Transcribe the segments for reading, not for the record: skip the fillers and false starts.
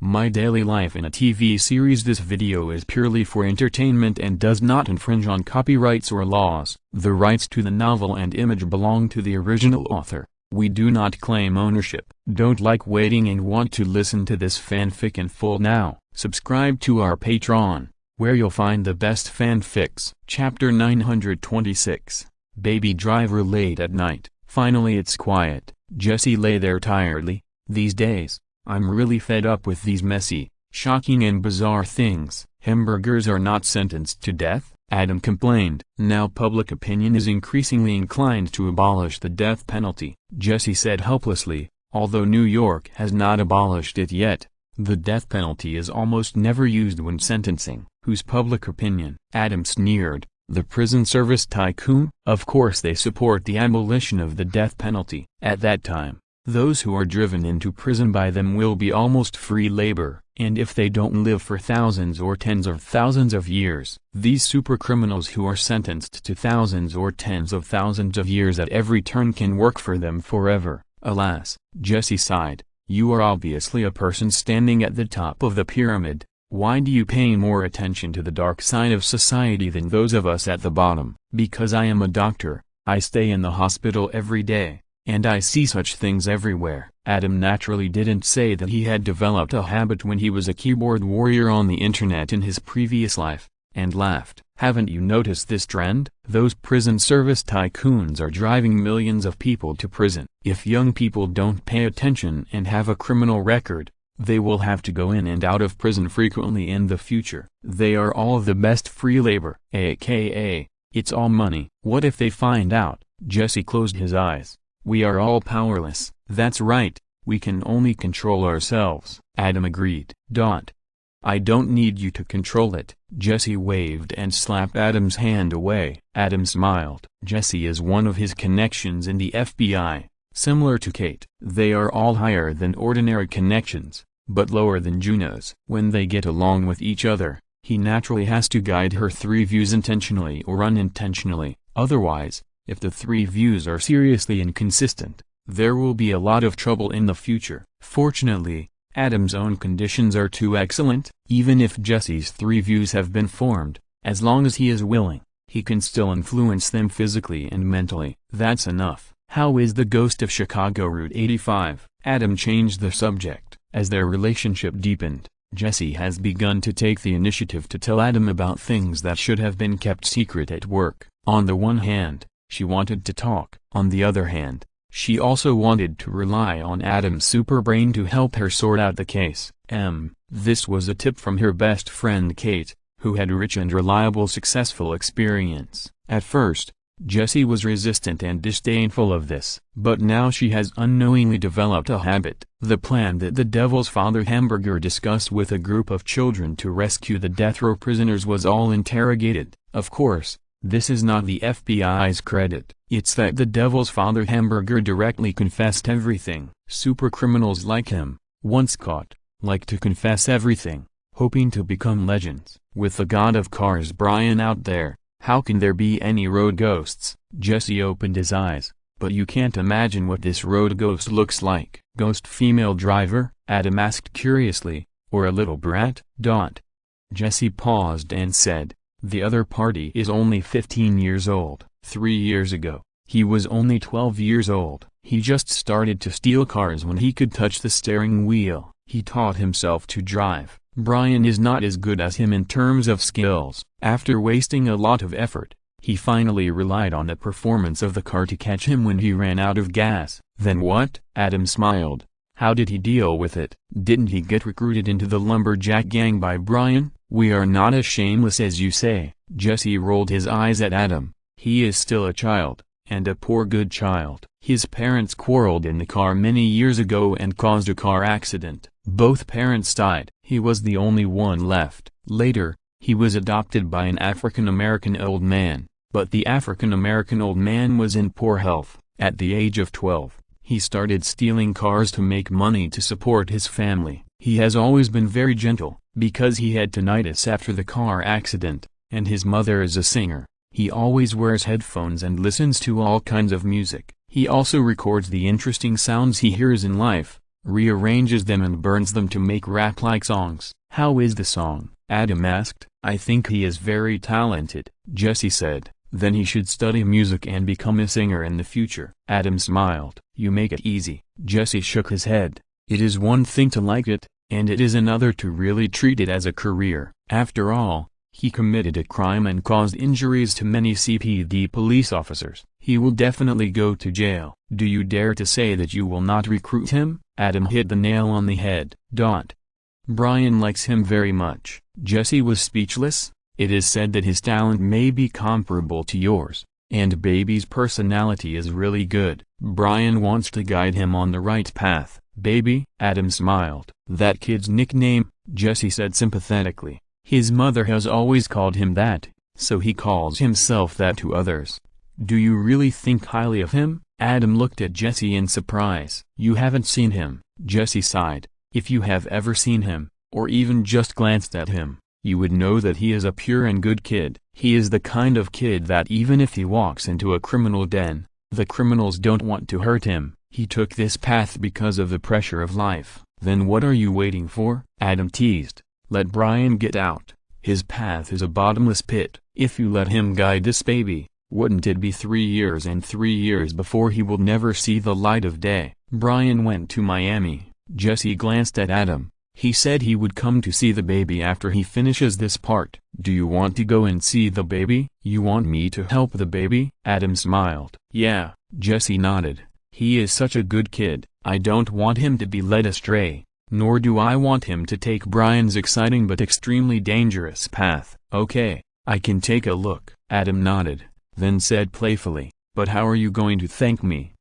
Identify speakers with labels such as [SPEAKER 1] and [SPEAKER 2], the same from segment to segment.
[SPEAKER 1] My daily life in a TV series. This video is purely for entertainment and does not infringe on copyrights or laws. The rights to the novel and image belong to the original author. We do not claim ownership. Don't like waiting and want to listen to this fanfic in full now? Subscribe to our Patreon, where you'll find the best fanfics. Chapter 926. Baby driver late at night. Finally it's quiet. Jesse lay there tiredly. These days, I'm really fed up with these messy, shocking and bizarre things. Hamburgers are not sentenced to death, Adam complained. Now public opinion is increasingly inclined to abolish the death penalty, Jesse said helplessly. Although New York has not abolished it yet, the death penalty is almost never used when sentencing. Whose public opinion? Adam sneered. The prison service tycoon? Of course they support the abolition of the death penalty. At that time, those who are driven into prison by them will be almost free labor, and if they don't live for thousands or tens of thousands of years, these supercriminals who are sentenced to thousands or tens of thousands of years at every turn can work for them forever. Alas, Jesse sighed. You are obviously a person standing at the top of the pyramid. Why do you pay more attention to the dark side of society than those of us at the bottom? Because I am a doctor. I stay in the hospital every day, and I see such things everywhere. Adam naturally didn't say that he had developed a habit when he was a keyboard warrior on the internet in his previous life, and laughed. Haven't you noticed this trend? Those prison service tycoons are driving millions of people to prison. If young people don't pay attention and have a criminal record, they will have to go in and out of prison frequently in the future. They are all the best free labor, aka, it's all money. What if they find out? Jesse closed his eyes. We are all powerless. That's right, we can only control ourselves, Adam agreed. I don't need you to control it. Jesse waved and slapped Adam's hand away. Adam smiled. Jesse is one of his connections in the FBI. Similar to Kate, they are all higher than ordinary connections, but lower than Juno's. When they get along with each other, he naturally has to guide her three views intentionally or unintentionally. Otherwise, if the three views are seriously inconsistent, there will be a lot of trouble in the future. Fortunately, Adam's own conditions are too excellent. Even if Jesse's three views have been formed, as long as he is willing, he can still influence them physically and mentally. That's enough. How is the ghost of Chicago Route 85? Adam changed the subject. As their relationship deepened, Jesse has begun to take the initiative to tell Adam about things that should have been kept secret at work. On the one hand, she wanted to talk. On the other hand, she also wanted to rely on Adam's superbrain to help her sort out the case. This was a tip from her best friend Kate, who had rich and reliable successful experience. At first, Jesse was resistant and disdainful of this, but now she has unknowingly developed a habit. The plan that the Devil's Father Hamburger discussed with a group of children to rescue the death row prisoners was all interrogated. Of course, this is not the FBI's credit. It's that the Devil's Father Hamburger directly confessed everything. Supercriminals like him, once caught, like to confess everything, hoping to become legends. With the god of cars Brian out there, how can there be any road ghosts? Jesse opened his eyes. But you can't imagine what this road ghost looks like. Ghost female driver? Adam asked curiously. Or a little brat? Jesse paused and said, the other party is only 15 years old. 3 years ago, he was only 12 years old. He just started to steal cars when he could touch the steering wheel. He taught himself to drive. Brian is not as good as him in terms of skills. After wasting a lot of effort, he finally relied on the performance of the car to catch him when he ran out of gas. Then what? Adam smiled. How did he deal with it? Didn't he get recruited into the lumberjack gang by Brian? We are not as shameless as you say. Jesse rolled his eyes at Adam. He is still a child, and a poor good child. His parents quarreled in the car many years ago and caused a car accident. Both parents died. He was the only one left. Later, he was adopted by an African-American old man, but the African-American old man was in poor health. At the age of 12, he started stealing cars to make money to support his family. He has always been very gentle, because he had tinnitus after the car accident, and his mother is a singer. He always wears headphones and listens to all kinds of music. He also records the interesting sounds he hears in life, rearranges them and burns them to make rap-like songs. How is the song? Adam asked. I think he is very talented, Jesse said. Then he should study music and become a singer in the future. Adam smiled. You make it easy. Jesse shook his head. It is one thing to like it, and it is another to really treat it as a career. After all, he committed a crime and caused injuries to many CPD police officers. He will definitely go to jail. Do you dare to say that you will not recruit him? Adam hit the nail on the head. Brian likes him very much. Jesse was speechless. It is said that his talent may be comparable to yours, and Baby's personality is really good. Brian wants to guide him on the right path. Baby? Adam smiled. That kid's nickname, Jesse said sympathetically. His mother has always called him that, so he calls himself that to others. Do you really think highly of him? Adam looked at Jesse in surprise. You haven't seen him, Jesse sighed. If you have ever seen him, or even just glanced at him, you would know that he is a pure and good kid. He is the kind of kid that even if he walks into a criminal den, the criminals don't want to hurt him. He took this path because of the pressure of life. Then what are you waiting for? Adam teased. Let Brian get out. His path is a bottomless pit. If you let him guide this baby, wouldn't it be 3 years and 3 years before he will never see the light of day? Brian went to Miami. Jesse glanced at Adam. He said he would come to see the baby after he finishes this part. Do you want to go and see the baby? You want me to help the baby? Adam smiled. Yeah, Jesse nodded. He is such a good kid. I don't want him to be led astray, nor do I want him to take Brian's exciting but extremely dangerous path. Okay, I can take a look. Adam nodded, then said playfully, but how are you going to thank me?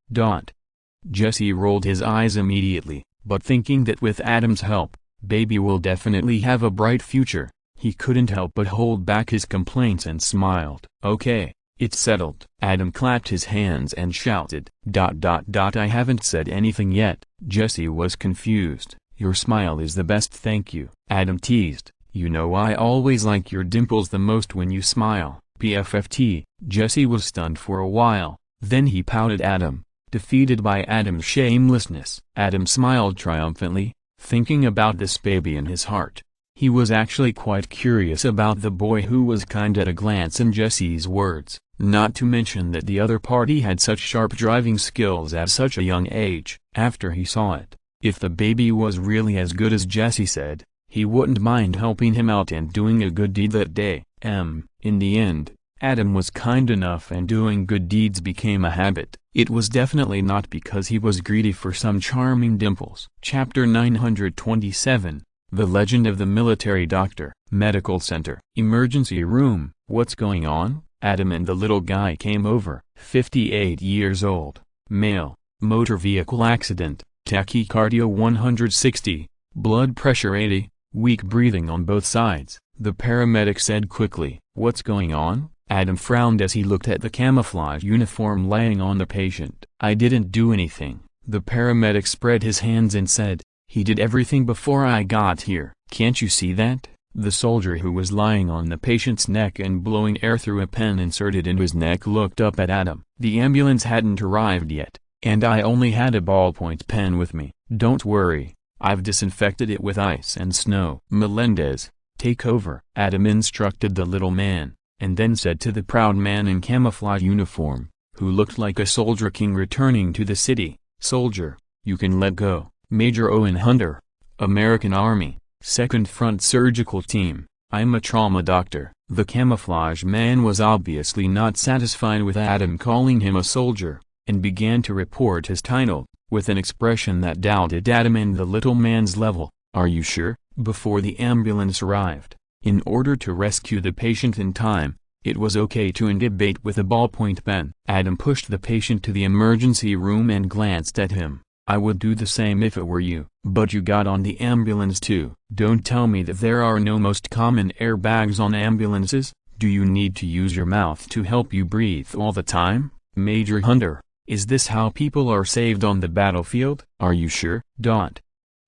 [SPEAKER 1] Jesse rolled his eyes immediately, but thinking that with Adam's help, Baby will definitely have a bright future, he couldn't help but hold back his complaints and smiled. Okay, it's settled. Adam clapped his hands and shouted. I haven't said anything yet. Jesse was confused. Your smile is the best, thank you. Adam teased. You know I always like your dimples the most when you smile. PFFT. Jesse was stunned for a while, then he pouted at Adam, defeated by Adam's shamelessness. Adam smiled triumphantly, thinking about this baby in his heart. He was actually quite curious about the boy who was kind at a glance in Jesse's words, not to mention that the other party had such sharp driving skills at such a young age. After he saw it, if the baby was really as good as Jesse said, he wouldn't mind helping him out and doing a good deed that day. In the end, Adam was kind enough and doing good deeds became a habit. It was definitely not because he was greedy for some charming dimples. Chapter 927, The Legend of the Military Doctor. Medical Center. Emergency room. What's going on? Adam and the little guy came over. 58 years old. Male. Motor vehicle accident. Tachycardia 160. Blood pressure 80. Weak breathing on both sides. The paramedic said quickly. What's going on? Adam frowned as he looked at the camouflage uniform laying on the patient. I didn't do anything. The paramedic spread his hands and said, he did everything before I got here. Can't you see that? The soldier who was lying on the patient's neck and blowing air through a pen inserted into his neck looked up at Adam. The ambulance hadn't arrived yet, and I only had a ballpoint pen with me. Don't worry, I've disinfected it with ice and snow. Melendez, take over. Adam instructed the little man, and then said to the proud man in camouflage uniform, who looked like a soldier king returning to the city, Soldier, you can let go. Major Owen Hunter, American Army, 2nd Front Surgical Team, I'm a trauma doctor. The camouflage man was obviously not satisfied with Adam calling him a soldier, and began to report his title, with an expression that doubted Adam and the little man's level. Are you sure? Before the ambulance arrived, in order to rescue the patient in time, it was okay to intubate with a ballpoint pen. Adam pushed the patient to the emergency room and glanced at him. I would do the same if it were you. But you got on the ambulance too. Don't tell me that there are no most common airbags on ambulances. Do you need to use your mouth to help you breathe all the time? Major Hunter, is this how people are saved on the battlefield? Are you sure?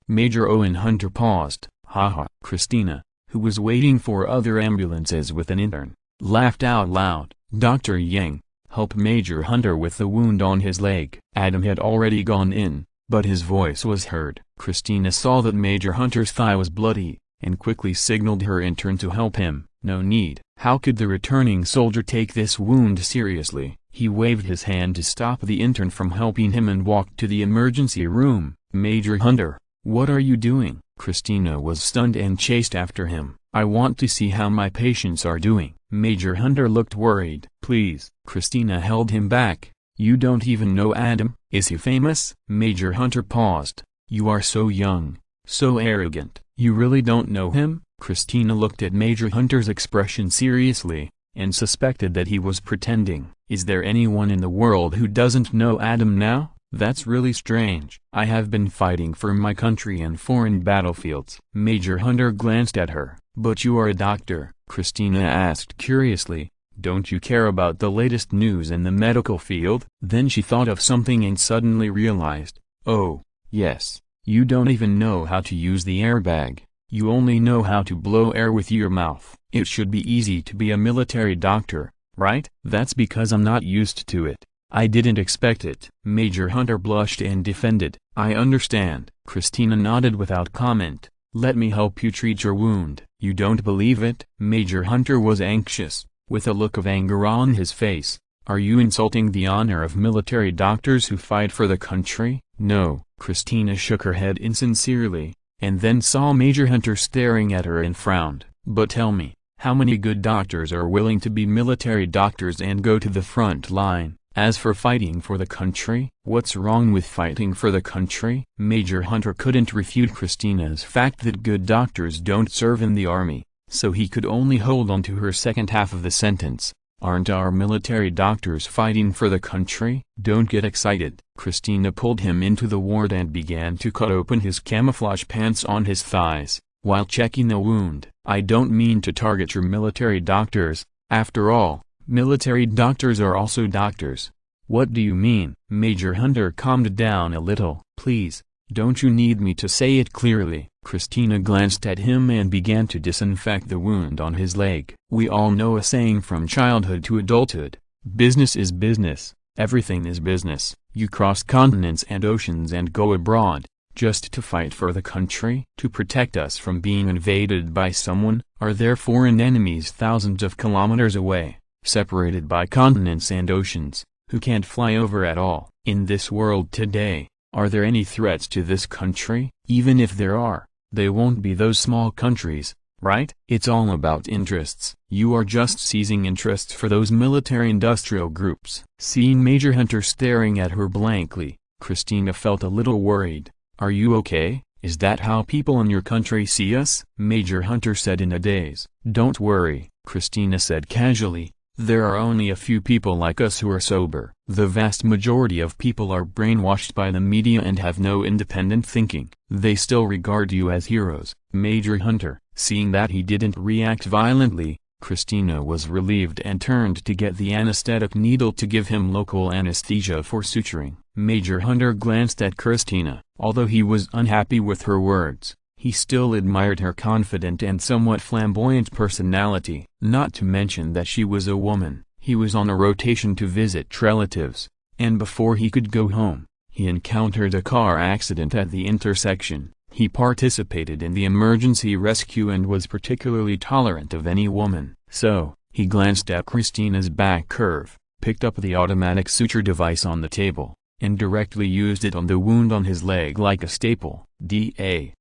[SPEAKER 1] Major Owen Hunter paused. Haha. Christina, who was waiting for other ambulances with an intern, laughed out loud. Dr. Yang, help Major Hunter with the wound on his leg. Adam had already gone in, but his voice was heard. Christina saw that Major Hunter's thigh was bloody, and quickly signaled her intern to help him. No need. How could the returning soldier take this wound seriously? He waved his hand to stop the intern from helping him and walked to the emergency room. Major Hunter, what are you doing? Christina was stunned and chased after him. I want to see how my patients are doing. Major Hunter looked worried. Please. Christina held him back. You don't even know Adam. Is he famous? Major Hunter paused. You are so young, so arrogant. You really don't know him? Christina looked at Major Hunter's expression seriously, and suspected that he was pretending. Is there anyone in the world who doesn't know Adam now? That's really strange. I have been fighting for my country in foreign battlefields. Major Hunter glanced at her. But you are a doctor? Christina asked curiously. Don't you care about the latest news in the medical field? Then she thought of something and suddenly realized, oh, yes, you don't even know how to use the airbag. You only know how to blow air with your mouth. It should be easy to be a military doctor, right? That's because I'm not used to it. I didn't expect it. Major Hunter blushed and defended. I understand. Christina nodded without comment. Let me help you treat your wound. You don't believe it? Major Hunter was anxious, with a look of anger on his face. Are you insulting the honor of military doctors who fight for the country? No. Christina shook her head insincerely, and then saw Major Hunter staring at her and frowned. But tell me, how many good doctors are willing to be military doctors and go to the front line? As for fighting for the country, what's wrong with fighting for the country? Major Hunter couldn't refute Christina's fact that good doctors don't serve in the army, so he could only hold on to her second half of the sentence. Aren't our military doctors fighting for the country? Don't get excited. Christina pulled him into the ward and began to cut open his camouflage pants on his thighs, while checking the wound. I don't mean to target your military doctors. After all, military doctors are also doctors. What do you mean? Major Hunter calmed down a little. Please, don't you need me to say it clearly? Christina glanced at him and began to disinfect the wound on his leg. We all know a saying from childhood to adulthood. Business is business. Everything is business. You cross continents and oceans and go abroad, just to fight for the country? To protect us from being invaded by someone? Are there foreign enemies thousands of kilometers away, separated by continents and oceans, who can't fly over at all? In this world today, are there any threats to this country? Even if there are, they won't be those small countries, right? It's all about interests. You are just seizing interests for those military-industrial groups. Seeing Major Hunter staring at her blankly, Christina felt a little worried. Are you okay? Is that how people in your country see us? Major Hunter said in a daze. Don't worry, Christina said casually. There are only a few people like us who are sober. The vast majority of people are brainwashed by the media and have no independent thinking. They still regard you as heroes. Major Hunter, seeing that he didn't react violently, Christina was relieved and turned to get the anesthetic needle to give him local anesthesia for suturing. Major Hunter glanced at Christina. Although he was unhappy with her words, he still admired her confident and somewhat flamboyant personality. Not to mention that she was a woman. He was on a rotation to visit relatives, and before he could go home, he encountered a car accident at the intersection. He participated in the emergency rescue and was particularly tolerant of any woman. So, he glanced at Christina's back curve, picked up the automatic suture device on the table, and directly used it on the wound on his leg like a staple. DAHMPH.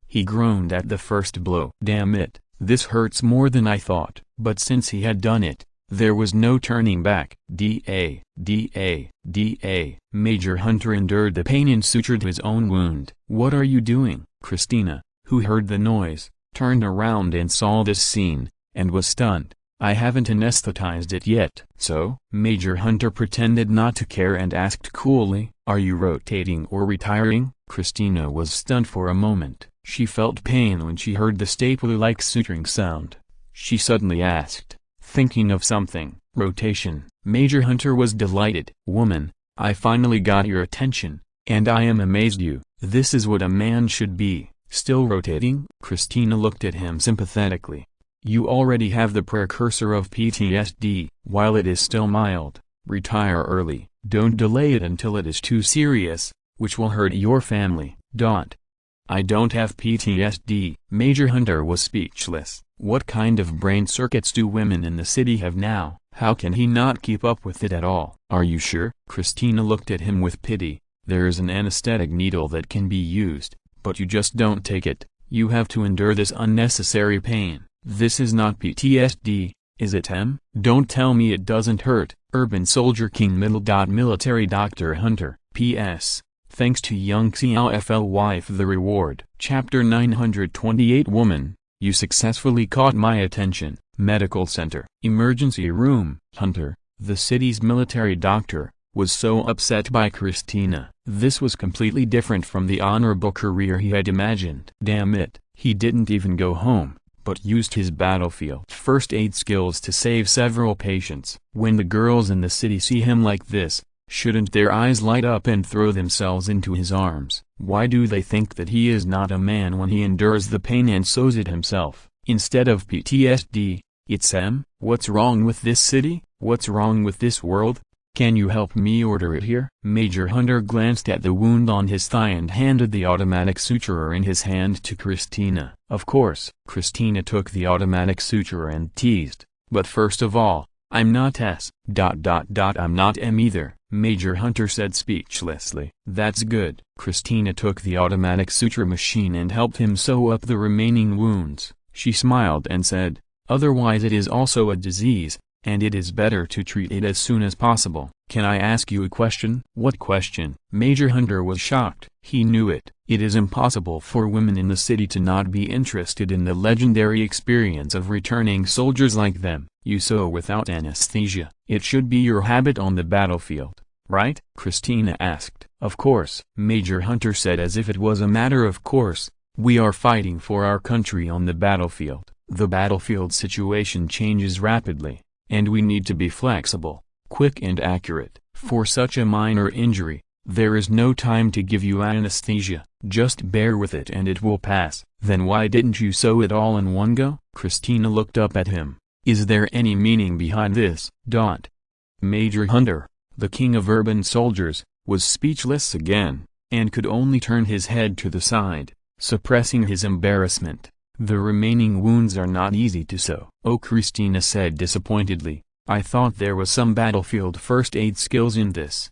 [SPEAKER 1] He groaned at the first blow. Damn it, this hurts more than I thought. But since he had done it, there was no turning back. DA. Major Hunter endured the pain and sutured his own wound. What are you doing? Christina, who heard the noise, turned around and saw this scene, and was stunned. I haven't anesthetized it yet. So? Major Hunter pretended not to care and asked coolly, are you rotating or retiring? Christina was stunned for a moment. She felt pain when she heard the stapler-like suturing sound. She suddenly asked, thinking of something, rotation. Major Hunter was delighted. Woman, I finally got your attention, and I am amazed you. This is what a man should be. Still rotating? Christina looked at him sympathetically. You already have the precursor of PTSD. While it is still mild, retire early. Don't delay it until it is too serious, which will hurt your family. I don't have PTSD. Major Hunter was speechless. What kind of brain circuits do women in the city have now? How can he not keep up with it at all? Are you sure? Christina looked at him with pity. There is an anesthetic needle that can be used, but you just don't take it. You have to endure this unnecessary pain. This is not PTSD, is it, Em? Don't tell me it doesn't hurt. Urban Soldier King Military Dr. Hunter. P.S. Thanks to Young Xiao wife the reward. Chapter 928 Woman, you successfully caught my attention. Medical Center. Emergency Room. Hunter, the city's military doctor, was so upset by Christina. This was completely different from the honorable career he had imagined. Damn it, he didn't even go home, but used his battlefield first aid skills to save several patients. When the girls in the city see him like this, shouldn't their eyes light up and throw themselves into his arms? Why do they think that he is not a man when he endures the pain and sews it himself? Instead of PTSD, it's Em. What's wrong with this city? What's wrong with this world? Can you help me order it here? Major Hunter glanced at the wound on his thigh and handed the automatic suturer in his hand to Christina. Of course, Christina took the automatic suturer and teased, but first of all, I'm not S. I'm not M either, Major Hunter said speechlessly. That's good. Christina took the automatic suture machine and helped him sew up the remaining wounds. She smiled and said, otherwise it is also a disease, and it is better to treat it as soon as possible. Can I ask you a question? What question? Major Hunter was shocked. He knew it. It is impossible for women in the city to not be interested in the legendary experience of returning soldiers like them. You sew without anesthesia. It should be your habit on the battlefield, right? Christina asked. Of course, Major Hunter said as if it was a matter of course. We are fighting for our country on the battlefield. The battlefield situation changes rapidly, and we need to be flexible, quick and accurate. For such a minor injury, there is no time to give you anesthesia. Just bear with it and it will pass. Then why didn't you sew it all in one go? Christina looked up at him. Is there any meaning behind this? Major Hunter, the king of urban soldiers, was speechless again, and could only turn his head to the side, suppressing his embarrassment. The remaining wounds are not easy to sew. Oh, Christina said disappointedly, I thought there was some battlefield first aid skills in this.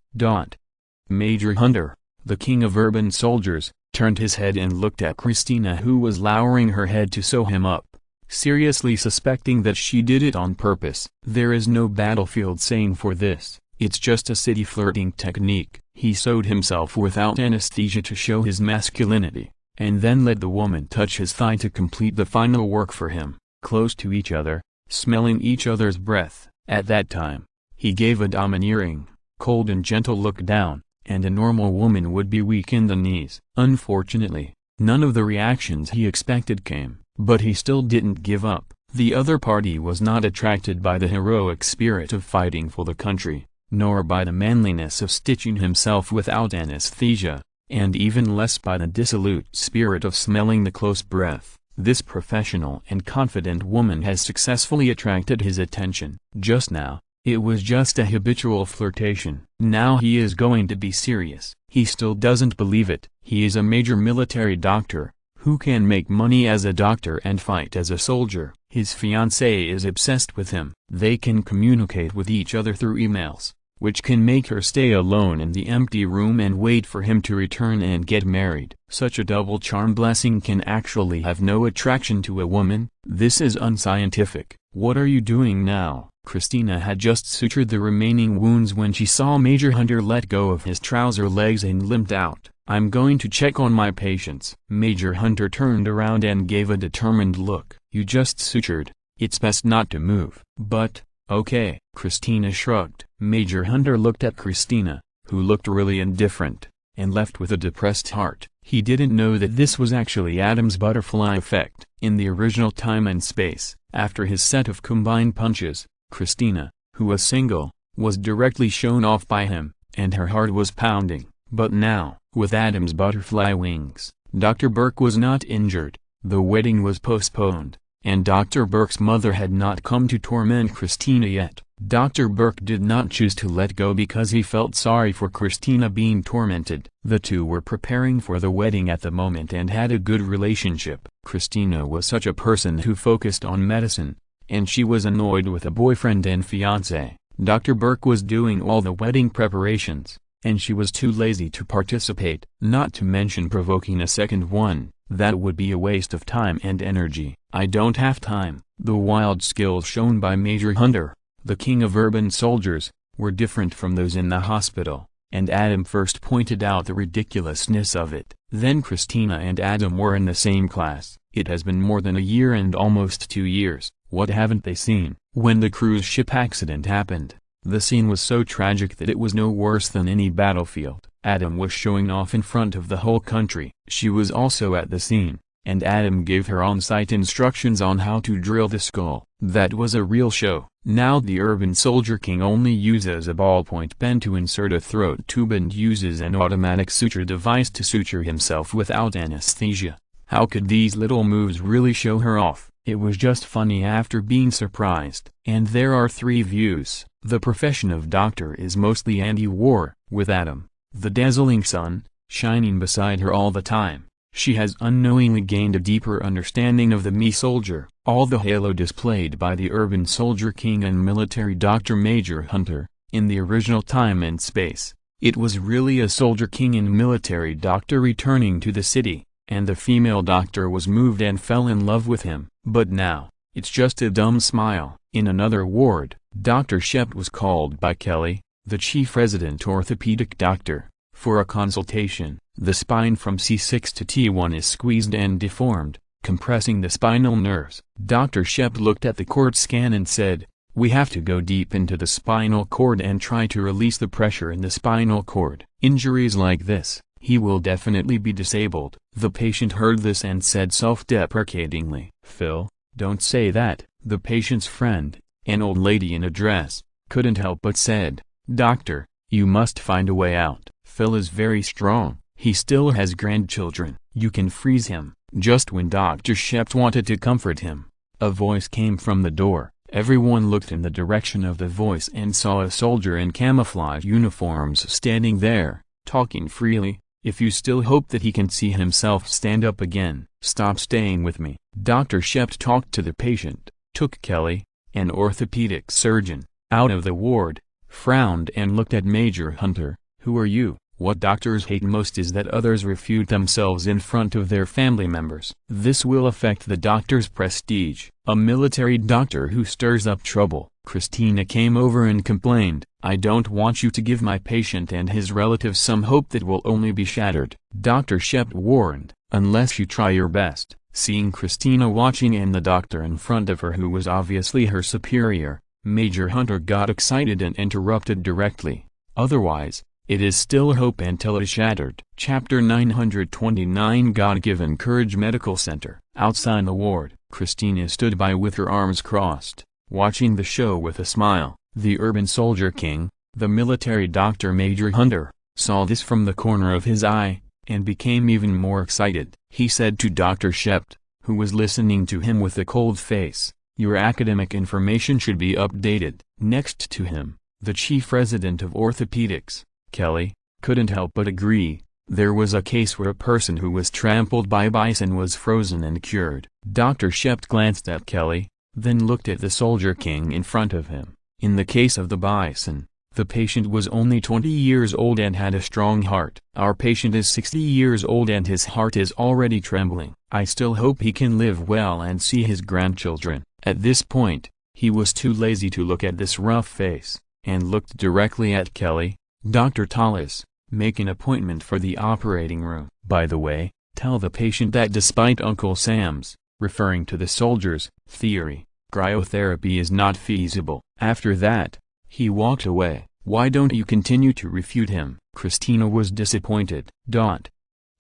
[SPEAKER 1] Major Hunter, the king of urban soldiers, turned his head and looked at Christina, who was lowering her head to sew him up, seriously suspecting that she did it on purpose. There is no battlefield saying for this, it's just a city flirting technique. He sewed himself without anesthesia to show his masculinity, and then let the woman touch his thigh to complete the final work for him. Close to each other, smelling each other's breath, at that time, he gave a domineering, cold and gentle look down, and a normal woman would be weak in the knees. Unfortunately, none of the reactions he expected came, but he still didn't give up. The other party was not attracted by the heroic spirit of fighting for the country, nor by the manliness of stitching himself without anesthesia, and even less by the dissolute spirit of smelling the close breath. This professional and confident woman has successfully attracted his attention. Just now, it was just a habitual flirtation. Now he is going to be serious. He still doesn't believe it. He is a major military doctor, who can make money as a doctor and fight as a soldier. His fiancée is obsessed with him. They can communicate with each other through emails, which can make her stay alone in the empty room and wait for him to return and get married. Such a double charm blessing can actually have no attraction to a woman. This is unscientific. What are you doing now? Christina had just sutured the remaining wounds when she saw Major Hunter let go of his trouser legs and limped out. I'm going to check on my patients. Major Hunter turned around and gave a determined look. You just sutured. It's best not to move. But, okay. Christina shrugged. Major Hunter looked at Christina, who looked really indifferent, and left with a depressed heart. He didn't know that this was actually Adam's butterfly effect. In the original time and space, after his set of combined punches, Christina, who was single, was directly shown off by him, and her heart was pounding. But now, with Adam's butterfly wings, Dr. Burke was not injured, the wedding was postponed, and Dr. Burke's mother had not come to torment Christina yet. Dr. Burke did not choose to let go because he felt sorry for Christina being tormented. The two were preparing for the wedding at the moment and had a good relationship. Christina was such a person who focused on medicine, and she was annoyed with a boyfriend and fiancé. Dr. Burke was doing all the wedding preparations, and she was too lazy to participate, not to mention provoking a second one. That would be a waste of time and energy. I don't have time. The wild skills shown by Major Hunter, the king of urban soldiers, were different from those in the hospital, and Adam first pointed out the ridiculousness of it. Then Christina and Adam were in the same class. It has been more than a year and almost 2 years. What haven't they seen? When the cruise ship accident happened, the scene was so tragic that it was no worse than any battlefield. Adam was showing off in front of the whole country. She was also at the scene, and Adam gave her on-site instructions on how to drill the skull. That was a real show. Now the urban soldier king only uses a ballpoint pen to insert a throat tube and uses an automatic suture device to suture himself without anesthesia. How could these little moves really show her off? It was just funny after being surprised. And there are 3 views. The profession of doctor is mostly anti-war, with Adam, the dazzling sun, shining beside her all the time. She has unknowingly gained a deeper understanding of the me-soldier. All the halo displayed by the urban soldier king and military doctor Major Hunter, in the original time and space, it was really a soldier king and military doctor returning to the city, and the female doctor was moved and fell in love with him. But now, it's just a dumb smile. In another ward, Dr. Shep was called by Kelly, the chief resident orthopedic doctor, for a consultation. The spine from C6 to T1 is squeezed and deformed, compressing the spinal nerves. Dr. Shep looked at the cord scan and said, "We have to go deep into the spinal cord and try to release the pressure in the spinal cord. Injuries like this, he will definitely be disabled." The patient heard this and said self-deprecatingly, "Phil, don't say that." The patient's friend, an old lady in a dress, couldn't help but said, "Doctor, you must find a way out. Phil is very strong. He still has grandchildren. You can freeze him." Just when Dr. Shep wanted to comfort him, a voice came from the door. Everyone looked in the direction of the voice and saw a soldier in camouflage uniforms standing there, talking freely. "If you still hope that he can see himself stand up again, stop staying with me." Dr. Shep talked to the patient, took Kelly, an orthopedic surgeon, out of the ward, frowned and looked at Major Hunter. "Who are you?" What doctors hate most is that others refute themselves in front of their family members. This will affect the doctor's prestige. A military doctor who stirs up trouble. Christina came over and complained, "I don't want you to give my patient and his relatives some hope that will only be shattered." Dr. Shep warned, "Unless you try your best." Seeing Christina watching and the doctor in front of her who was obviously her superior, Major Hunter got excited and interrupted directly. "Otherwise, it is still hope until it is shattered." Chapter 929 God-Given Courage Medical Center. Outside the ward, Christina stood by with her arms crossed, watching the show with a smile. The urban soldier king, the military doctor Major Hunter, saw this from the corner of his eye, and became even more excited. He said to Dr. Shep, who was listening to him with a cold face, "Your academic information should be updated." Next to him, the chief resident of orthopedics, Kelly, couldn't help but agree. There was a case where a person who was trampled by bison was frozen and cured. Dr. Shep glanced at Kelly, then looked at the soldier king in front of him. In the case of the bison, the patient was only 20 years old and had a strong heart. Our patient is 60 years old and his heart is already trembling. I still hope he can live well and see his grandchildren. At this point, he was too lazy to look at this rough face, and looked directly at Kelly. "Dr. Tallis, make an appointment for the operating room. By the way, tell the patient that despite Uncle Sam's, referring to the soldiers, theory, cryotherapy is not feasible." After that, he walked away. "Why don't you continue to refute him?" Christina was disappointed.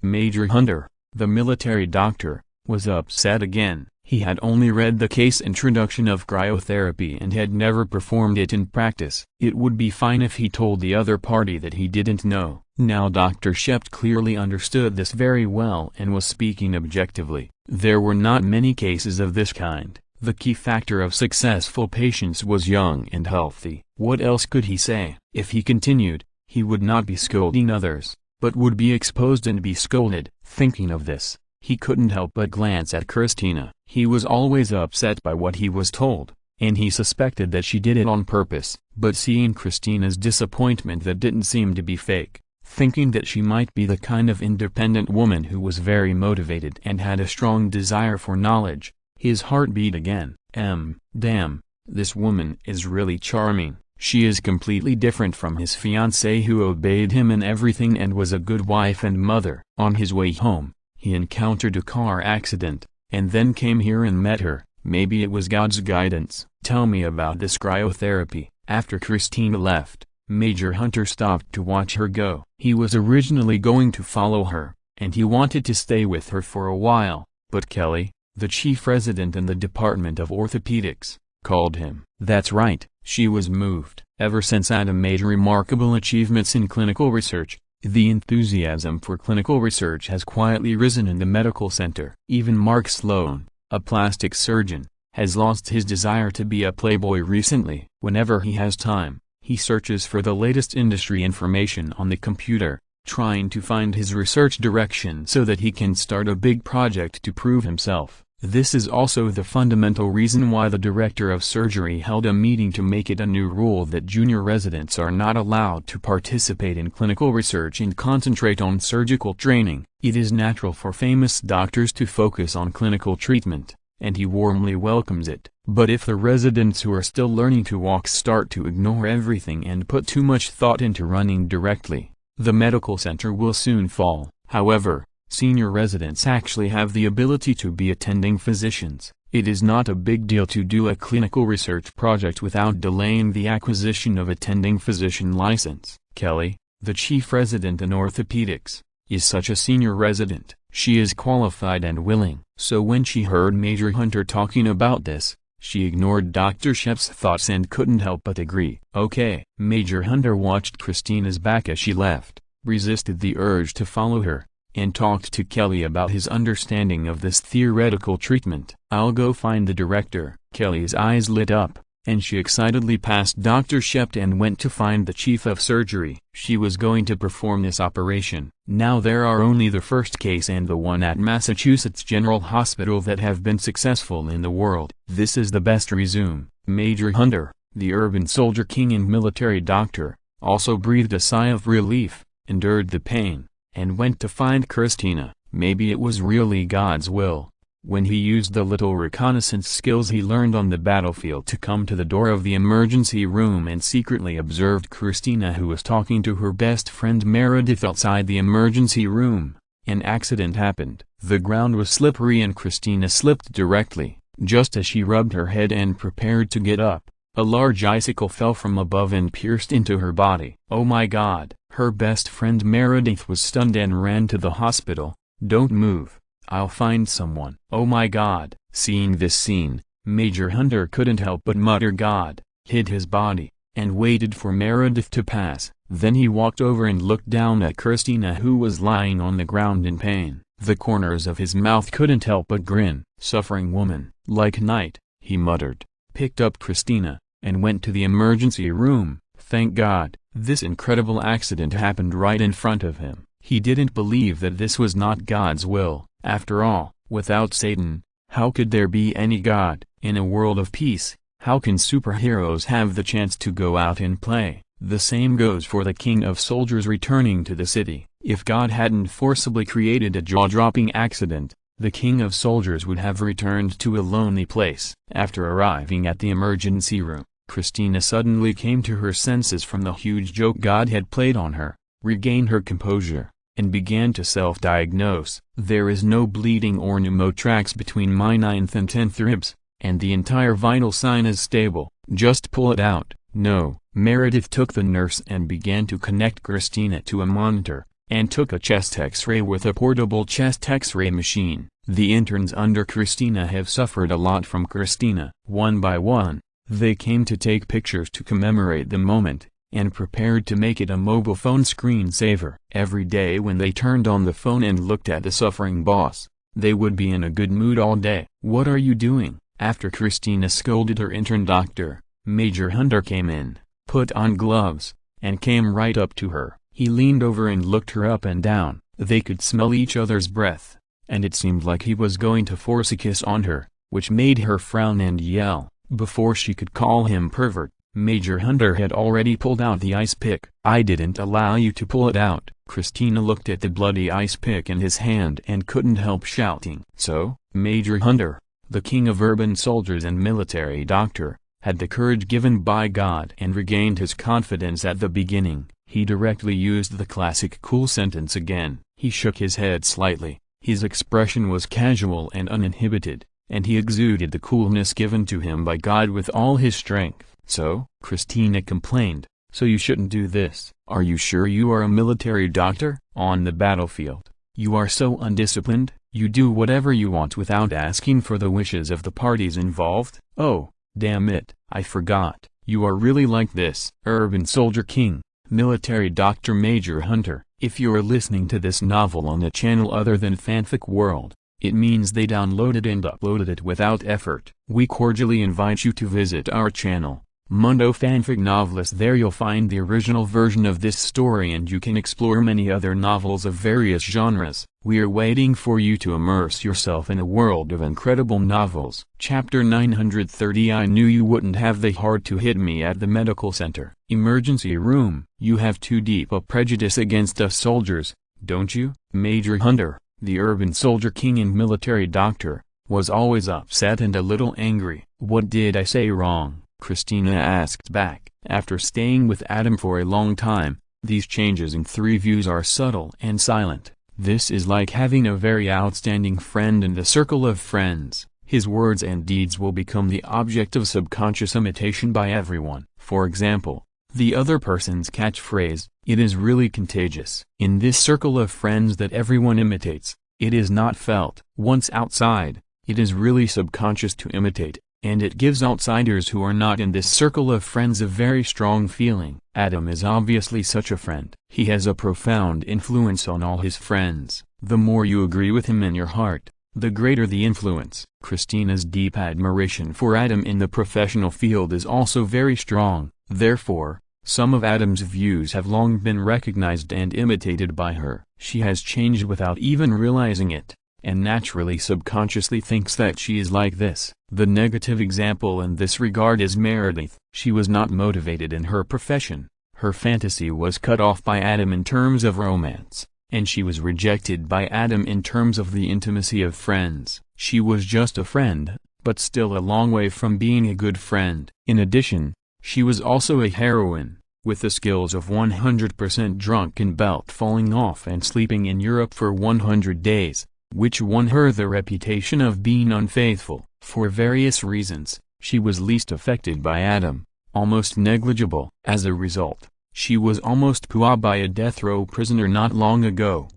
[SPEAKER 1] Major Hunter, the military doctor, was upset again. He had only read the case introduction of cryotherapy and had never performed it in practice. It would be fine if he told the other party that he didn't know. Now Dr. Shep clearly understood this very well and was speaking objectively. There were not many cases of this kind. The key factor of successful patients was young and healthy. What else could he say? If he continued, he would not be scolding others, but would be exposed and be scolded. Thinking of this, he couldn't help but glance at Christina. He was always upset by what he was told, and he suspected that she did it on purpose. But seeing Christina's disappointment that didn't seem to be fake, thinking that she might be the kind of independent woman who was very motivated and had a strong desire for knowledge, his heart beat again. Damn, this woman is really charming. She is completely different from his fiancée who obeyed him in everything and was a good wife and mother. On his way home, he encountered a car accident, and then came here and met her. Maybe it was God's guidance. Tell me about this cryotherapy. After Christina left, Major Hunter stopped to watch her go. He was originally going to follow her, and he wanted to stay with her for a while, but Kelly, the chief resident in the Department of Orthopedics, called him. That's right, she was moved. Ever since Adam made remarkable achievements in clinical research, the enthusiasm for clinical research has quietly risen in the medical center. Even Mark Sloan, a plastic surgeon, has lost his desire to be a playboy recently. Whenever he has time, he searches for the latest industry information on the computer, trying to find his research direction so that he can start a big project to prove himself. This is also the fundamental reason why the director of surgery held a meeting to make it a new rule that junior residents are not allowed to participate in clinical research and concentrate on surgical training. It is natural for famous doctors to focus on clinical treatment, and he warmly welcomes it. But if the residents who are still learning to walk start to ignore everything and put too much thought into running directly, the medical center will soon fall. However, senior residents actually have the ability to be attending physicians. It is not a big deal to do a clinical research project without delaying the acquisition of attending physician license. Kelly, the chief resident in orthopedics, is such a senior resident. She is qualified and willing. So when she heard Major Hunter talking about this, she ignored Dr. Shep's thoughts and couldn't help but agree. Okay. Major Hunter watched Christina's back as she left, resisted the urge to follow her, and talked to Kelly about his understanding of this theoretical treatment. I'll go find the director. Kelly's eyes lit up, and she excitedly passed Dr. Shep and went to find the chief of surgery. She was going to perform this operation. Now there are only the first case and the one at Massachusetts General Hospital that have been successful in the world. This is the best. Resume. Major Hunter, the urban soldier king and military doctor, also breathed a sigh of relief, endured the pain, and went to find Christina. Maybe it was really God's will, when he used the little reconnaissance skills he learned on the battlefield, to come to the door of the emergency room and secretly observed Christina, who was talking to her best friend Meredith outside the emergency room. An accident happened. The ground was slippery and Christina slipped directly. Just as she rubbed her head and prepared to get up, a large icicle fell from above and pierced into her body. Oh my God! Her best friend Meredith was stunned and ran to the hospital. Don't move. I'll find someone. Oh my God! Seeing this scene, Major Hunter couldn't help but mutter God, hid his body, and waited for Meredith to pass. Then he walked over and looked down at Christina, who was lying on the ground in pain. The corners of his mouth couldn't help but grin. Suffering woman. Like night, he muttered, picked up Christina, and went to the emergency room. Thank God. This incredible accident happened right in front of him. He didn't believe that this was not God's will. After all, without Satan, how could there be any God? In a world of peace, how can superheroes have the chance to go out and play? The same goes for the king of soldiers returning to the city. If God hadn't forcibly created a jaw-dropping accident, the king of soldiers would have returned to a lonely place. After arriving at the emergency room, Christina suddenly came to her senses from the huge joke God had played on her, regained her composure, and began to self-diagnose. There is no bleeding or pneumotrax between my 9th and 10th ribs, and the entire vital sign is stable. Just pull it out. No. Meredith took the nurse and began to connect Christina to a monitor, and took a chest x-ray with a portable chest x-ray machine. The interns under Christina have suffered a lot from Christina. One by one, they came to take pictures to commemorate the moment, and prepared to make it a mobile phone screensaver. Every day when they turned on the phone and looked at the suffering boss, they would be in a good mood all day. What are you doing? After Christina scolded her intern doctor, Major Hunter came in, put on gloves, and came right up to her. He leaned over and looked her up and down. They could smell each other's breath, and it seemed like he was going to force a kiss on her, which made her frown and yell. Before she could call him pervert, Major Hunter had already pulled out the ice pick. "I didn't allow you to pull it out." Christina looked at the bloody ice pick in his hand and couldn't help shouting. So, Major Hunter, the king of urban soldiers and military doctor, had the courage given by God and regained his confidence at the beginning. He directly used the classic cool sentence again. He shook his head slightly, his expression was casual and uninhibited, and he exuded the coolness given to him by God with all his strength. "So?" Christina complained. "So you shouldn't do this. Are you sure you are a military doctor? On the battlefield, you are so undisciplined, you do whatever you want without asking for the wishes of the parties involved? Oh, damn it, I forgot. You are really like this." Urban Soldier King, Military Doctor Major Hunter. If you're listening to this novel on a channel other than Fanfic World, it means they downloaded and uploaded it without effort. We cordially invite you to visit our channel, Mundo Fanfic Novelist. There you'll find the original version of this story and you can explore many other novels of various genres. We're waiting for you to immerse yourself in a world of incredible novels. Chapter 930. I knew you wouldn't have the heart to hit me at the medical center. Emergency room. You have too deep a prejudice against us soldiers, don't you? Major Hunter, the urban soldier king and military doctor, was always upset and a little angry. "What did I say wrong?" Christina asked back. After staying with Adam for a long time, these changes in three views are subtle and silent. This is like having a very outstanding friend in the circle of friends. His words and deeds will become the object of subconscious imitation by everyone. For example, the other person's catchphrase, "It is really contagious." In this circle of friends that everyone imitates, it is not felt. Once outside, it is really subconscious to imitate, and it gives outsiders who are not in this circle of friends a very strong feeling. Adam is obviously such a friend. He has a profound influence on all his friends. The more you agree with him in your heart, the greater the influence. Christina's deep admiration for Adam in the professional field is also very strong. Therefore, some of Adam's views have long been recognized and imitated by her. She has changed without even realizing it, and naturally subconsciously thinks that she is like this. The negative example in this regard is Meredith. She was not motivated in her profession. Her fantasy was cut off by Adam in terms of romance, and she was rejected by Adam in terms of the intimacy of friends. She was just a friend, but still a long way from being a good friend. In addition, she was also a heroine, with the skills of 100% drunken belt falling off and sleeping in Europe for 100 days. Which won her the reputation of being unfaithful. For various reasons, she was least affected by Adam, almost negligible. As a result, she was almost pooah by a death row prisoner not long ago.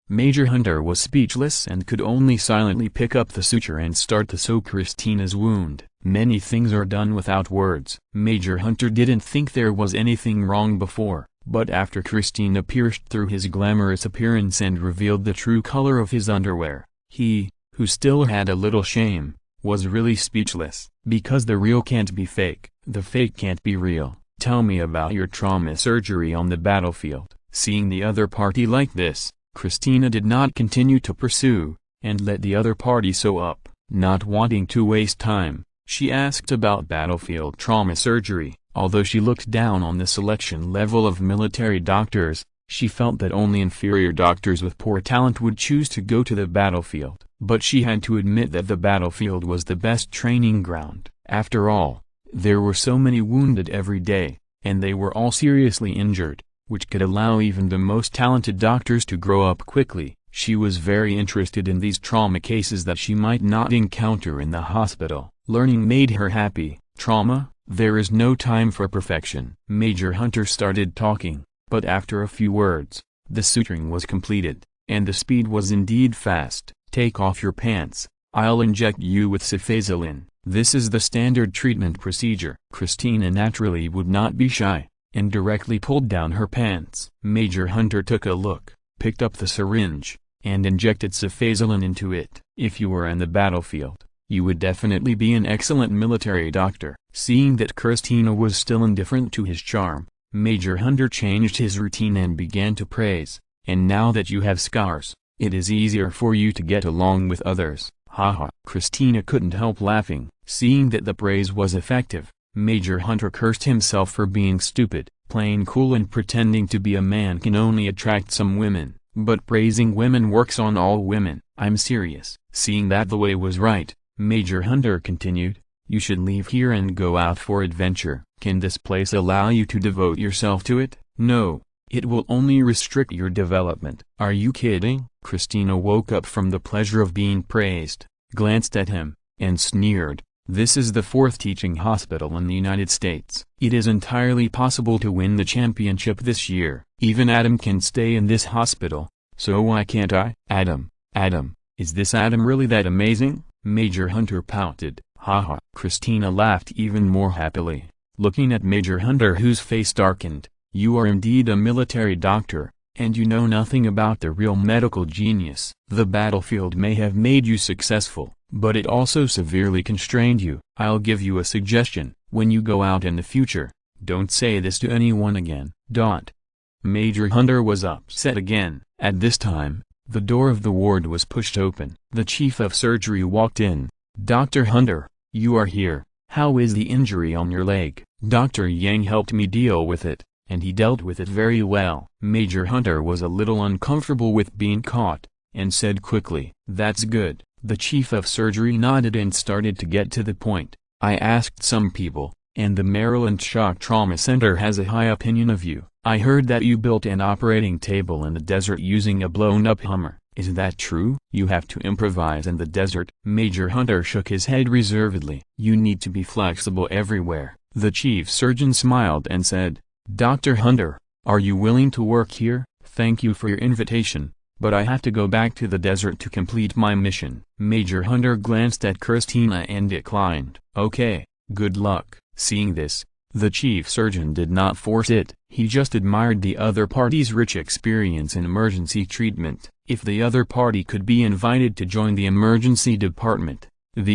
[SPEAKER 1] Major Hunter was speechless and could only silently pick up the suture and start to sew Christina's wound. Many things are done without words. Major Hunter didn't think there was anything wrong before. But after Christina pierced through his glamorous appearance and revealed the true color of his underwear, he, who still had a little shame, was really speechless. Because the real can't be fake, the fake can't be real. "Tell me about your trauma surgery on the battlefield." Seeing the other party like this, Christina did not continue to pursue, and let the other party sew up. Not wanting to waste time, she asked about battlefield trauma surgery. Although she looked down on the selection level of military doctors, she felt that only inferior doctors with poor talent would choose to go to the battlefield. But she had to admit that the battlefield was the best training ground. After all, there were so many wounded every day, and they were all seriously injured, which could allow even the most talented doctors to grow up quickly. She was very interested in these trauma cases that she might not encounter in the hospital. Learning made her happy. Trauma? There is no time for perfection. Major Hunter started talking, but after a few words, the suturing was completed, and the speed was indeed fast. "Take off your pants, I'll inject you with cefazolin. This is the standard treatment procedure." Christina naturally would not be shy, and directly pulled down her pants. Major Hunter took a look, picked up the syringe, and injected cefazolin into it. "If you were in the battlefield, You would definitely be an excellent military doctor. Seeing that Christina was still indifferent to his charm, Major Hunter changed his routine and began to praise, "And now that you have scars, it is easier for you to get along with others." Haha. Christina couldn't help laughing. Seeing that the praise was effective, Major Hunter cursed himself for being stupid. Playing cool and pretending to be a man can only attract some women, but praising women works on all women. I'm serious. Seeing that the way was right, Major Hunter continued, "You should leave here and go out for adventure. Can this place allow you to devote yourself to it?" "No, it will only restrict your development." "Are you kidding?" Christina woke up from the pleasure of being praised, glanced at him, and sneered. "This is the 4th teaching hospital in the United States. It is entirely possible to win the championship this year. Even Adam can stay in this hospital, so why can't I?" Adam, is this Adam really that amazing?" Major Hunter pouted. Haha. Christina laughed even more happily, looking at Major Hunter, whose face darkened. "You are indeed a military doctor, and you know nothing about the real medical genius. The battlefield may have made you successful, but it also severely constrained you. I'll give you a suggestion. When you go out in the future, don't say this to anyone again. Don't." Major Hunter was upset again. At this time, the door of the ward was pushed open. The chief of surgery walked in. "Dr. Hunter, you are here. How is the injury on your leg?" Dr. Yang helped me deal with it, and he dealt with it very well. Major Hunter was a little uncomfortable with being caught, and said quickly, "That's good." The chief of surgery nodded and started to get to the point. "I asked some people, and the Maryland Shock Trauma Center has a high opinion of you. I heard that you built an operating table in the desert using a blown-up Hummer. Is that true?" "You have to improvise in the desert." Major Hunter shook his head reservedly. "You need to be flexible everywhere." The chief surgeon smiled and said, "Dr. Hunter, are you willing to work here?" "Thank you for your invitation, but I have to go back to the desert to complete my mission." Major Hunter glanced at Christina and declined. "Okay, good luck." Seeing this, the chief surgeon did not force it. He just admired the other party's rich experience in emergency treatment. If the other party could be invited to join the emergency department of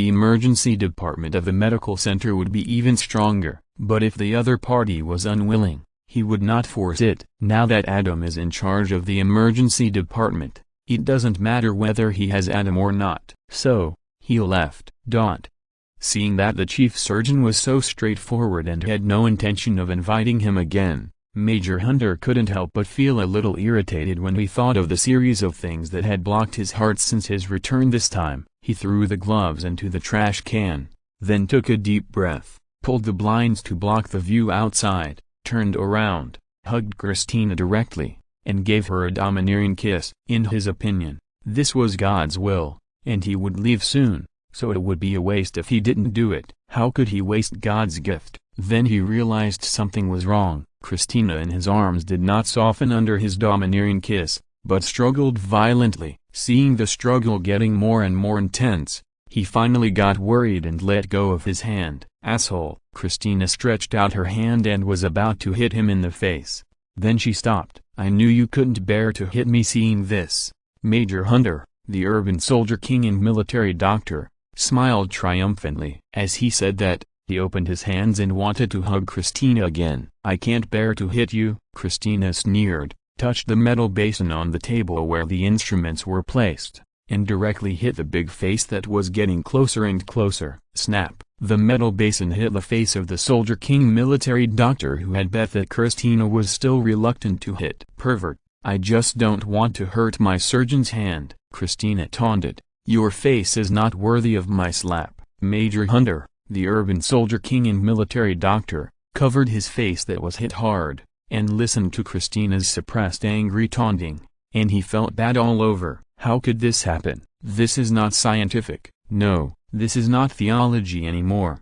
[SPEAKER 1] the medical center would be even stronger. But if the other party was unwilling, he would not force it. Now that Adam is in charge of the emergency department, it doesn't matter whether he has Adam or not. So, he left. Seeing that the chief surgeon was so straightforward and had no intention of inviting him again, Major Hunter couldn't help but feel a little irritated when he thought of the series of things that had blocked his heart since his return this time. He threw the gloves into the trash can, then took a deep breath, pulled the blinds to block the view outside, turned around, hugged Christina directly, and gave her a domineering kiss. In his opinion, this was God's will, and he would leave soon, so it would be a waste if he didn't do it. How could he waste God's gift? Then he realized something was wrong. Christina in his arms did not soften under his domineering kiss, but struggled violently. Seeing the struggle getting more and more intense, he finally got worried and let go of his hand. "Asshole!" Christina stretched out her hand and was about to hit him in the face. Then she stopped. "I knew you couldn't bear to hit me." Seeing this, Major Hunter, the urban soldier king and military doctor, smiled triumphantly. As he said that, he opened his hands and wanted to hug Christina again. "I can't bear to hit you," Christina sneered, touched the metal basin on the table where the instruments were placed, and directly hit the big face that was getting closer and closer. Snap! The metal basin hit the face of the soldier king military doctor, who had bet that Christina was still reluctant to hit. "Pervert, I just don't want to hurt my surgeon's hand," Christina taunted. "Your face is not worthy of my slap." Major Hunter, the urban soldier king and military doctor, covered his face that was hit hard, and listened to Christina's suppressed angry taunting, and he felt bad all over. How could this happen? This is not scientific. No, this is not theology anymore.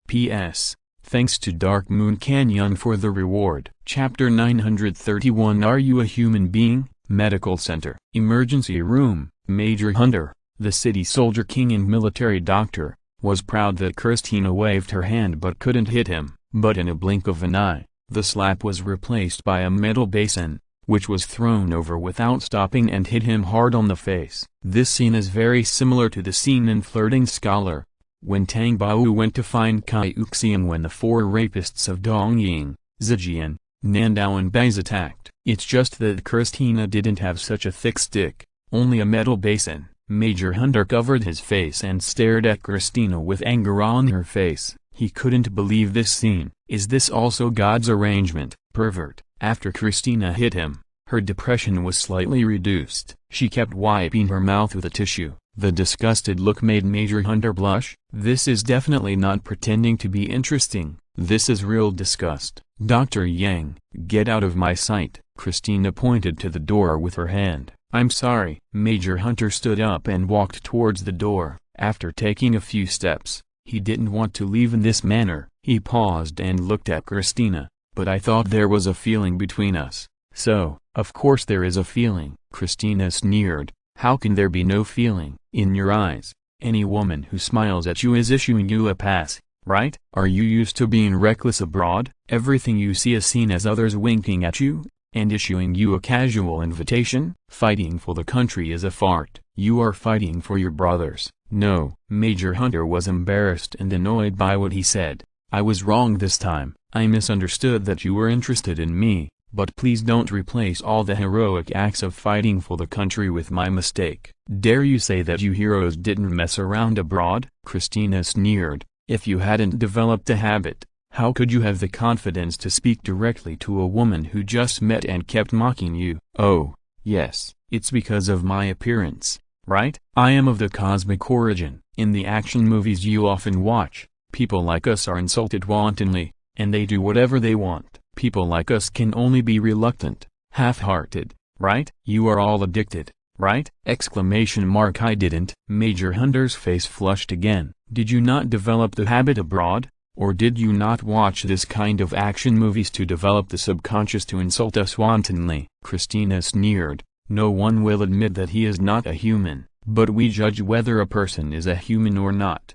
[SPEAKER 1] P.S. Thanks to Dark Moon Canyon for the reward. Chapter 931. Are you a human being? Medical Center. Emergency Room. Major Hunter, the city soldier king and military doctor, was proud that Christina waved her hand but couldn't hit him. But in a blink of an eye, the slap was replaced by a metal basin, which was thrown over without stopping and hit him hard on the face. This scene is very similar to the scene in Flirting Scholar, When Tang Bao went to find Kai Uxian when the 4 rapists of Dongying, Zijian, Nandao and Baize attacked. It's just that Christina didn't have such a thick stick, only a metal basin. Major Hunter covered his face and stared at Christina with anger on her face. He couldn't believe this scene. Is this also God's arrangement, pervert? After Christina hit him, her depression was slightly reduced. She kept wiping her mouth with a tissue. The disgusted look made Major Hunter blush. This is definitely not pretending to be interesting. This is real disgust. Dr. Yang, get out of my sight. Christina pointed to the door with her hand. I'm sorry. Major Hunter stood up and walked towards the door. After taking a few steps, he didn't want to leave in this manner. He paused and looked at Christina. But I thought there was a feeling between us. So, of course there is a feeling. Christina sneered. How can there be no feeling? In your eyes, any woman who smiles at you is issuing you a pass, right? Are you used to being reckless abroad? Everything you see is seen as others winking at you, and issuing you a casual invitation? Fighting for the country is a fart. You are fighting for your brothers. No. Major Hunter was embarrassed and annoyed by what he said. I was wrong this time. I misunderstood that you were interested in me, but please don't replace all the heroic acts of fighting for the country with my mistake. Dare you say that you heroes didn't mess around abroad? Christina sneered. If you hadn't developed a habit, how could you have the confidence to speak directly to a woman who just met and kept mocking you? Oh, yes, it's because of my appearance, right? I am of the cosmic origin. In the action movies you often watch, people like us are insulted wantonly, and they do whatever they want. People like us can only be reluctant, half-hearted, right? You are all addicted, right? Exclamation mark. I didn't. Major Hunter's face flushed again. Did you not develop the habit abroad? Or did you not watch this kind of action movies to develop the subconscious to insult us wantonly? Christina sneered. No one will admit that he is not a human, but we judge whether a person is a human or not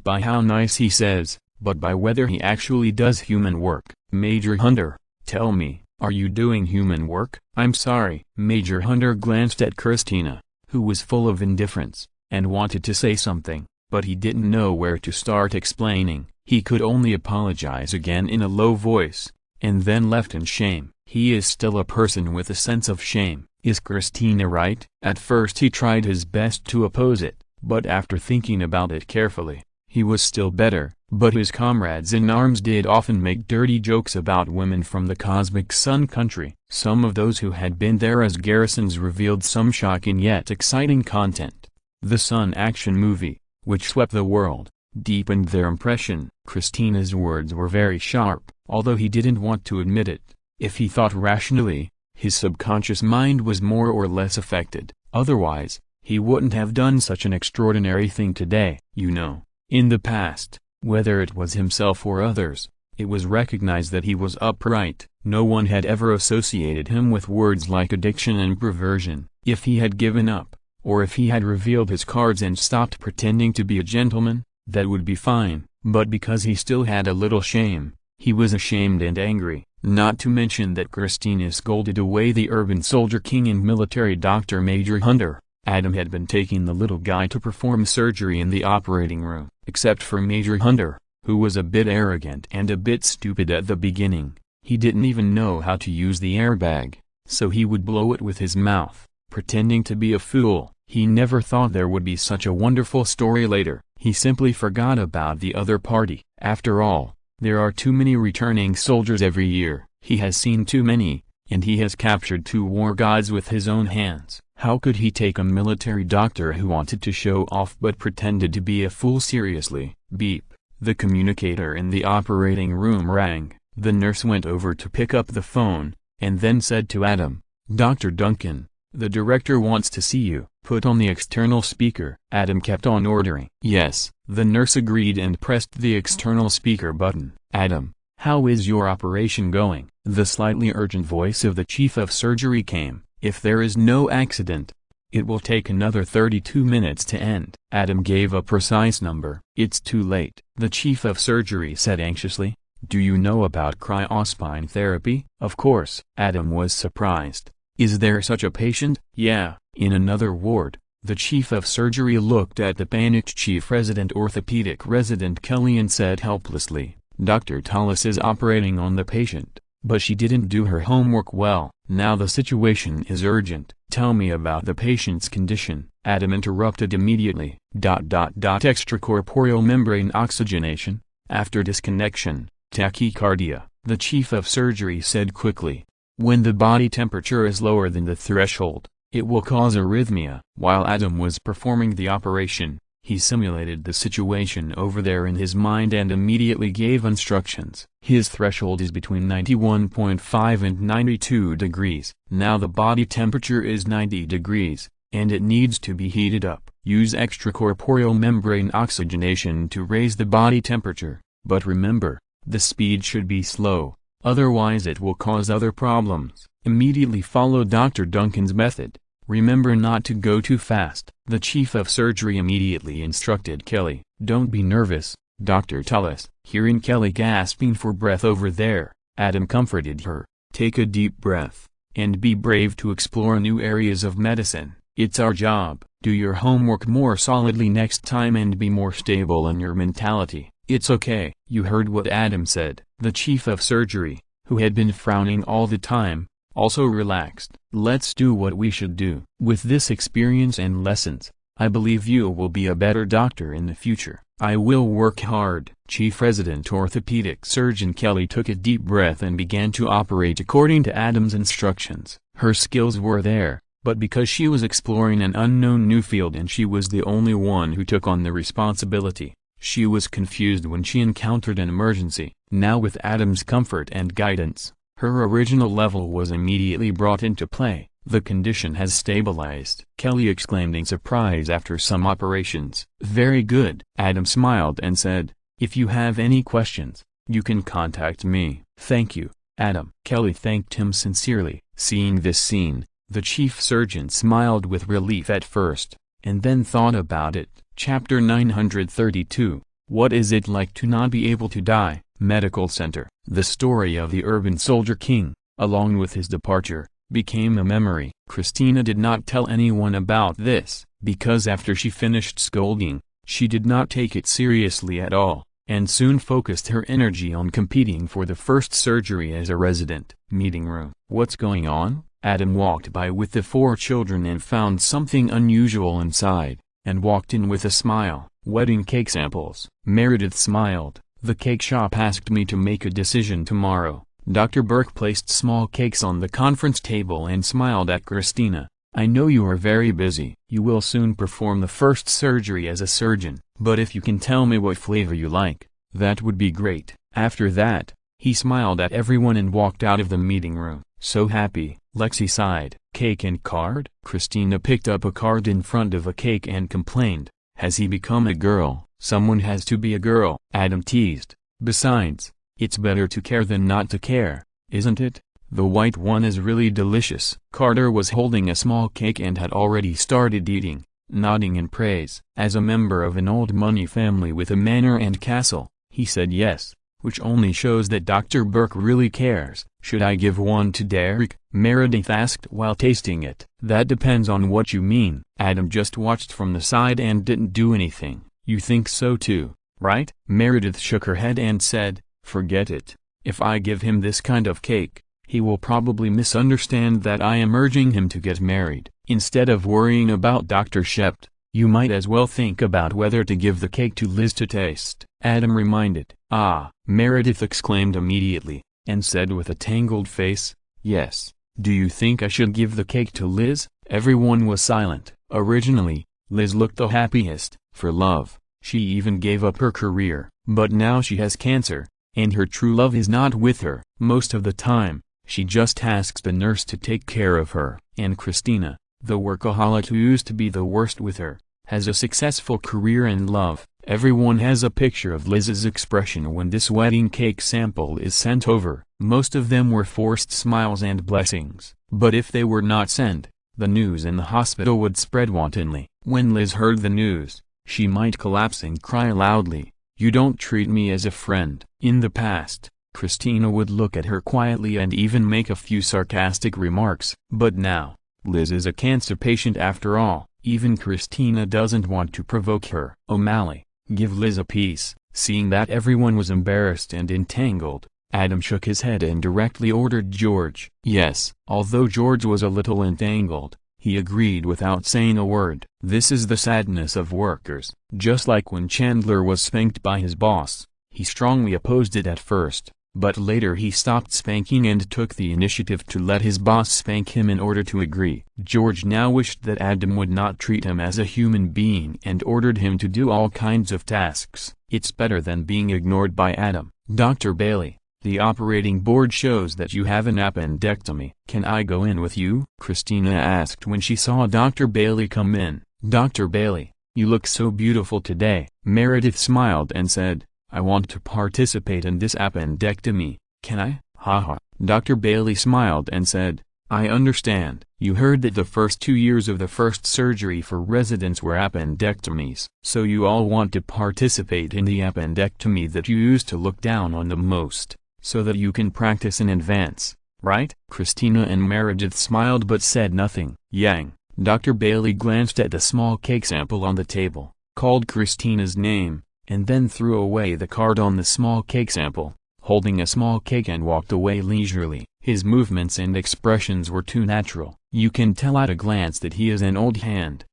[SPEAKER 1] by how nice he says, but by whether he actually does human work. Major Hunter, tell me, are you doing human work? I'm sorry. Major Hunter glanced at Christina, who was full of indifference, and wanted to say something, but he didn't know where to start explaining. He could only apologize again in a low voice, and then left in shame. He is still a person with a sense of shame. Is Christina right? At first he tried his best to oppose it, but after thinking about it carefully, he was still better. But his comrades in arms did often make dirty jokes about women from the Cosmic Sun country. Some of those who had been there as garrisons revealed some shocking yet exciting content. The Sun action movie, which swept the world, deepened their impression. Christina's words were very sharp, although he didn't want to admit it. If he thought rationally, his subconscious mind was more or less affected. Otherwise, he wouldn't have done such an extraordinary thing today. You know, in the past, whether it was himself or others, it was recognized that he was upright. No one had ever associated him with words like addiction and perversion. If he had given up, or if he had revealed his cards and stopped pretending to be a gentleman, that would be fine. But because he still had a little shame, he was ashamed and angry. Not to mention that Christina scolded away the urban soldier king and military doctor Major Hunter. Adam had been taking the little guy to perform surgery in the operating room. Except for Major Hunter, who was a bit arrogant and a bit stupid at the beginning. He didn't even know how to use the airbag, so he would blow it with his mouth, pretending to be a fool. He never thought there would be such a wonderful story later. He simply forgot about the other party. After all, there are too many returning soldiers every year. He has seen too many, and he has captured 2 war gods with his own hands. How could he take a military doctor who wanted to show off but pretended to be a fool seriously? Beep. The communicator in the operating room rang. The nurse went over to pick up the phone, and then said to Adam, "Dr. Duncan, the director wants to see you. Put on the external speaker." Adam kept on ordering. "Yes." The nurse agreed and pressed the external speaker button. "Adam, how is your operation going?" The slightly urgent voice of the chief of surgery came. "If there is no accident, it will take another 32 minutes to end." Adam gave a precise number. "It's too late," the chief of surgery said anxiously. "Do you know about cryospine therapy?" "Of course." Adam was surprised. "Is there such a patient?" "Yeah, in another ward. The chief of surgery looked at the panicked chief resident orthopedic resident Kelly and said helplessly, "Dr. Tullis is operating on the patient, but she didn't do her homework well. Now the situation is urgent. Tell me about the patient's condition." Adam interrupted immediately. Extracorporeal membrane oxygenation, after disconnection, tachycardia, the chief of surgery said quickly. When the body temperature is lower than the threshold, it will cause arrhythmia. While Adam was performing the operation, he simulated the situation over there in his mind and immediately gave instructions. His threshold is between 91.5 and 92 degrees. Now the body temperature is 90 degrees, and it needs to be heated up. Use extracorporeal membrane oxygenation to raise the body temperature, but remember, the speed should be slow, otherwise it will cause other problems. Immediately follow Dr. Duncan's method. Remember not to go too fast. The chief of surgery immediately instructed Kelly. "Don't be nervous, Dr. Tullis." Hearing Kelly gasping for breath over there, Adam comforted her. "Take a deep breath, and be brave to explore new areas of medicine. It's our job. Do your homework more solidly next time and be more stable in your mentality. It's okay." You heard what Adam said. The chief of surgery, who had been frowning all the time, also relaxed. "Let's do what we should do. With this experience and lessons, I believe you will be a better doctor in the future." "I will work hard." Chief Resident Orthopedic Surgeon Kelly took a deep breath and began to operate according to Adam's instructions. Her skills were there, but because she was exploring an unknown new field and she was the only one who took on the responsibility, she was confused when she encountered an emergency. Now with Adam's comfort and guidance, her original level was immediately brought into play. "The condition has stabilized," Kelly exclaimed in surprise after some operations. "Very good." Adam smiled and said, "If you have any questions, you can contact me." "Thank you, Adam." Kelly thanked him sincerely. Seeing this scene, the chief surgeon smiled with relief at first, and then thought about it. Chapter 932, What is it like to not be able to die? Medical Center. The story of the urban soldier king, along with his departure, became a memory. Christina did not tell anyone about this, because after she finished scolding, she did not take it seriously at all, and soon focused her energy on competing for the first surgery as a resident. Meeting room. "What's going on?" Adam walked by with the 4 children and found something unusual inside, and walked in with a smile. "Wedding cake samples." Meredith smiled. "The cake shop asked me to make a decision tomorrow." Dr. Burke placed small cakes on the conference table and smiled at Christina. "I know you are very busy. You will soon perform the first surgery as a surgeon, but if you can tell me what flavor you like, that would be great." After that, he smiled at everyone and walked out of the meeting room. "So happy," Lexi sighed. "Cake and card?" Christina picked up a card in front of a cake and complained, "Has he become a girl?" "Someone has to be a girl," Adam teased. "Besides, it's better to care than not to care, isn't it? The white one is really delicious." Carter was holding a small cake and had already started eating, nodding in praise. As a member of an old money family with a manor and castle, he said yes, which only shows that Dr. Burke really cares. "Should I give one to Derek?" Meredith asked while tasting it. "That depends on what you mean." Adam just watched from the side and didn't do anything. "You think so too, right?" Meredith shook her head and said, "Forget it. If I give him this kind of cake, he will probably misunderstand that I am urging him to get married. Instead of worrying about Dr. Shept, you might as well think about whether to give the cake to Liz to taste," Adam reminded. "Ah," Meredith exclaimed immediately, and said with a tangled face, "Yes. Do you think I should give the cake to Liz?" Everyone was silent. Originally, Liz looked the happiest. For love, she even gave up her career. But now she has cancer, and her true love is not with her. Most of the time, she just asks the nurse to take care of her. And Christina, the workaholic who used to be the worst with her, has a successful career and love. Everyone has a picture of Liz's expression when this wedding cake sample is sent over. Most of them were forced smiles and blessings. But if they were not sent, the news in the hospital would spread wantonly. When Liz heard the news, she might collapse and cry loudly, "You don't treat me as a friend." In the past, Christina would look at her quietly and even make a few sarcastic remarks. But now, Liz is a cancer patient after all. Even Christina doesn't want to provoke her. O'Malley, give Liz a piece. Seeing that everyone was embarrassed and entangled, Adam shook his head and directly ordered George. Yes. Although George was a little entangled, he agreed without saying a word. This is the sadness of workers. Just like when Chandler was spanked by his boss, he strongly opposed it at first, but later he stopped spanking and took the initiative to let his boss spank him in order to agree. George now wished that Adam would not treat him as a human being and ordered him to do all kinds of tasks. It's better than being ignored by Adam. Dr. Bailey, the operating board shows that you have an appendectomy. Can I go in with you? Christina asked when she saw Dr. Bailey come in. Dr. Bailey, you look so beautiful today. Meredith smiled and said, I want to participate in this appendectomy. Can I? Haha. Dr. Bailey smiled and said, I understand. You heard that the first 2 years of the first surgery for residents were appendectomies. So you all want to participate in the appendectomy that you used to look down on the most, so that you can practice in advance, right? Christina and Meredith smiled but said nothing. Yang. Dr. Bailey glanced at the small cake sample on the table, called Christina's name, and then threw away the card on the small cake sample, holding a small cake, and walked away leisurely. His movements and expressions were too natural. You can tell at a glance that he is an old hand.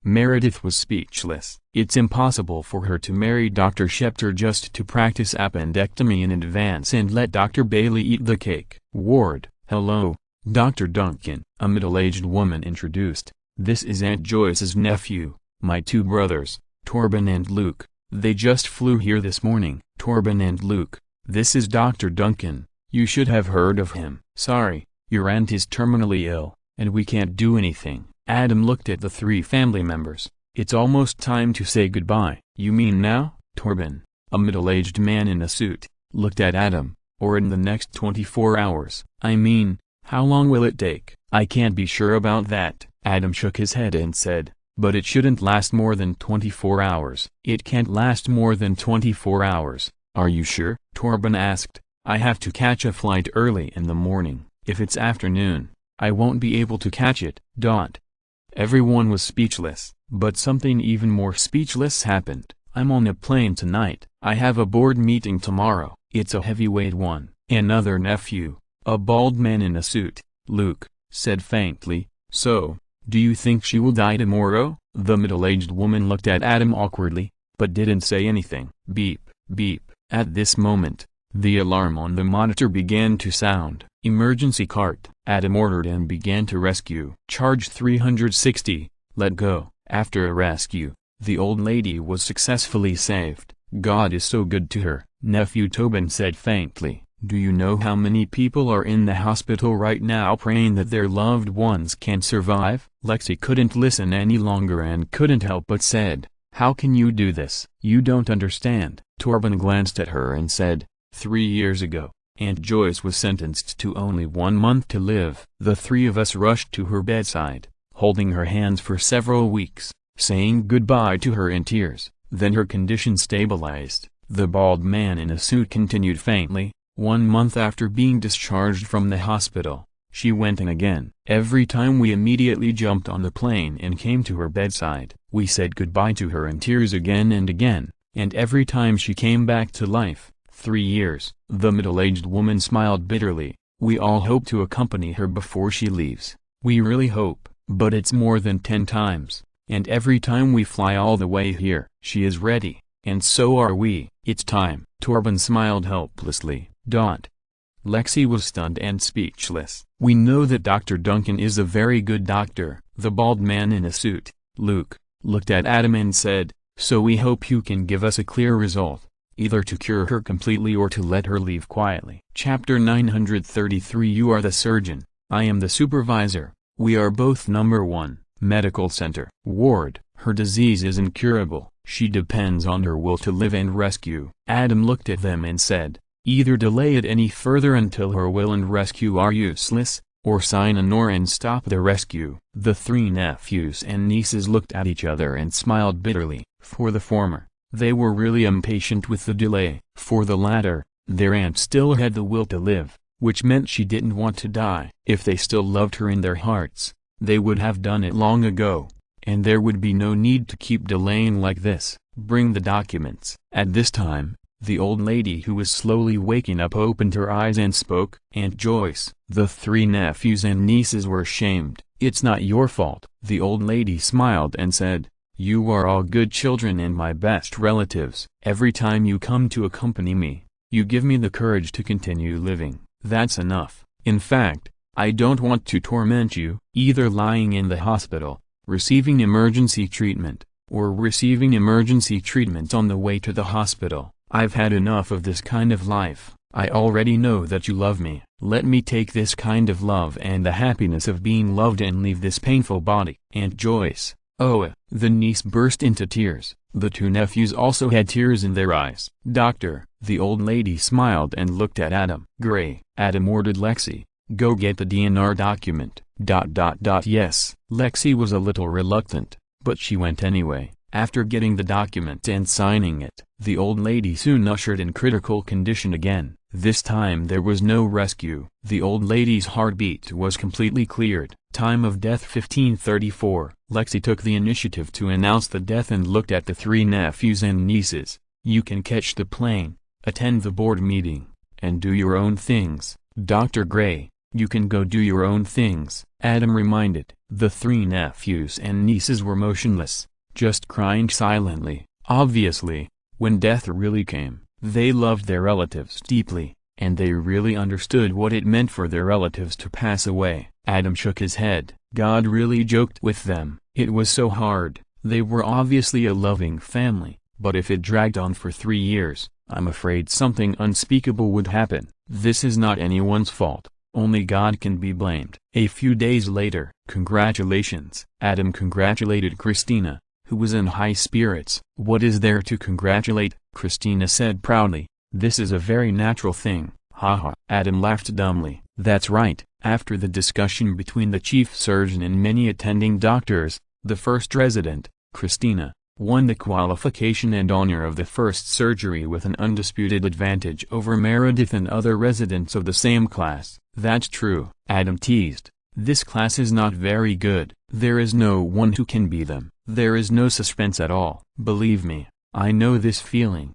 [SPEAKER 1] Meredith was speechless. It's impossible for her to marry Dr. Schefter just to practice appendectomy in advance and let Dr. Bailey eat the cake. Ward, hello, Dr. Duncan, a middle-aged woman introduced. This is Aunt Joyce's nephew, my 2 brothers, Torben and Luke. They just flew here this morning. Torben and Luke, this is Dr. Duncan. You should have heard of him. Sorry, your aunt is terminally ill, and we can't do anything. Adam looked at the 3 family members. It's almost time to say goodbye. You mean now? Torben, a middle-aged man in a suit, looked at Adam. Or in the next 24 hours. I mean, how long will it take? I can't be sure about that. Adam shook his head and said, but it shouldn't last more than 24 hours. It can't last more than 24 hours. Are you sure? Torben asked. I have to catch a flight early in the morning. If it's afternoon, I won't be able to catch it. Everyone was speechless, but something even more speechless happened. I'm on a plane tonight. I have a board meeting tomorrow. It's a heavyweight one. Another nephew, a bald man in a suit, Luke, said faintly, so, do you think she will die tomorrow? The middle-aged woman looked at Adam awkwardly, but didn't say anything. Beep, beep. At this moment, the alarm on the monitor began to sound. Emergency cart. Adam ordered and began to rescue. Charge 360, let go. After a rescue, the old lady was successfully saved. God is so good to her. Nephew Tobin said faintly, do you know how many people are in the hospital right now praying that their loved ones can survive? Lexi couldn't listen any longer and couldn't help but said, how can you do this? You don't understand. Torben glanced at her and said, 3 years ago, Aunt Joyce was sentenced to only 1 month to live. The 3 of us rushed to her bedside, holding her hands for several weeks, saying goodbye to her in tears. Then her condition stabilized. The bald man in a suit continued faintly, 1 month after being discharged from the hospital, she went in again. Every time we immediately jumped on the plane and came to her bedside, we said goodbye to her in tears again and again, and every time she came back to life. 3 years. The middle-aged woman smiled bitterly. We all hope to accompany her before she leaves. We really hope, but it's more than 10 times, and every time we fly all the way here. She is ready, and so are we. It's time. Torben smiled helplessly. Lexi was stunned and speechless. We know that Dr. Duncan is a very good doctor. The bald man in a suit, Luke, looked at Adam and said, so we hope you can give us a clear result, either to cure her completely or to let her leave quietly. Chapter 933. You are the surgeon, I am the supervisor. We are both number 1, medical center. Ward, her disease is incurable. She depends on her will to live and rescue. Adam looked at them and said, either delay it any further until her will and rescue are useless, or sign an or and stop the rescue. The 3 nephews and nieces looked at each other and smiled bitterly. For the former, they were really impatient with the delay. For the latter, their aunt still had the will to live, which meant she didn't want to die. If they still loved her in their hearts, they would have done it long ago. and there would be no need to keep delaying like this. Bring the documents. At this time, the old lady who was slowly waking up opened her eyes and spoke. Aunt Joyce. The three nephews and nieces were ashamed. It's not your fault. The old lady smiled and said, you are all good children and my best relatives. Every time you come to accompany me, you give me the courage to continue living. That's enough. In fact, I don't want to torment you, either lying in the hospital, receiving emergency treatment, or receiving emergency treatment on the way to the hospital. I've had enough of this kind of life. I already know that you love me. Let me take this kind of love and the happiness of being loved and leave this painful body. Aunt Joyce. Oh, the niece burst into tears. The two nephews also had tears in their eyes. Doctor, the old lady smiled and looked at Adam. Gray. Adam ordered Lexi, go get the DNR document. Yes. Lexi was a little reluctant, but she went anyway. After getting the document and signing it, the old lady soon ushered in critical condition again. This time there was no rescue. The old lady's heartbeat was completely cleared. Time of death 1534. Lexi took the initiative to announce the death and looked at the three nephews and nieces. You can catch the plane, attend the board meeting, and do your own things. Dr. Gray, you can go do your own things. Adam reminded. The three nephews and nieces were motionless, just crying silently. Obviously, when death really came, they loved their relatives deeply, and they really understood what it meant for their relatives to pass away. Adam shook his head. God really joked with them. It was so hard. They were obviously a loving family, but if it dragged on for 3 years, I'm afraid something unspeakable would happen. This is not anyone's fault. Only God can be blamed. A few days later. Congratulations. Adam congratulated Christina, who was in high spirits. What is there to congratulate? Christina said proudly. This is a very natural thing. Haha. Adam laughed dumbly. That's right. After the discussion between the chief surgeon and many attending doctors, the first resident, Christina, won the qualification and honor of the first surgery with an undisputed advantage over Meredith and other residents of the same class. That's true. Adam teased. This class is not very good. There is no one who can beat them. There is no suspense at all. Believe me, I know this feeling.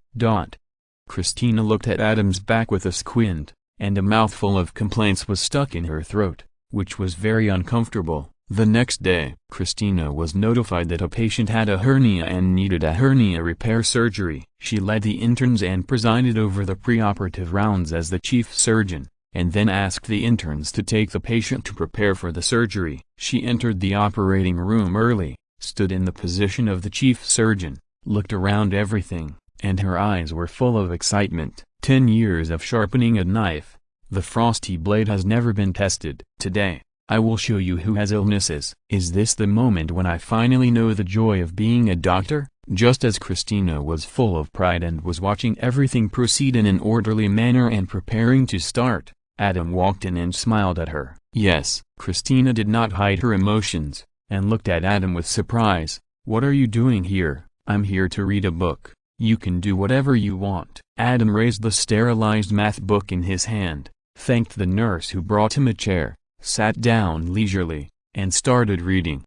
[SPEAKER 1] Christina looked at Adam's back with a squint, and a mouthful of complaints was stuck in her throat, which was very uncomfortable. The next day, Christina was notified that a patient had a hernia and needed a hernia repair surgery. She led the interns and presided over the preoperative rounds as the chief surgeon, and then asked the interns to take the patient to prepare for the surgery. She entered the operating room early, stood in the position of the chief surgeon, looked around everything, and her eyes were full of excitement. 10 years of sharpening a knife. The frosty blade has never been tested. Today, I will show you who has illnesses. Is this the moment when I finally know the joy of being a doctor? Just as Christina was full of pride and was watching everything proceed in an orderly manner and preparing to start, Adam walked in and smiled at her. Yes, Christina did not hide her emotions, and looked at Adam with surprise. What are you doing here? I'm here to read a book. You can do whatever you want. Adam raised the sterilized math book in his hand, thanked the nurse who brought him a chair, sat down leisurely, and started reading.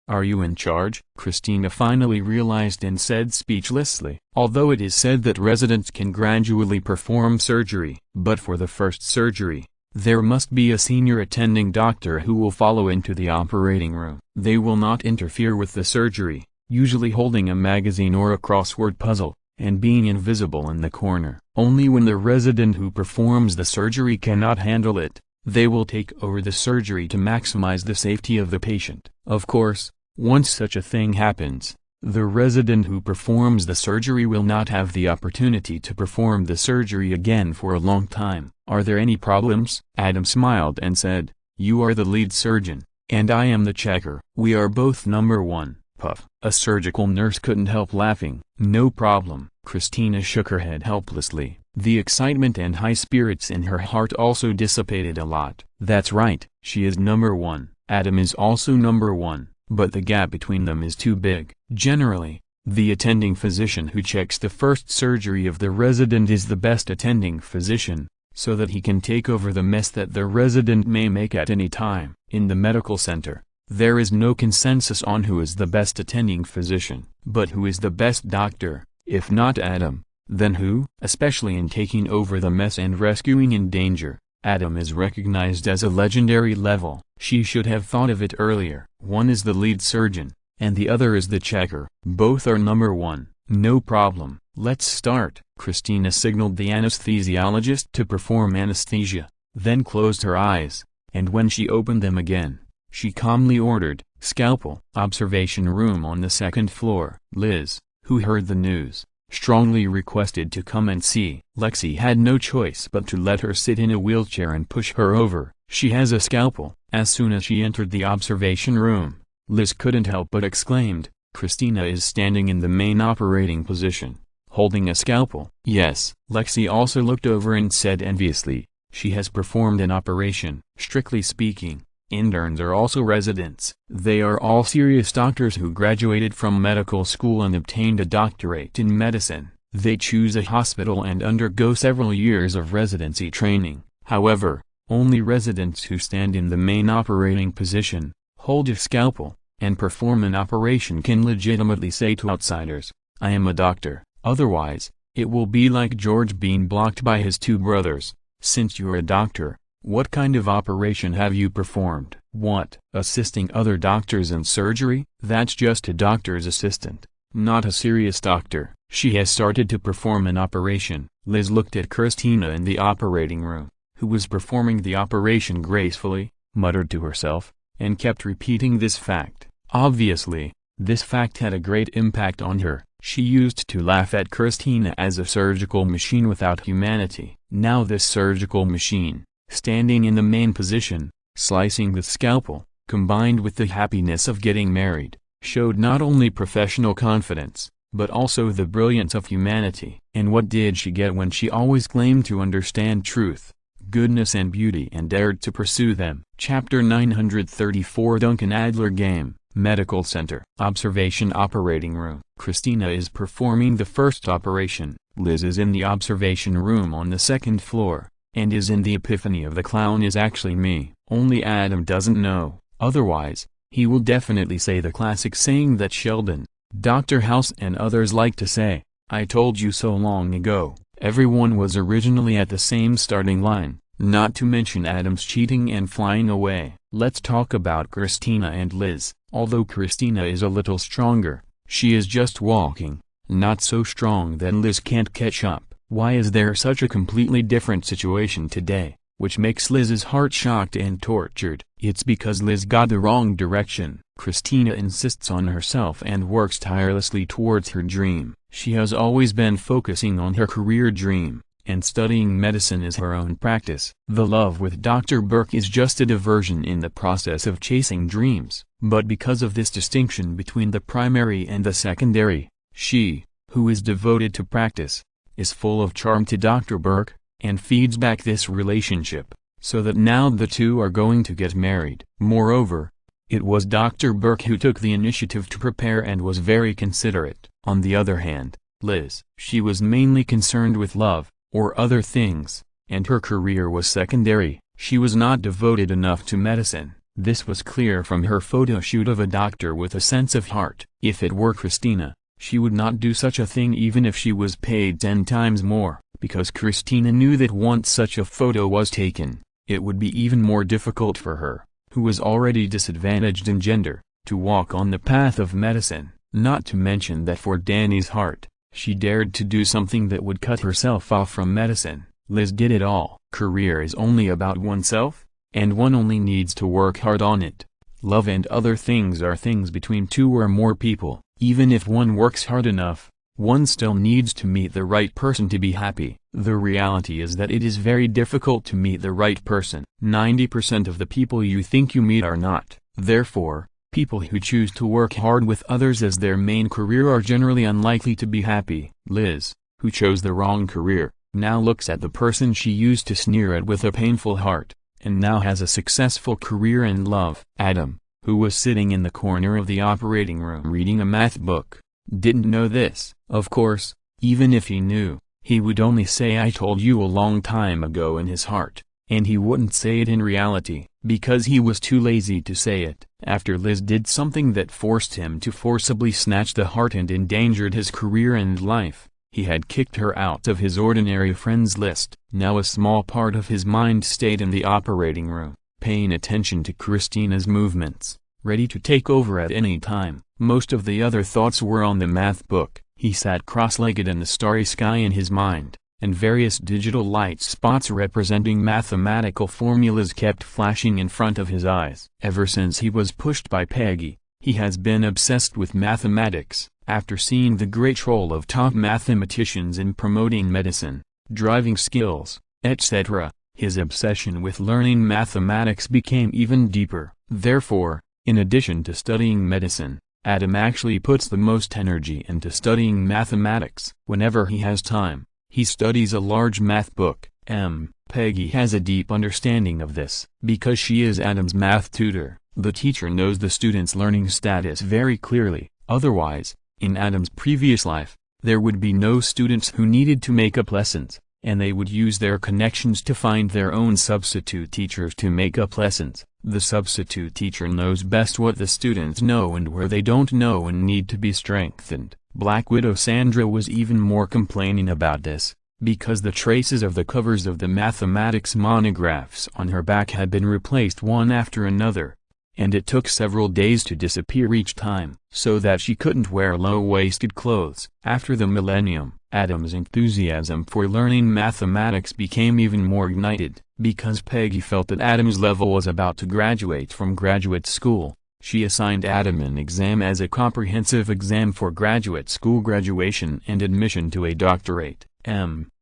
[SPEAKER 1] Are you in charge? Christina finally realized and said speechlessly. Although it is said that residents can gradually perform surgery, but for the first surgery, there must be a senior attending doctor who will follow into the operating room. They will not interfere with the surgery, usually holding a magazine or a crossword puzzle, and being invisible in the corner. Only when the resident who performs the surgery cannot handle it, they will take over the surgery to maximize the safety of the patient. Of course, once such a thing happens, the resident who performs the surgery will not have the opportunity to perform the surgery again for a long time. Are there any problems? Adam smiled and said, you are the lead surgeon, and I am the checker. We are both number one. Puff. A surgical nurse couldn't help laughing. No problem. Christina shook her head helplessly. The excitement and high spirits in her heart also dissipated a lot. That's right, she is number one. Adam is also number one, but the gap between them is too big. Generally, the attending physician who checks the first surgery of the resident is the best attending physician, so that he can take over the mess that the resident may make at any time. In the medical center, There is no consensus on who is the best attending physician. But who is the best doctor? If not Adam, then who? Especially in taking over the mess and rescuing in danger, Adam is recognized as a legendary level. She should have thought of it earlier. One is the lead surgeon, and the other is the checker. Both are number one. No problem. Let's start. Christina signaled the anesthesiologist to perform anesthesia, then closed her eyes, and when she opened them again, she calmly ordered, "Scalpel." Observation room on the second floor. Liz, who heard the news, strongly requested to come and see. Lexi had no choice but to let her sit in a wheelchair and push her over. "She has a scalpel." As soon as she entered the observation room, Liz couldn't help but exclaimed, "Christina is standing in the main operating position, holding a scalpel." "Yes." Lexi also looked over and said enviously, "She has performed an operation." Strictly speaking, interns are also residents. They are all serious doctors who graduated from medical school and obtained a doctorate in medicine. They choose a hospital and undergo several years of residency training. However, only residents who stand in the main operating position, hold a scalpel, and perform an operation can legitimately say to outsiders, "I am a doctor." Otherwise, it will be like George being blocked by his two brothers. "Since you're a doctor, what kind of operation have you performed?" "What? Assisting other doctors in surgery?" "That's just a doctor's assistant, not a serious doctor." "She has started to perform an operation." Liz looked at Christina in the operating room, who was performing the operation gracefully, muttered to herself, and kept repeating this fact. Obviously, this fact had a great impact on her. She used to laugh at Christina as a surgical machine without humanity. Now this surgical machine, standing in the main position, slicing the scalpel, combined with the happiness of getting married, showed not only professional confidence, but also the brilliance of humanity. And what did she get when she always claimed to understand truth, goodness and beauty and dared to pursue them? Chapter 934 Duncan Adler Game, Medical Center. Observation Operating Room. Christina is performing the first operation. Liz is in the observation room on the second floor, and is in the epiphany of the clown is actually me. Only Adam doesn't know. Otherwise, he will definitely say the classic saying that Sheldon, Dr. House and others like to say, "I told you so long ago." Everyone was originally at the same starting line, not to mention Adam's cheating and flying away. Let's talk about Christina and Liz. Although Christina is a little stronger, she is just walking, not so strong that Liz can't catch up. Why is there such a completely different situation today, which makes Liz's heart shocked and tortured? It's because Liz got the wrong direction. Christina insists on herself and works tirelessly towards her dream. She has always been focusing on her career dream, and studying medicine is her own practice. The love with Dr. Burke is just a diversion in the process of chasing dreams. But because of this distinction between the primary and the secondary, she, who is devoted to practice, is full of charm to Dr. Burke, and feeds back this relationship, so that now the two are going to get married. Moreover, it was Dr. Burke who took the initiative to prepare and was very considerate. On the other hand, Liz, she was mainly concerned with love, or other things, and her career was secondary. She was not devoted enough to medicine. This was clear from her photo shoot of a doctor with a sense of heart. If it were Christina, she would not do such a thing even if she was paid 10 times more, because Christina knew that once such a photo was taken, it would be even more difficult for her, who was already disadvantaged in gender, to walk on the path of medicine. Not to mention that for Danny's heart, she dared to do something that would cut herself off from medicine. Liz did it all. Career is only about oneself, and one only needs to work hard on it. Love and other things are things between two or more people. Even if one works hard enough, one still needs to meet the right person to be happy. The reality is that it is very difficult to meet the right person. 90% of the people you think you meet are not. Therefore, people who choose to work hard with others as their main career are generally unlikely to be happy. Liz, who chose the wrong career, now looks at the person she used to sneer at with a painful heart, and now has a successful career and love. Adam, who was sitting in the corner of the operating room reading a math book, didn't know this. Of course, even if he knew, he would only say "I told you a long time ago" in his heart. and he wouldn't say it in reality, because he was too lazy to say it. After Liz did something that forced him to forcibly snatch the heart and endangered his career and life, he had kicked her out of his ordinary friends list. Now a small part of his mind stayed in the operating room, paying attention to Christina's movements, ready to take over at any time. Most of the other thoughts were on the math book. He sat cross-legged in the starry sky in his mind, and various digital light spots representing mathematical formulas kept flashing in front of his eyes. Ever since he was pushed by Peggy, he has been obsessed with mathematics. After seeing the great role of top mathematicians in promoting medicine, driving skills, etc., his obsession with learning mathematics became even deeper. Therefore, in addition to studying medicine, Adam actually puts the most energy into studying mathematics. Whenever he has time, he studies a large math book. Peggy has a deep understanding of this. Because she is Adam's math tutor, the teacher knows the student's learning status very clearly. Otherwise, in Adam's previous life, there would be no students who needed to make up lessons, and they would use their connections to find their own substitute teachers to make up lessons. The substitute teacher knows best what the students know and where they don't know and need to be strengthened. Black Widow Sandra was even more complaining about this, because the traces of the covers of the mathematics monographs on her back had been replaced one after another, and it took several days to disappear each time, so that she couldn't wear low-waisted clothes. After the millennium, Adam's enthusiasm for learning mathematics became even more ignited. Because Peggy felt that Adam's level was about to graduate from graduate school, she assigned Adam an exam as a comprehensive exam for graduate school graduation and admission to a doctorate.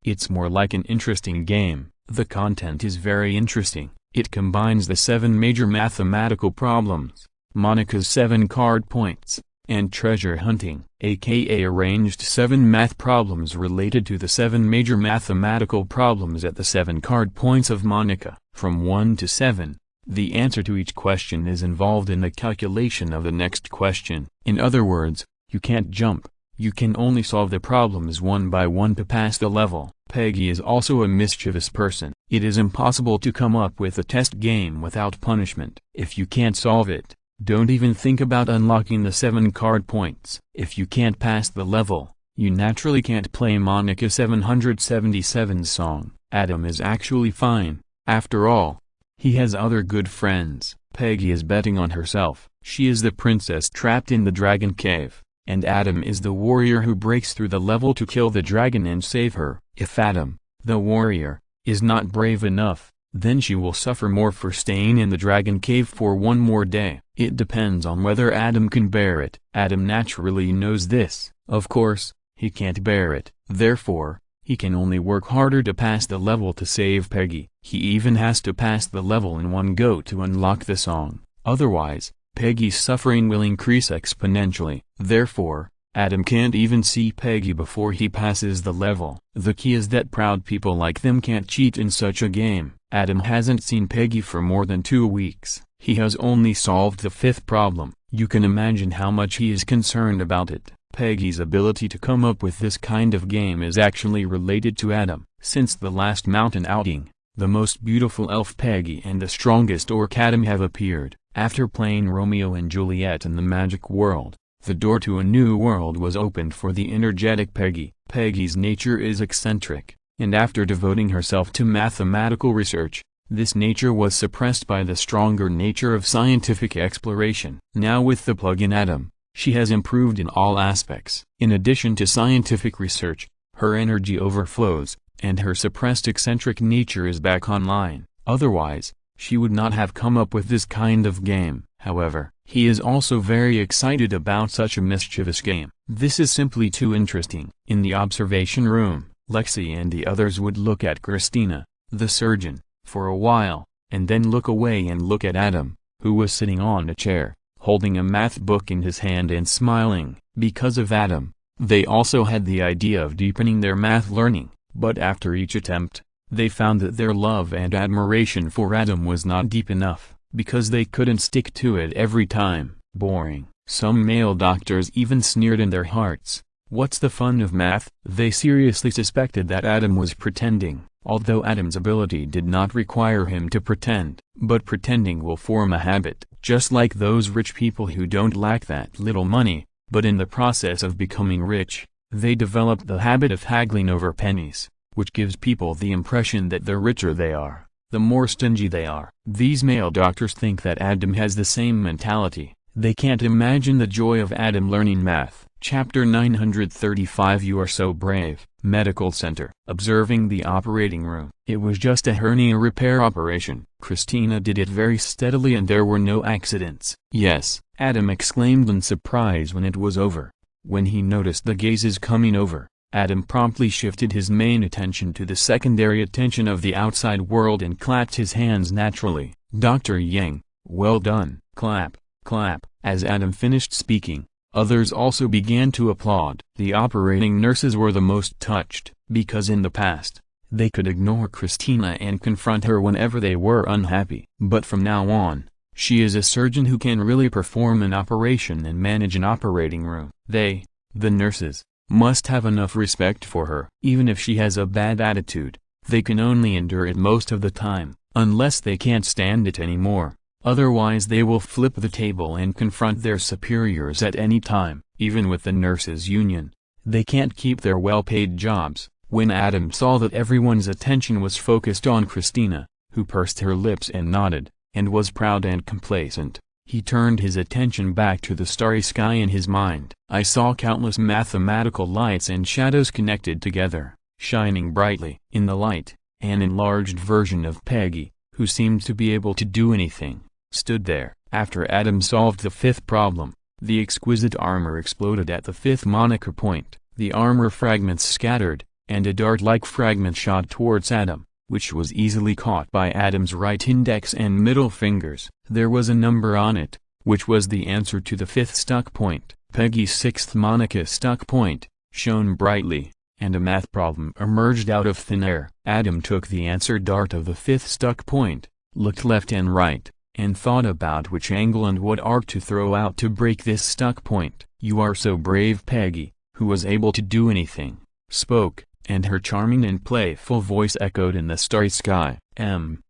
[SPEAKER 1] It's more like an interesting game. The content is very interesting. It combines the 7 major mathematical problems, Monica's 7 card points, and treasure hunting, aka arranged 7 math problems related to the 7 major mathematical problems at the 7 card points of Monica. From 1 to 7, the answer to each question is involved in the calculation of the next question. In other words, you can't jump, you can only solve the problems one by one to pass the level. Peggy is also a mischievous person. It is impossible to come up with a test game without punishment. If you can't solve it, don't even think about unlocking the 7 card points. If you can't pass the level, you naturally can't play Monica 777's song. Adam is actually fine. After all, he has other good friends. Peggy is betting on herself. She is the princess trapped in the dragon cave, and Adam is the warrior who breaks through the level to kill the dragon and save her. If Adam, the warrior, is not brave enough, then she will suffer more for staying in the dragon cave for one more day. It depends on whether Adam can bear it. Adam naturally knows this. Of course, he can't bear it. Therefore, he can only work harder to pass the level to save Peggy. He even has to pass the level in one go to unlock the song. Otherwise, Peggy's suffering will increase exponentially. Therefore, Adam can't even see Peggy before he passes the level. The key is that proud people like them can't cheat in such a game. Adam hasn't seen Peggy for more than 2 weeks. He has only solved the 5th problem. You can imagine how much he is concerned about it. Peggy's ability to come up with this kind of game is actually related to Adam. Since the last mountain outing, the most beautiful elf Peggy and the strongest orc Adam have appeared. After playing Romeo and Juliet in the magic world, the door to a new world was opened for the energetic Peggy. Peggy's nature is eccentric, and after devoting herself to mathematical research, this nature was suppressed by the stronger nature of scientific exploration. Now with the plug-in Adam, she has improved in all aspects. In addition to scientific research, her energy overflows, and her suppressed eccentric nature is back online. Otherwise, she would not have come up with this kind of game. However, he is also very excited about such a mischievous game. This is simply too interesting. In the observation room, Lexi and the others would look at Christina, the surgeon, for a while, and then look away and look at Adam, who was sitting on a chair, holding a math book in his hand and smiling. Because of Adam, they also had the idea of deepening their math learning, but after each attempt, they found that their love and admiration for Adam was not deep enough, because they couldn't stick to it every time. Boring. Some male doctors even sneered in their hearts, "What's the fun of math?" They seriously suspected that Adam was pretending. although Adam's ability did not require him to pretend. But pretending will form a habit, just like those rich people who don't lack that little money, but in the process of becoming rich, they develop the habit of haggling over pennies, which gives people the impression that the richer they are, the more stingy they are. These male doctors think that Adam has the same mentality. They can't imagine the joy of Adam learning math. Chapter 935 You Are So Brave. Medical Center. Observing the operating room. It was just a hernia repair operation. Christina did it very steadily and there were no accidents. Yes, Adam exclaimed in surprise when it was over. When he noticed the gazes coming over, Adam promptly shifted his main attention to the secondary attention of the outside world and clapped his hands naturally. Dr. Yang, well done. Clap, clap. As Adam finished speaking, others also began to applaud. The operating nurses were the most touched, because in the past, they could ignore Christina and confront her whenever they were unhappy. But from now on, she is a surgeon who can really perform an operation and manage an operating room. They, the nurses, must have enough respect for her. Even if she has a bad attitude, they can only endure it most of the time, unless they can't stand it anymore. Otherwise they will flip the table and confront their superiors at any time. Even with the nurses' union, they can't keep their well-paid jobs. When Adam saw that everyone's attention was focused on Christina, who pursed her lips and nodded, and was proud and complacent, he turned his attention back to the starry sky in his mind. I saw countless mathematical lights and shadows connected together, shining brightly. In the light, an enlarged version of Peggy, who seemed to be able to do anything, stood there. After Adam solved the fifth problem, the exquisite armor exploded at the fifth Monica point. The armor fragments scattered, and a dart-like fragment shot towards Adam, which was easily caught by Adam's right index and middle fingers. There was a number on it, which was the answer to the fifth stuck point. Peggy's sixth Monica stuck point shone brightly, and a math problem emerged out of thin air. Adam took the answer dart of the fifth stuck point, looked left and right, and thought about which angle and what arc to throw out to break this stuck point. You are so brave. Peggy, who was able to do anything, spoke, and her charming and playful voice echoed in the starry sky.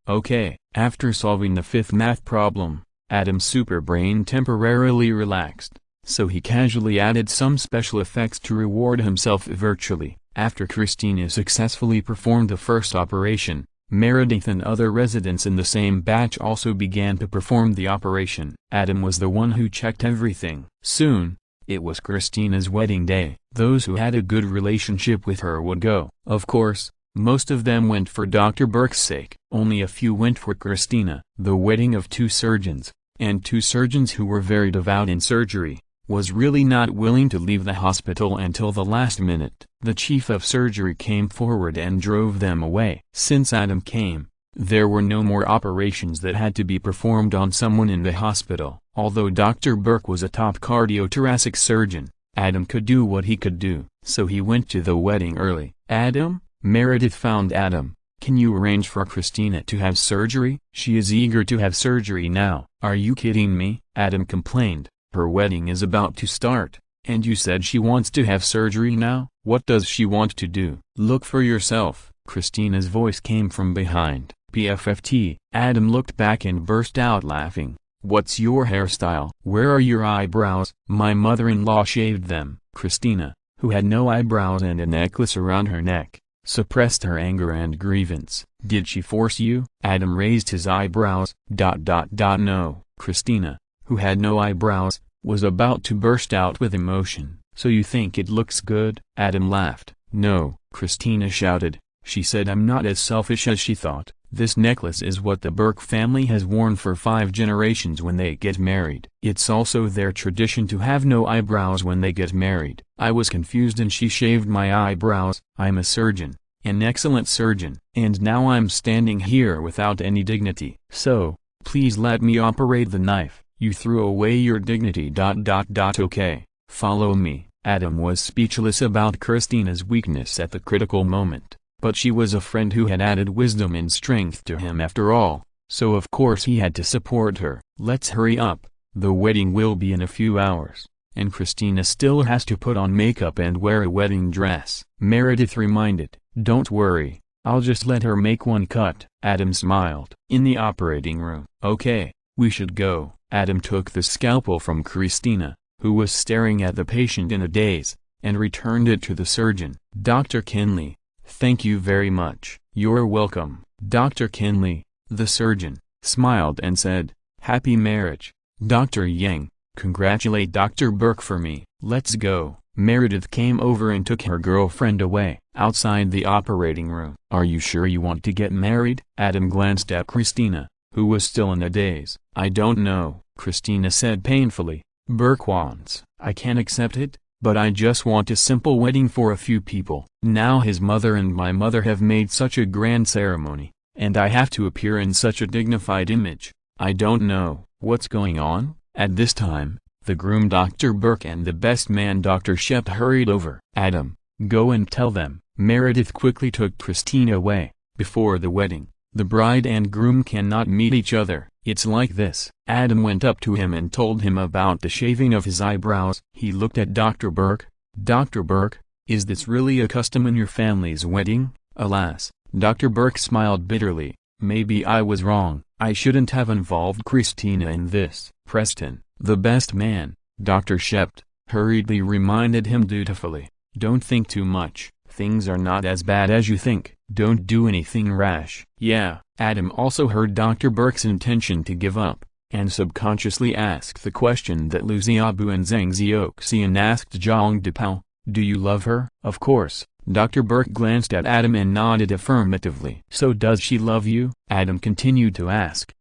[SPEAKER 1] Okay. After solving the fifth math problem, Adam's superbrain temporarily relaxed, so he casually added some special effects to reward himself virtually. After Christina successfully performed the first operation, Meredith and other residents in the same batch also began to perform the operation. Adam was the one who checked everything. Soon, it was Christina's wedding day. Those who had a good relationship with her would go. Of course, most of them went for Dr. Burke's sake. Only a few went for Christina. The wedding of two surgeons, and two surgeons who were very devout in surgery, was really not willing to leave the hospital until the last minute. The chief of surgery came forward and drove them away. Since Adam came, there were no more operations that had to be performed on someone in the hospital. Although Dr. Burke was a top cardiothoracic surgeon, Adam could do what he could do, so he went to the wedding early. Adam? Meredith found Adam. Can you arrange for Christina to have surgery? She is eager to have surgery now. Are you kidding me? Adam complained. Her wedding is about to start, and you said she wants to have surgery now? What does she want to do? Look for yourself. Christina's voice came from behind. PFFT. Adam looked back and burst out laughing. What's your hairstyle? Where are your eyebrows? My mother-in-law shaved them. Christina, who had no eyebrows and a necklace around her neck, suppressed her anger and grievance. Did she force you? Adam raised his eyebrows. No. Christina, who had no eyebrows, was about to burst out with emotion. So you think it looks good? Adam laughed. No, Christina shouted. She said I'm not as selfish as she thought. This necklace is what the Burke family has worn for 5 generations when they get married. It's also their tradition to have no eyebrows when they get married. I was confused and she shaved my eyebrows. I'm a surgeon, an excellent surgeon, and now I'm standing here without any dignity. So, please let me operate the knife. You threw away your dignity. Okay, follow me. Adam was speechless about Christina's weakness at the critical moment. But she was a friend who had added wisdom and strength to him after all, so of course he had to support her. Let's hurry up, the wedding will be in a few hours, and Christina still has to put on makeup and wear a wedding dress. Meredith reminded. Don't worry, I'll just let her make one cut. Adam smiled. In the operating room. Okay, we should go. Adam took the scalpel from Christina, who was staring at the patient in a daze, and returned it to the surgeon. Dr. Kinley, thank you very much. You're welcome. Dr. Kinley, the surgeon, smiled and said, happy marriage. Dr. Yang, congratulate Dr. Burke for me. Let's go. Meredith came over and took her girlfriend away. Outside the operating room. Are you sure you want to get married? Adam glanced at Christina, who was still in a daze. I don't know, Christina said painfully. Burke wants. I can't accept it, but I just want a simple wedding for a few people. Now his mother and my mother have made such a grand ceremony, and I have to appear in such a dignified image. I don't know what's going on. At this time, the groom Dr. Burke and the best man Dr. Shep hurried over. Adam, go and tell them. Meredith quickly took Christina away. Before the wedding, the bride and groom cannot meet each other. It's like this. Adam went up to him and told him about the shaving of his eyebrows. He looked at Dr. Burke. Dr. Burke, is this really a custom in your family's wedding? Alas, Dr. Burke smiled bitterly. Maybe I was wrong. I shouldn't have involved Christina in this. Preston, the best man, Dr. Shep, hurriedly reminded him dutifully. Don't think too much. Things are not as bad as you think. Don't do anything rash. Yeah. Adam also heard Dr. Burke's intention to give up, and subconsciously asked the question that Liu Xiaobu and Zhang Zioxian asked Zhang Depao, do you love her? Of course. Dr. Burke glanced at Adam and nodded affirmatively. So does she love you? Adam continued to ask.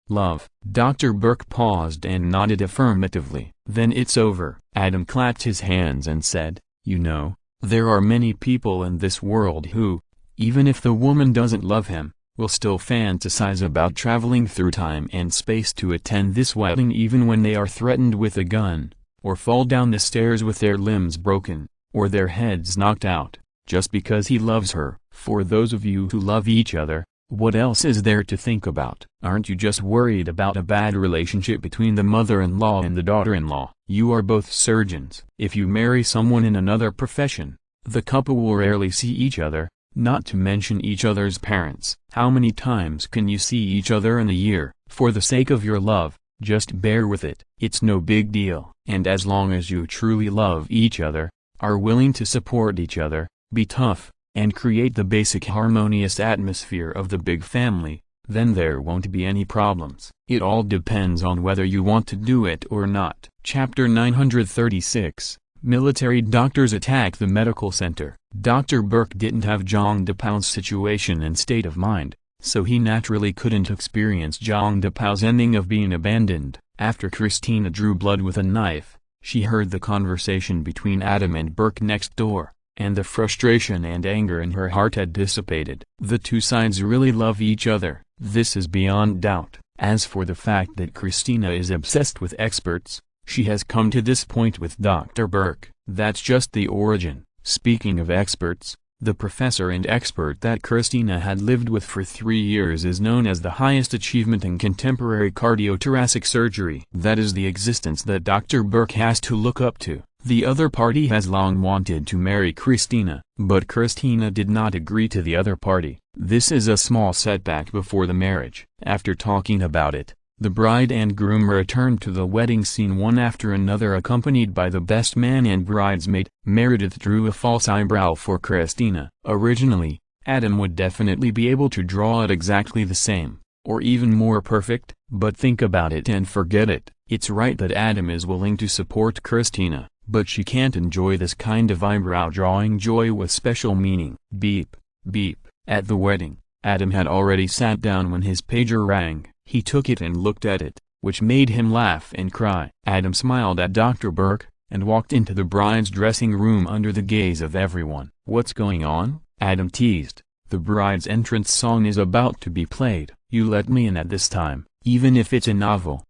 [SPEAKER 1] Love. Dr. Burke paused and nodded affirmatively. Then it's over. Adam clapped his hands and said, you know, there are many people in this world who, even if the woman doesn't love him, will still fantasize about traveling through time and space to attend this wedding even when they are threatened with a gun, or fall down the stairs with their limbs broken, or their heads knocked out, just because he loves her. For those of you who love each other, what else is there to think about? Aren't you just worried about a bad relationship between the mother-in-law and the daughter-in-law? You are both surgeons. If you marry someone in another profession, the couple will rarely see each other, not to mention each other's parents. How many times can you see each other in a year? For the sake of your love, just bear with it. It's no big deal. And as long as you truly love each other, are willing to support each other, be tough, and create the basic harmonious atmosphere of the big family, then there won't be any problems. It all depends on whether you want to do it or not. Chapter 936, Military Doctors Attack the Medical Center. Dr. Burke didn't have Zhang Depao's situation and state of mind, so he naturally couldn't experience Zhang Depao's ending of being abandoned. After Christina drew blood with a knife, she heard the conversation between Adam and Burke next door, and the frustration and anger in her heart had dissipated. The two sides really love each other, this is beyond doubt. As for the fact that Christina is obsessed with experts, she has come to this point with Dr. Burke. That's just the origin. Speaking of experts, the professor and expert that Christina had lived with for 3 years is known as the highest achievement in contemporary cardiothoracic surgery. That is the existence that Dr. Burke has to look up to. The other party has long wanted to marry Christina, but Christina did not agree to the other party. This is a small setback before the marriage. After talking about it, the bride and groom returned to the wedding scene one after another accompanied by the best man and bridesmaid. Meredith drew a false eyebrow for Christina. Originally, Adam would definitely be able to draw it exactly the same, or even more perfect, but think about it and forget it. It's right that Adam is willing to support Christina, but she can't enjoy this kind of eyebrow drawing joy with special meaning. Beep, beep. At the wedding, Adam had already sat down when his pager rang. He took it and looked at it, which made him laugh and cry. Adam smiled at Dr. Burke, and walked into the bride's dressing room under the gaze of everyone. What's going on? Adam teased. The bride's entrance song is about to be played. You let me in at this time, even if it's a novel.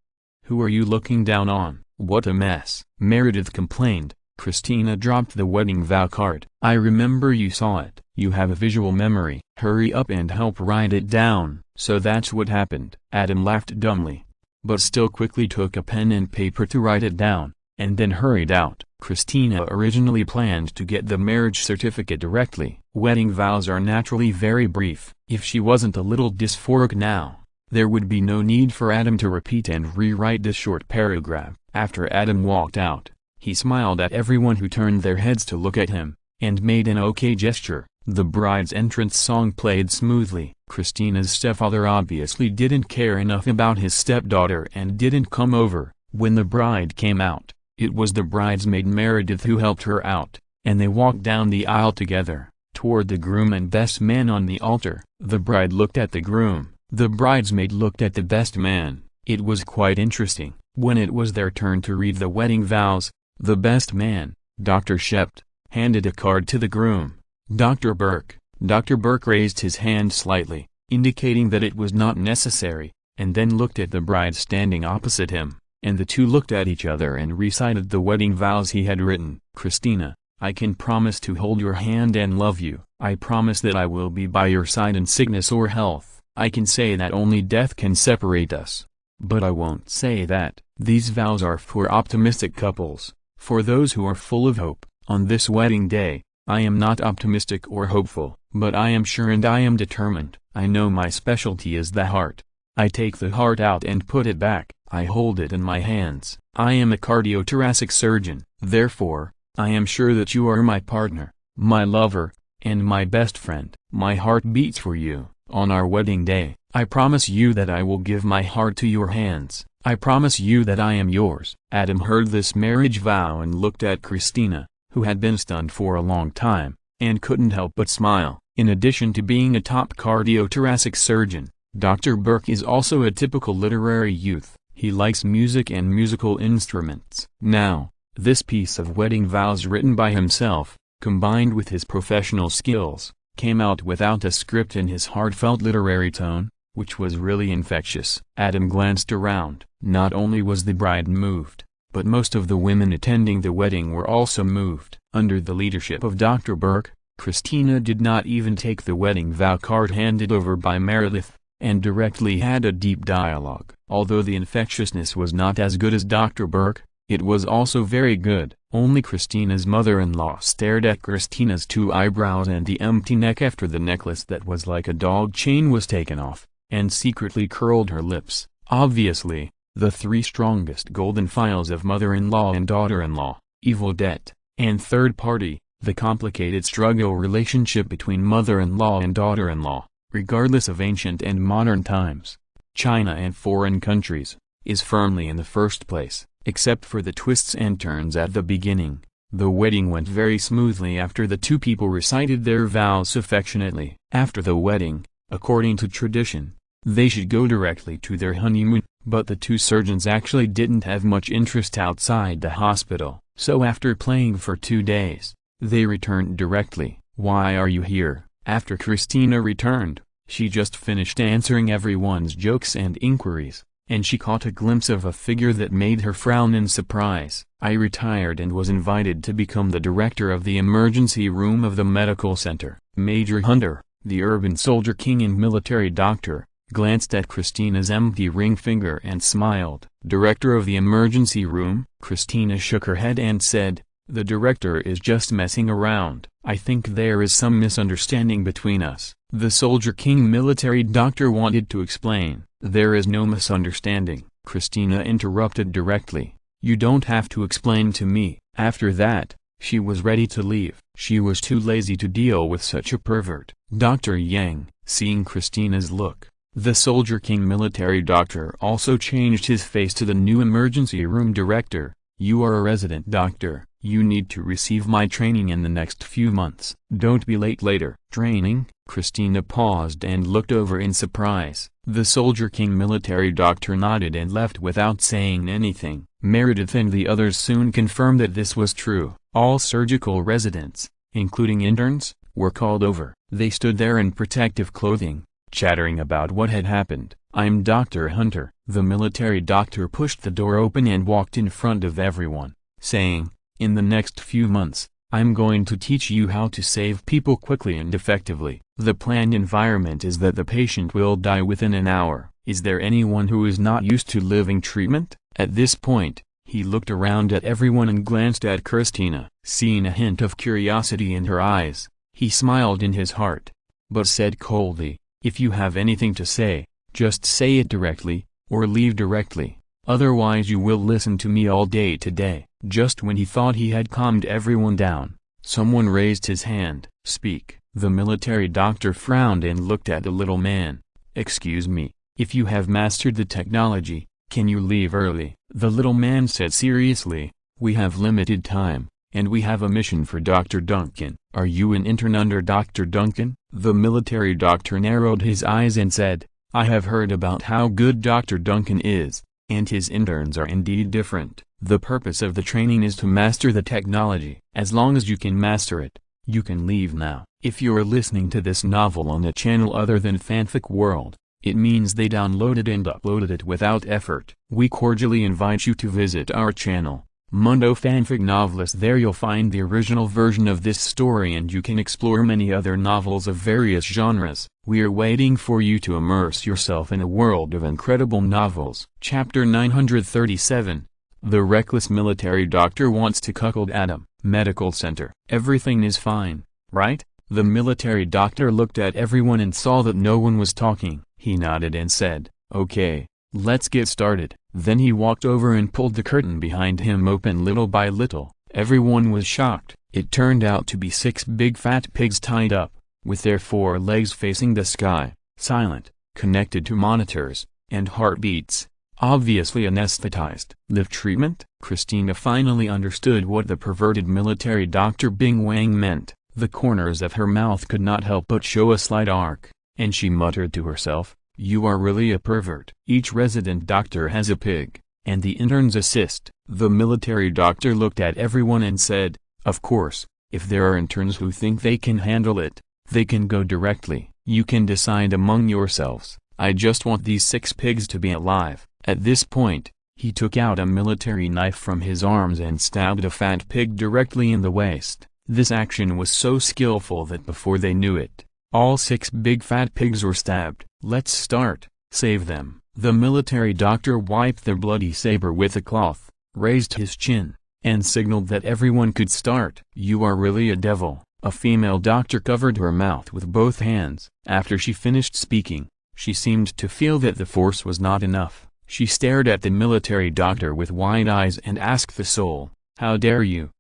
[SPEAKER 1] Who are you looking down on? What a mess. Meredith complained. Christina dropped the wedding vow card. I remember you saw it. You have a visual memory. Hurry up and help write it down. So that's what happened. Adam laughed dumbly, but still quickly took a pen and paper to write it down, and then hurried out. Christina originally planned to get the marriage certificate directly. Wedding vows are naturally very brief. If she wasn't a little dysphoric now, there would be no need for Adam to repeat and rewrite this short paragraph. After Adam walked out, he smiled at everyone who turned their heads to look at him, and made an okay gesture. The bride's entrance song played smoothly. Christina's stepfather obviously didn't care enough about his stepdaughter and didn't come over. When the bride came out, it was the bridesmaid Meredith who helped her out, and they walked down the aisle together, toward the groom and best man on the altar. The bride looked at the groom, the bridesmaid looked at the best man. It was quite interesting. When it was their turn to read the wedding vows, the best man, Dr. Shept, handed a card to the groom. Dr. Burke raised his hand slightly, indicating that it was not necessary, and then looked at the bride standing opposite him, and the two looked at each other and recited the wedding vows he had written. Christina, I can promise to hold your hand and love you. I promise that I will be by your side in sickness or health. I can say that only death can separate us. But I won't say that. These vows are for optimistic couples, for those who are full of hope. On this wedding day, I am not optimistic or hopeful, but I am sure and I am determined. I know my specialty is the heart. I take the heart out and put it back. I hold it in my hands. I am a cardiothoracic surgeon. Therefore, I am sure that you are my partner, my lover, and my best friend. My heart beats for you. On our wedding day, I promise you that I will give my heart to your hands. I promise you that I am yours. Adam heard this marriage vow and looked at Christina, who had been stunned for a long time, and couldn't help but smile. In addition to being a top cardiothoracic surgeon, Dr. Burke is also a typical literary youth. He likes music and musical instruments. Now, this piece of wedding vows written by himself, combined with his professional skills, came out without a script in his heartfelt literary tone, which was really infectious. Adam glanced around. Not only was the bride moved, but most of the women attending the wedding were also moved. Under the leadership of Dr. Burke, Christina did not even take the wedding vow card handed over by Meredith, and directly had a deep dialogue. Although the infectiousness was not as good as Dr. Burke, it was also very good. Only Christina's mother-in-law stared at Christina's two eyebrows and the empty neck after the necklace that was like a dog chain was taken off, and secretly curled her lips. Obviously, the three strongest golden files of mother-in-law and daughter-in-law, evil debt, and third party, the complicated struggle relationship between mother-in-law and daughter-in-law, regardless of ancient and modern times, China and foreign countries, is firmly in the first place. Except for the twists and turns at the beginning, the wedding went very smoothly after the two people recited their vows affectionately. After the wedding, according to tradition, they should go directly to their honeymoon, but the two surgeons actually didn't have much interest outside the hospital, so after playing for 2 days, they returned directly. Why are you here? After Christina returned, she just finished answering everyone's jokes and inquiries, and she caught a glimpse of a figure that made her frown in surprise. I retired and was invited to become the director of the emergency room of the medical center. Major Hunter, the urban soldier king and military doctor, glanced at Christina's empty ring finger and smiled. Director of the emergency room? Christina shook her head and said, the director is just messing around. I think there is some misunderstanding between us. The soldier king military doctor wanted to explain. There is no misunderstanding, Christina interrupted directly. You don't have to explain to me. After that, she was ready to leave. She was too lazy to deal with such a pervert. Dr. Yang, seeing Christina's look, the soldier king military doctor also changed his face to the new emergency room director. You are a resident doctor. You need to receive my training in the next few months. Don't be late later. Training? Christina paused and looked over in surprise. The soldier king military doctor nodded and left without saying anything. Meredith and the others soon confirmed that this was true. All surgical residents, including interns, were called over. They stood there in protective clothing, chattering about what had happened. I'm Dr. Hunter. The military doctor pushed the door open and walked in front of everyone, saying, in the next few months, I'm going to teach you how to save people quickly and effectively. The planned environment is that the patient will die within an hour. Is there anyone who is not used to living treatment? At this point, He looked around at everyone and glanced at Christina. Seeing a hint of curiosity in her eyes, he smiled in his heart, but said coldly, "If you have anything to say, just say it directly, or leave directly. Otherwise you will listen to me all day today." Just when he thought he had calmed everyone down, someone raised his hand. "Speak." The military doctor frowned and looked at the little man. "Excuse me, if you have mastered the technology, can you leave early?" The little man said seriously, "We have limited time, and we have a mission for Dr. Duncan." "Are you an intern under Dr. Duncan?" The military doctor narrowed his eyes and said, "I have heard about how good Dr. Duncan is, and his interns are indeed different. The purpose of the training is to master the technology. As long as you can master it, you can leave now." If you're listening to this novel on a channel other than Fanfic World, it means they downloaded and uploaded it without effort. We cordially invite you to visit our channel, Mundo Fanfic Novelist. There you'll find the original version of this story and you can explore many other novels of various genres. We are waiting for you to immerse yourself in a world of incredible novels. Chapter 937. The reckless military doctor wants to cuckold Adam. Medical center. "Everything is fine, right?" The military doctor looked at everyone and saw that no one was talking. He nodded and said, "Okay, let's get started." Then he walked over and pulled the curtain behind him open little by little. Everyone was shocked. It turned out to be 6 big fat pigs tied up, with their 4 legs facing the sky, silent, connected to monitors, and heartbeats, obviously anesthetized. "Live treatment?" Christina finally understood what the perverted military doctor Bing Wang meant. The corners of her mouth could not help but show a slight arc, and she muttered to herself, "You are really a pervert." Each resident doctor has a pig, and the interns assist. The military doctor looked at everyone and said, "Of course, if there are interns who think they can handle it, they can go directly. You can decide among yourselves. I just want these 6 pigs to be alive." At this point, he took out a military knife from his arms and stabbed a fat pig directly in the waist. This action was so skillful that before they knew it, all 6 big fat pigs were stabbed. "Let's start, save them." The military doctor wiped the bloody saber with a cloth, raised his chin, and signaled that everyone could start. "You are really a devil." A female doctor covered her mouth with both hands. After she finished speaking, she seemed to feel that the force was not enough. She stared at the military doctor with wide eyes and asked the soul, "How dare you?"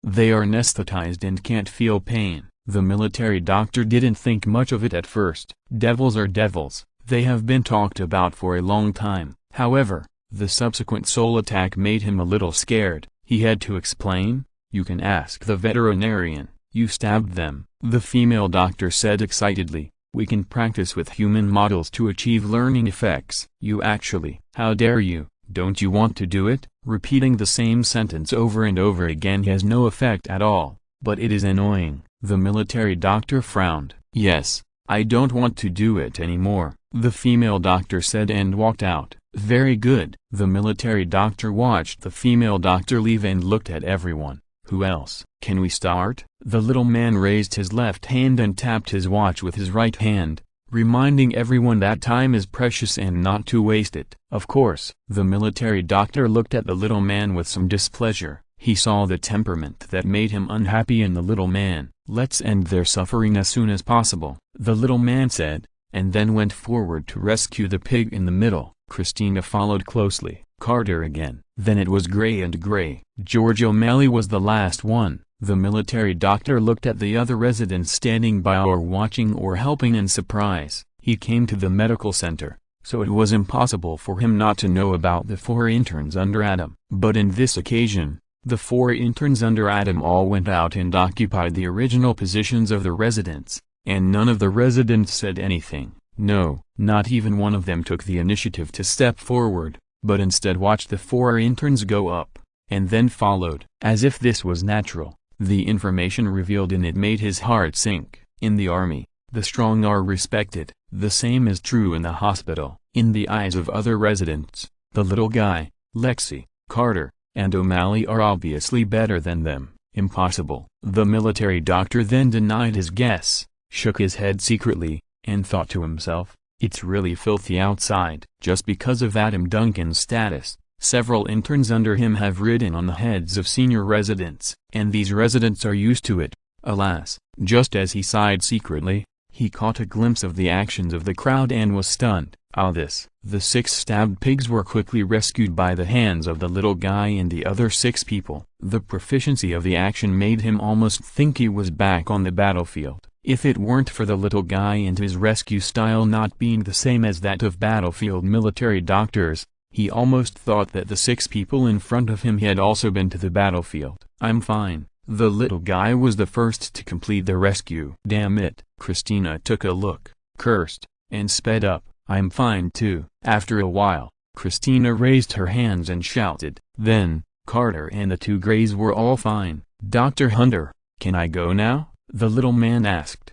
[SPEAKER 1] "They are anesthetized and can't feel pain." The military doctor didn't think much of it at first. Devils are devils, they have been talked about for a long time. However, the subsequent soul attack made him a little scared. He had to explain, "You can ask the veterinarian, you stabbed them." The female doctor said excitedly, "We can practice with human models to achieve learning effects." "You actually, how dare you, don't you want to do it?" Repeating the same sentence over and over again has no effect at all, but it is annoying. The military doctor frowned. "Yes, I don't want to do it anymore," the female doctor said and walked out. "Very good." The military doctor watched the female doctor leave and looked at everyone. "Who else?" "Can we start?" The little man raised his left hand and tapped his watch with his right hand, reminding everyone that time is precious and not to waste it. "Of course." The military doctor looked at the little man with some displeasure. He saw the temperament that made him unhappy in the little man. "Let's end their suffering as soon as possible," the little man said, and then went forward to rescue the pig in the middle. Christina followed closely. Carter again. Then it was Gray and Gray. George O'Malley was the last one. The military doctor looked at the other residents standing by or watching or helping in surprise. He came to the medical center, so it was impossible for him not to know about the 4 interns under Adam. But in this occasion, the 4 interns under Adam all went out and occupied the original positions of the residents, and none of the residents said anything. No, not even one of them took the initiative to step forward, but instead watched the 4 interns go up, and then followed. As if this was natural, the information revealed in it made his heart sink. In the army, the strong are respected. The same is true in the hospital. In the eyes of other residents, the little guy, Lexi, Carter, and O'Malley are obviously better than them. Impossible. The military doctor then denied his guess, shook his head secretly, and thought to himself, "It's really filthy outside." Just because of Adam Duncan's status, Several interns under him have ridden on the heads of senior residents, and these residents are used to it. Alas, just as he sighed secretly, he caught a glimpse of the actions of the crowd and was stunned. The 6 stabbed pigs were quickly rescued by the hands of the little guy and the other 6 people. The proficiency of the action made him almost think he was back on the battlefield. If it weren't for the little guy and his rescue style not being the same as that of battlefield military doctors, he almost thought that the 6 people in front of him had also been to the battlefield. "I'm fine." The little guy was the first to complete the rescue. "Damn it." Christina took a look, cursed, and sped up. "I'm fine too." After a while, Christina raised her hands and shouted. Then, Carter and the 2 Greys were all fine. "Dr. Hunter, can I go now?" the little man asked.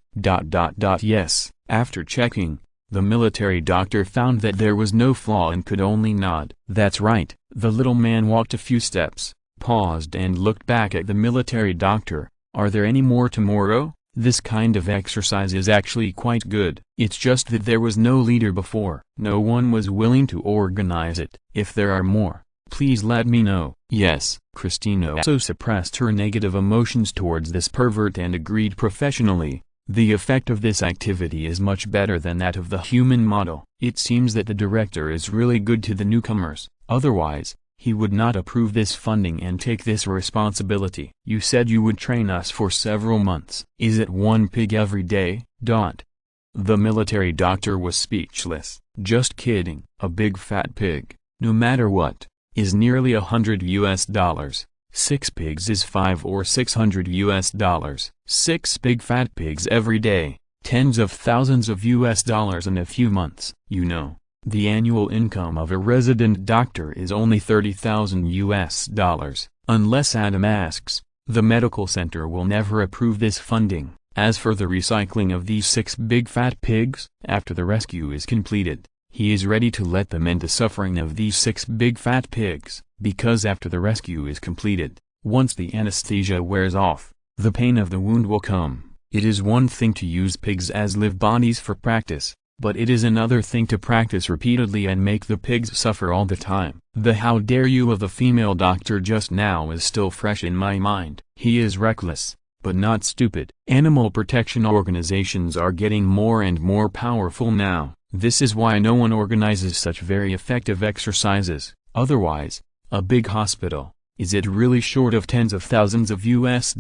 [SPEAKER 1] Yes. After checking, the military doctor found that there was no flaw and could only nod. "That's right." The little man walked a few steps, paused and looked back at the military doctor. "Are there any more tomorrow? This kind of exercise is actually quite good. It's just that there was no leader before. No one was willing to organize it. If there are more, please let me know." "Yes." Christina also suppressed her negative emotions towards this pervert and agreed professionally. "The effect of this activity is much better than that of the human model. It seems that the director is really good to the newcomers, otherwise, he would not approve this funding and take this responsibility." "You said you would train us for several months. Is it 1 pig every day?" The military doctor was speechless. "Just kidding. A big fat pig, no matter what, is nearly $100. 6 pigs is $500 or $600. 6 big fat pigs every day, tens of thousands of US in a few months. You know, the annual income of a resident doctor is only $30,000. Unless Adam asks, the medical center will never approve this funding. As for the recycling of these 6 big fat pigs, after the rescue is completed, he is ready to let them end the suffering of these 6 big fat pigs, because after the rescue is completed, once the anesthesia wears off, the pain of the wound will come. It is one thing to use pigs as live bodies for practice, but it is another thing to practice repeatedly and make the pigs suffer all the time. The "how dare you" of the female doctor just now is still fresh in my mind. He is reckless, but not stupid. Animal protection organizations are getting more and more powerful now. This is why no one organizes such very effective exercises. Otherwise, a big hospital, is it really short of tens of thousands of US?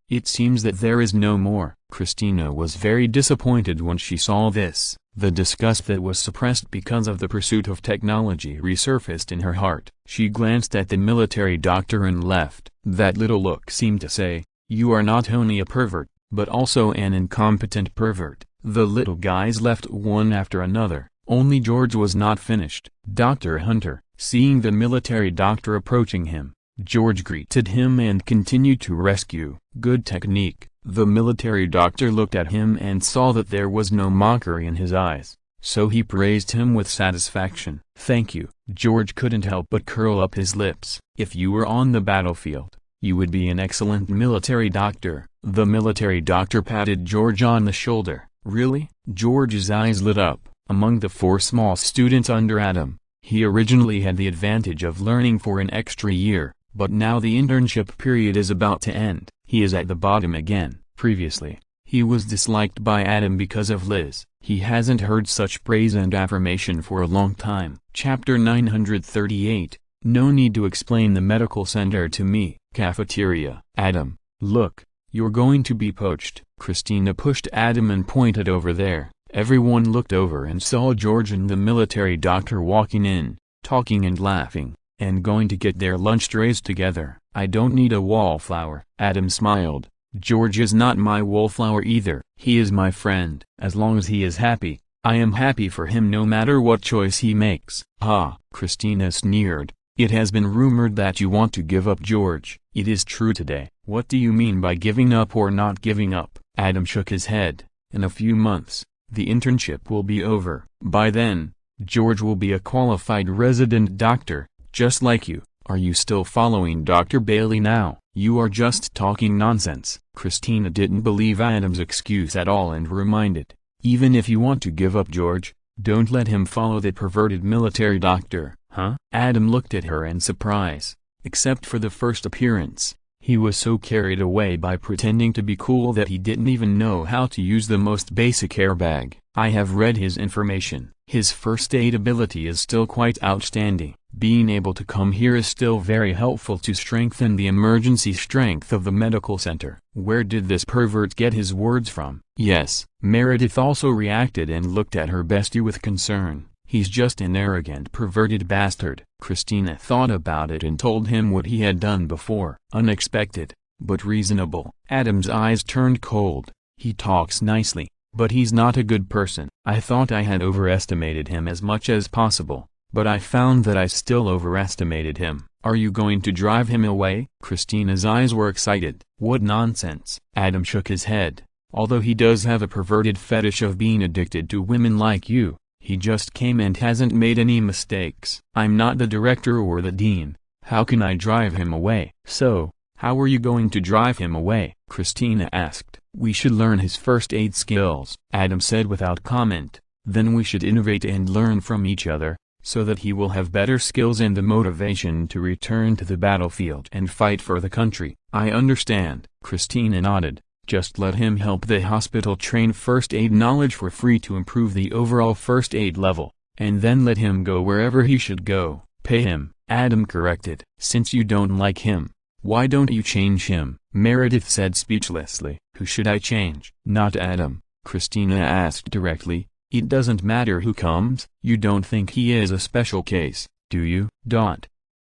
[SPEAKER 1] It seems that there is no more. Christina was very disappointed when she saw this. The disgust that was suppressed because of the pursuit of technology resurfaced in her heart. She glanced at the military doctor and left. That little look seemed to say, "You are not only a pervert, but also an incompetent pervert." The little guys left one after another. Only George was not finished. "Dr. Hunter." Seeing the military doctor approaching him, George greeted him and continued to rescue. "Good technique." The military doctor looked at him and saw that there was no mockery in his eyes, so he praised him with satisfaction. "Thank you." George couldn't help but curl up his lips. "If you were on the battlefield, you would be an excellent military doctor." The military doctor patted George on the shoulder. "Really?" George's eyes lit up. Among the 4 small students under Adam, he originally had the advantage of learning for an extra year, but now the internship period is about to end. He is at the bottom again. Previously, he was disliked by Adam because of Liz. He hasn't heard such praise and affirmation for a long time. Chapter 938. No need to explain the medical center to me. Cafeteria. "Adam, look, you're going to be poached." Christina pushed Adam and pointed over there. Everyone looked over and saw George and the military doctor walking in, talking and laughing, and going to get their lunch trays together. "I don't need a wallflower." Adam smiled. "George is not my wallflower either. He is my friend. As long as he is happy, I am happy for him no matter what choice he makes." "Ha!" Christina sneered. "It has been rumored that you want to give up George. It is true today." "What do you mean by giving up or not giving up?" Adam shook his head. "In a few months, the internship will be over. By then, George will be a qualified resident doctor, just like you. Are you still following Dr. Bailey now?" "You are just talking nonsense." Christina didn't believe Adam's excuse at all and reminded, "Even if you want to give up George, don't let him follow the perverted military doctor." Huh? Adam looked at her in surprise. Except for the first appearance, he was so carried away by pretending to be cool that he didn't even know how to use the most basic airbag. I have read his information. His first aid ability is still quite outstanding. Being able to come here is still very helpful to strengthen the emergency strength of the medical center. Where did this pervert get his words from? Yes. Meredith also reacted and looked at her bestie with concern. He's just an arrogant perverted bastard. Christina thought about it and told him what he had done before. Unexpected, but reasonable. Adam's eyes turned cold. He talks nicely, but he's not a good person. I thought I had overestimated him as much as possible, but I found that I still overestimated him. Are you going to drive him away? Christina's eyes were excited. What nonsense. Adam shook his head. Although he does have a perverted fetish of being addicted to women like you, he just came and hasn't made any mistakes. I'm not the director or the dean. How can I drive him away? So, how are you going to drive him away? Christina asked. We should learn his first aid skills, Adam said without comment. Then we should innovate and learn from each other, so that he will have better skills and the motivation to return to the battlefield and fight for the country. I understand. Christina nodded. Just let him help the hospital train first aid knowledge for free to improve the overall first aid level, and then let him go wherever he should go. Pay him, Adam corrected. Since you don't like him, why don't you change him? Meredith said speechlessly. Who should I change? Not Adam, Christina asked directly. It doesn't matter who comes. You don't think he is a special case, do you?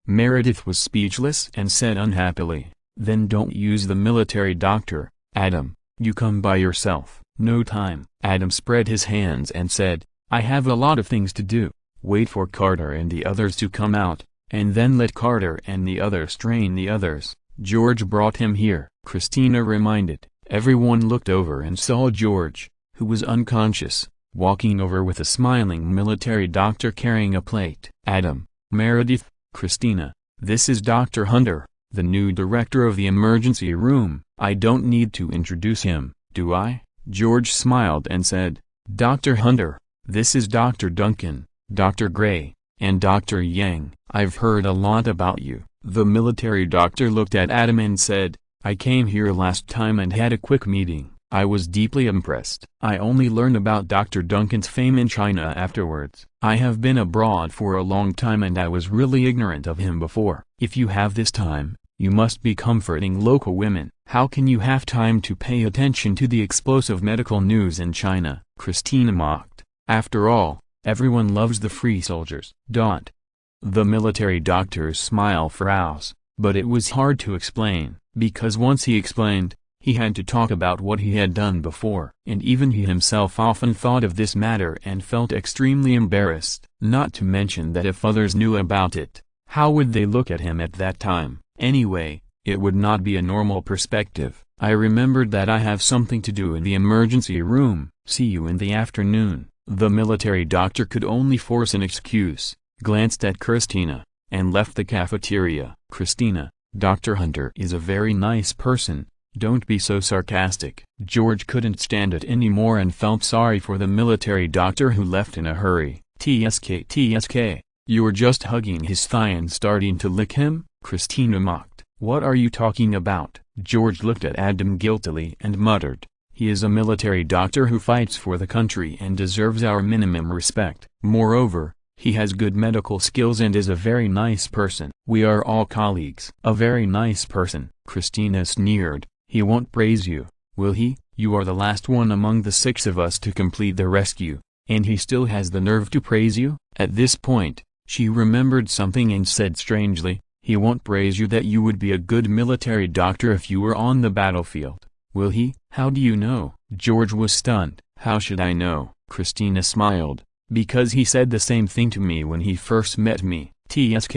[SPEAKER 1] Meredith was speechless and said unhappily. Then don't use the military doctor. Adam, you come by yourself. No time. Adam spread his hands and said, I have a lot of things to do. Wait for Carter and the others to come out, and then let Carter and the others train the others. George brought him here, Christina reminded. Everyone looked over and saw George, who was unconscious, walking over with a smiling military doctor carrying a plate. Adam, Meredith, Christina, this is Dr. Hunter, the new director of the emergency room. I don't need to introduce him, do I? George smiled and said, Dr. Hunter, this is Dr. Duncan, Dr. Gray, and Dr. Yang. I've heard a lot about you. The military doctor looked at Adam and said, I came here last time and had a quick meeting. I was deeply impressed. I only learned about Dr. Duncan's fame in China afterwards. I have been abroad for a long time and I was really ignorant of him before. If you have this time, you must be comforting local women. How can you have time to pay attention to the explosive medical news in China? Christina mocked. After all, everyone loves the free soldiers. The military doctor's smile froze, but it was hard to explain, because once he explained, he had to talk about what he had done before. And even he himself often thought of this matter and felt extremely embarrassed. Not to mention that if others knew about it, how would they look at him at that time? Anyway, it would not be a normal perspective. I remembered that I have something to do in the emergency room. See you in the afternoon. The military doctor could only force an excuse, glanced at Christina, and left the cafeteria. Christina, Dr. Hunter is a very nice person. Don't be so sarcastic. George couldn't stand it anymore and felt sorry for the military doctor who left in a hurry. TSK, you're just hugging his thigh and starting to lick him? Christina mocked. What are you talking about? George looked at Adam guiltily and muttered. He is a military doctor who fights for the country and deserves our minimum respect. Moreover, he has good medical skills and is a very nice person. We are all colleagues. A very nice person, Christina sneered. He won't praise you, will he? You are the last one among the 6 of us to complete the rescue, and he still has the nerve to praise you? At this point, she remembered something and said strangely, he won't praise you that you would be a good military doctor if you were on the battlefield, will he? How do you know? George was stunned. How should I know? Christina smiled. Because he said the same thing to me when he first met me. TSK,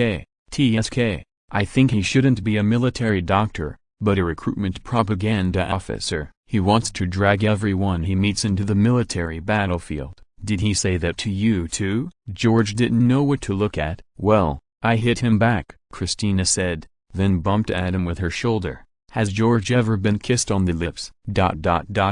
[SPEAKER 1] I think he shouldn't be a military doctor, but a recruitment propaganda officer. He wants to drag everyone he meets into the military battlefield. Did he say that to you too? George didn't know what to look at. Well, I hit him back, Christina said, then bumped Adam with her shoulder. Has George ever been kissed on the lips?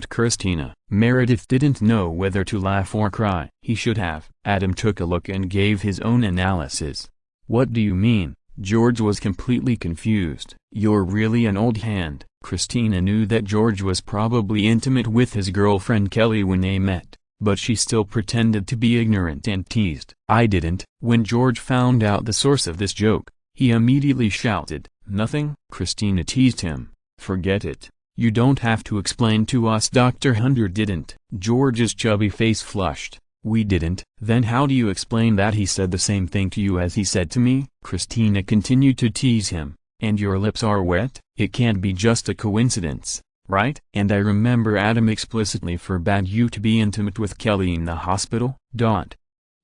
[SPEAKER 1] Christina. Meredith didn't know whether to laugh or cry. He should have. Adam took a look and gave his own analysis. What do you mean? George was completely confused. You're really an old hand. Christina knew that George was probably intimate with his girlfriend Kelly when they met, but she still pretended to be ignorant and teased. I didn't. When George found out the source of this joke, he immediately shouted, "Nothing." Christina teased him. Forget it. You don't have to explain to us. Dr. Hunter didn't. George's chubby face flushed. We didn't. Then how do you explain that he said the same thing to you as he said to me? Christina continued to tease him. And your lips are wet? It can't be just a coincidence, right? And I remember Adam explicitly forbade you to be intimate with Kelly in the hospital.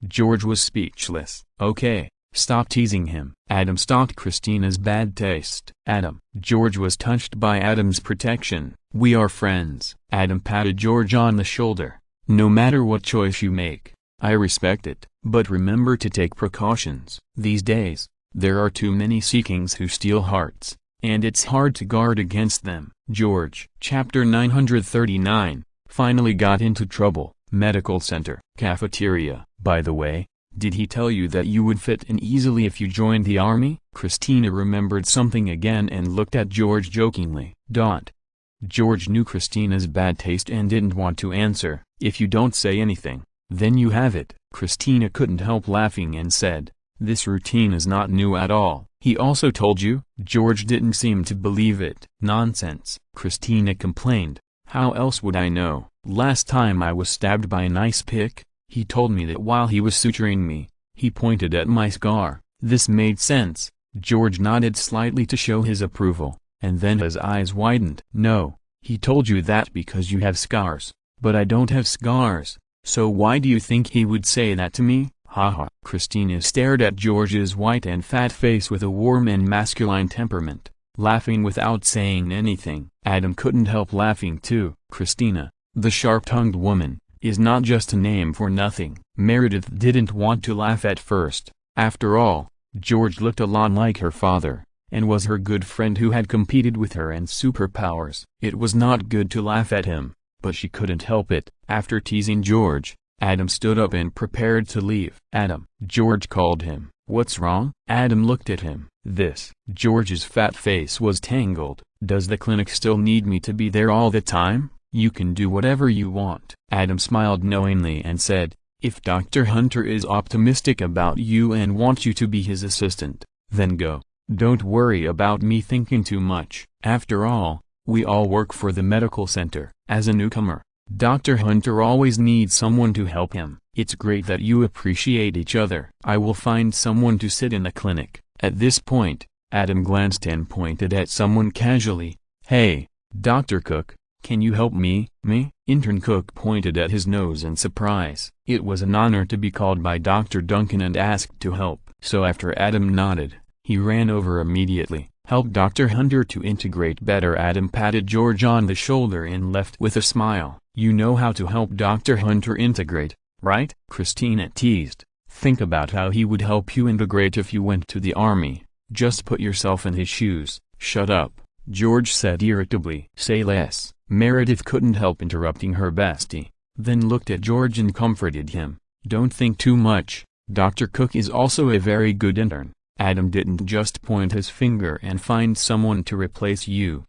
[SPEAKER 1] George was speechless. Okay, stop teasing him. Adam stopped Christina's bad taste. Adam. George was touched by Adam's protection. We are friends. Adam patted George on the shoulder. No matter what choice you make, I respect it. But remember to take precautions. These days, there are too many seekings who steal hearts, and it's hard to guard against them. George. Chapter 939, finally got into trouble. Medical center. Cafeteria. By the way, did he tell you that you would fit in easily if you joined the army? Christina remembered something again and looked at George jokingly. George knew Christina's bad taste and didn't want to answer. If you don't say anything, then you have it. Christina couldn't help laughing and said, this routine is not new at all. He also told you? George didn't seem to believe it. Nonsense, Christina complained. How else would I know? Last time I was stabbed by an ice pick, he told me that while he was suturing me. He pointed at my scar. This made sense. George nodded slightly to show his approval, and then his eyes widened. No, he told you that because you have scars. But I don't have scars, so why do you think he would say that to me? Haha. Christina stared at George's white and fat face with a warm and masculine temperament, laughing without saying anything. Adam couldn't help laughing too. Christina, the sharp-tongued woman, is not just a name for nothing. Meredith didn't want to laugh at first. After all, George looked a lot like her father, and was her good friend who had competed with her in superpowers. It was not good to laugh at him, but she couldn't help it. After teasing George, Adam stood up and prepared to leave. Adam, George called him. What's wrong? Adam looked at him. George's fat face was tangled. Does the clinic still need me to be there all the time? You can do whatever you want. Adam smiled knowingly and said, if Dr. Hunter is optimistic about you and wants you to be his assistant, then go. Don't worry about me thinking too much. After all, we all work for the medical center. As a newcomer, Dr. Hunter always needs someone to help him. It's great that you appreciate each other. I will find someone to sit in the clinic. At this point, Adam glanced and pointed at someone casually. Hey, Dr. Cook, can you help me? Me? Intern Cook pointed at his nose in surprise. It was an honor to be called by Dr. Duncan and asked to help. So after Adam nodded, he ran over immediately. Help Dr. Hunter to integrate better. Adam patted George on the shoulder and left with a smile. You know how to help Dr. Hunter integrate, right? Christina teased. Think about how he would help you integrate if you went to the army. Just put yourself in his shoes. Shut up, George said irritably. Say less. Meredith couldn't help interrupting her bestie, then looked at George and comforted him. Don't think too much. Dr. Cook is also a very good intern. Adam didn't just point his finger and find someone to replace you.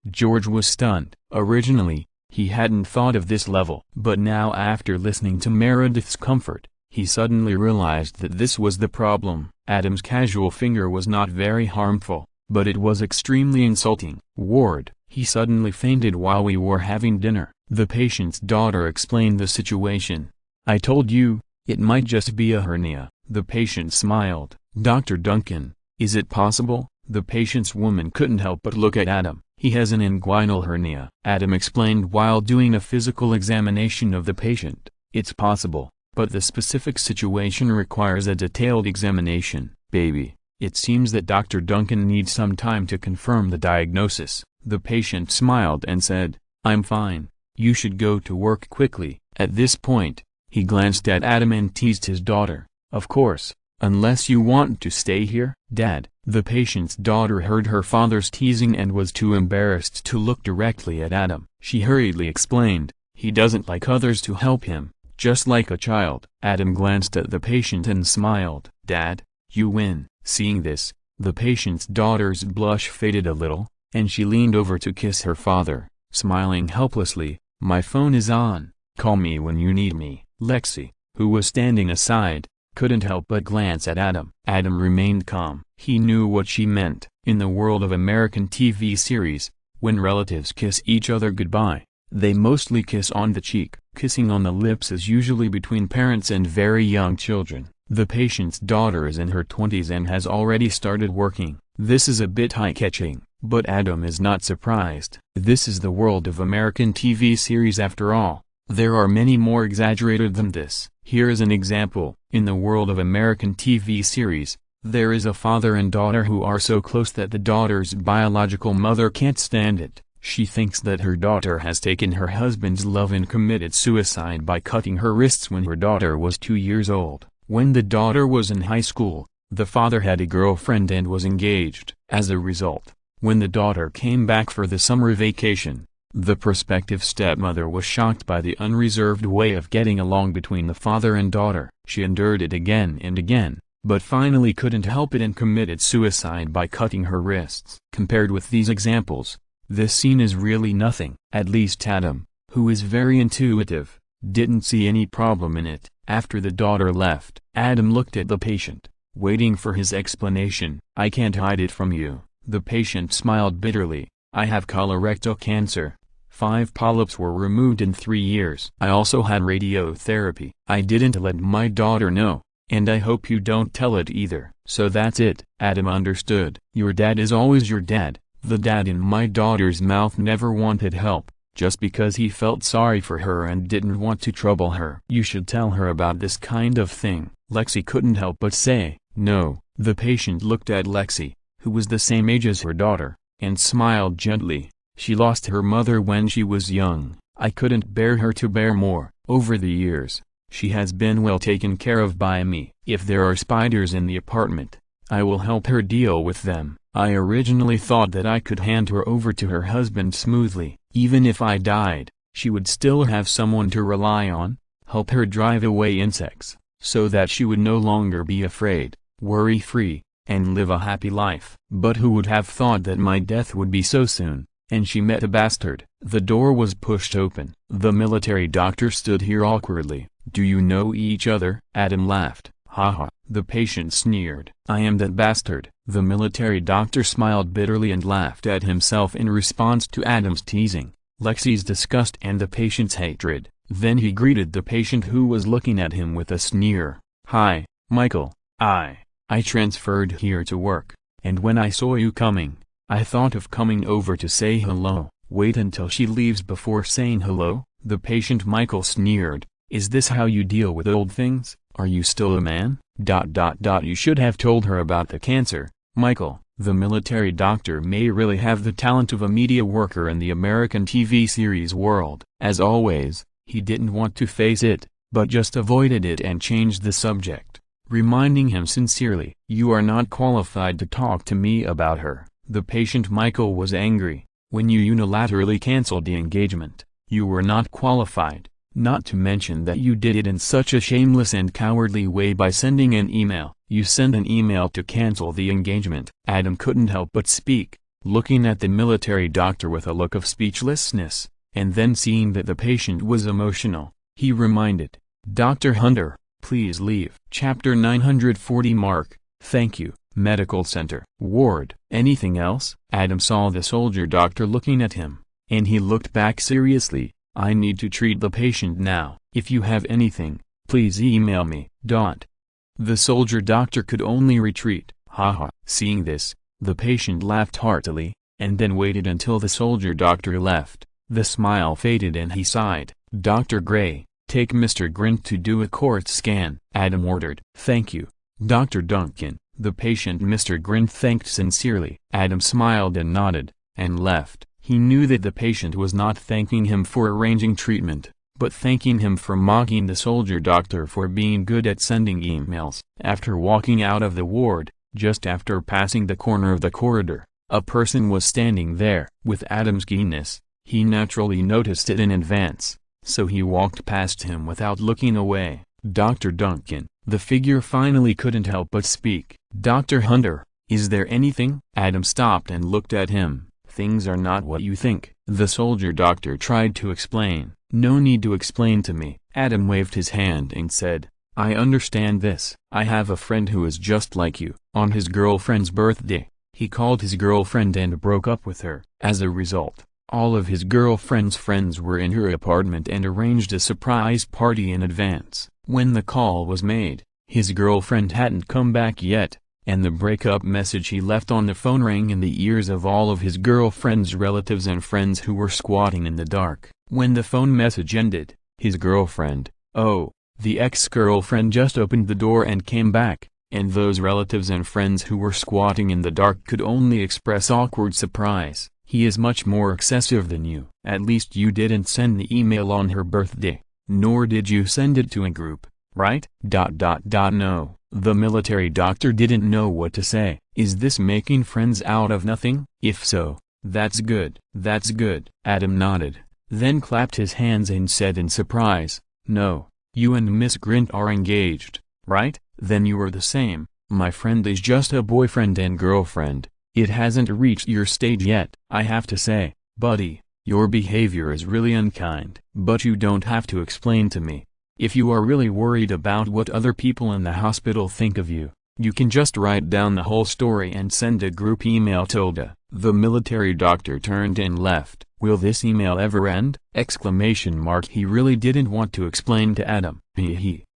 [SPEAKER 1] George was stunned. Originally, he hadn't thought of this level. But now after listening to Meredith's comfort, he suddenly realized that this was the problem. Adam's casual finger was not very harmful, but it was extremely insulting. Ward, he suddenly fainted while we were having dinner. The patient's daughter explained the situation. I told you, it might just be a hernia. The patient smiled. Dr. Duncan, is it possible? The patient's woman couldn't help but look at Adam. He has an inguinal hernia. Adam explained while doing a physical examination of the patient. It's possible, but the specific situation requires a detailed examination. Baby, it seems that Dr. Duncan needs some time to confirm the diagnosis. The patient smiled and said, I'm fine. You should go to work quickly. At this point, he glanced at Adam and teased his daughter. Of course, unless you want to stay here. Dad, the patient's daughter heard her father's teasing and was too embarrassed to look directly at Adam. She hurriedly explained, he doesn't like others to help him, just like a child. Adam glanced at the patient and smiled. Dad, You win. Seeing this, the patient's daughter's blush faded a little, and she leaned over to kiss her father, smiling helplessly. My phone is on, call me when you need me. Lexi, who was standing aside, couldn't help but glance at Adam. Adam remained calm. He knew what she meant. In the world of American TV series, when relatives kiss each other goodbye, they mostly kiss on the cheek. Kissing on the lips is usually between parents and very young children. The patient's daughter is in her 20s and has already started working. This is a bit eye-catching, but Adam is not surprised. This is the world of American TV series after all. There are many more exaggerated than this. Here is an example. In the world of American TV series, there is a father and daughter who are so close that the daughter's biological mother can't stand it. She thinks that her daughter has taken her husband's love and committed suicide by cutting her wrists when her daughter was 2 years old. When the daughter was in high school, the father had a girlfriend and was engaged. As a result, when the daughter came back for the summer vacation, the prospective stepmother was shocked by the unreserved way of getting along between the father and daughter. She endured it again and again, but finally couldn't help it and committed suicide by cutting her wrists. Compared with these examples, this scene is really nothing. At least Adam, who is very intuitive, didn't see any problem in it. After the daughter left, Adam looked at the patient, waiting for his explanation. I can't hide it from you. The patient smiled bitterly. I have colorectal cancer. 5 polyps were removed in 3 years. I also had radiotherapy. I didn't let my daughter know, and I hope you don't tell it either. So that's it. Adam understood. Your dad is always your dad. The dad in my daughter's mouth never wanted help, just because he felt sorry for her and didn't want to trouble her. You should tell her about this kind of thing. Lexi couldn't help but say, no. The patient looked at Lexi, who was the same age as her daughter, and smiled gently. She lost her mother when she was young. I couldn't bear her to bear more. Over the years, she has been well taken care of by me. If there are spiders in the apartment, I will help her deal with them. I originally thought that I could hand her over to her husband smoothly. Even if I died, she would still have someone to rely on, help her drive away insects, so that she would no longer be afraid, worry-free, and live a happy life. But who would have thought that my death would be so soon? And she met a bastard. The door was pushed open. The military doctor stood here awkwardly. Do you know each other? Adam laughed. Haha. The patient sneered. I am that bastard. The military doctor smiled bitterly and laughed at himself in response to Adam's teasing, Lexi's disgust and the patient's hatred. Then he greeted the patient who was looking at him with a sneer. Hi, Michael. I transferred here to work, and when I saw you coming, I thought of coming over to say hello. Wait until she leaves before saying hello? The patient Michael sneered. Is this how you deal with old things? Are you still a man? You should have told her about the cancer, Michael. The military doctor may really have the talent of a media worker in the American TV series world. As always, he didn't want to face it, but just avoided it and changed the subject, reminding him sincerely, you are not qualified to talk to me about her. The patient Michael was angry. When you unilaterally canceled the engagement, you were not qualified. Not to mention that you did it in such a shameless and cowardly way by sending an email. You sent an email to cancel the engagement. Adam couldn't help but speak, looking at the military doctor with a look of speechlessness, and then seeing that the patient was emotional, he reminded, Dr. Hunter, please leave. Chapter 940 Mark, thank you, Medical Center. Ward. Anything else? Adam saw the soldier doctor looking at him, and he looked back seriously. I need to treat the patient now. If you have anything, please email me. The soldier doctor could only retreat. Haha. Seeing this, the patient laughed heartily, and then waited until the soldier doctor left. The smile faded and he sighed. Dr. Gray, take Mr. Grint to do a corpse scan. Adam ordered. Thank you, Dr. Duncan. The patient Mr. Grint thanked sincerely. Adam smiled and nodded, and left. He knew that the patient was not thanking him for arranging treatment, but thanking him for mocking the soldier doctor for being good at sending emails. After walking out of the ward, just after passing the corner of the corridor, a person was standing there. With Adam's keenness, he naturally noticed it in advance, so he walked past him without looking away. Dr. Duncan. The figure finally couldn't help but speak. Dr. Hunter, is there anything? Adam stopped and looked at him. Things are not what you think. The soldier doctor tried to explain. No need to explain to me. Adam waved his hand and said, I understand this. I have a friend who is just like you. On his girlfriend's birthday, he called his girlfriend and broke up with her. As a result, all of his girlfriend's friends were in her apartment and arranged a surprise party in advance. When the call was made, his girlfriend hadn't come back yet, and the breakup message he left on the phone rang in the ears of all of his girlfriend's relatives and friends who were squatting in the dark. When the phone message ended, his girlfriend, the ex-girlfriend, just opened the door and came back, and those relatives and friends who were squatting in the dark could only express awkward surprise. He is much more excessive than you. At least you didn't send the email on her birthday, nor did you send it to a group, right? No. The military doctor didn't know what to say. Is this making friends out of nothing? If so, that's good. That's good. Adam nodded, then clapped his hands and said in surprise, no, you and Miss Grint are engaged, right? Then you are the same. My friend is just a boyfriend and girlfriend. It hasn't reached your stage yet. I have to say, buddy, your behavior is really unkind. But you don't have to explain to me. If you are really worried about what other people in the hospital think of you, you can just write down the whole story and send a group email. Tilda. The military doctor turned and left. Will this email ever end? He really didn't want to explain to Adam.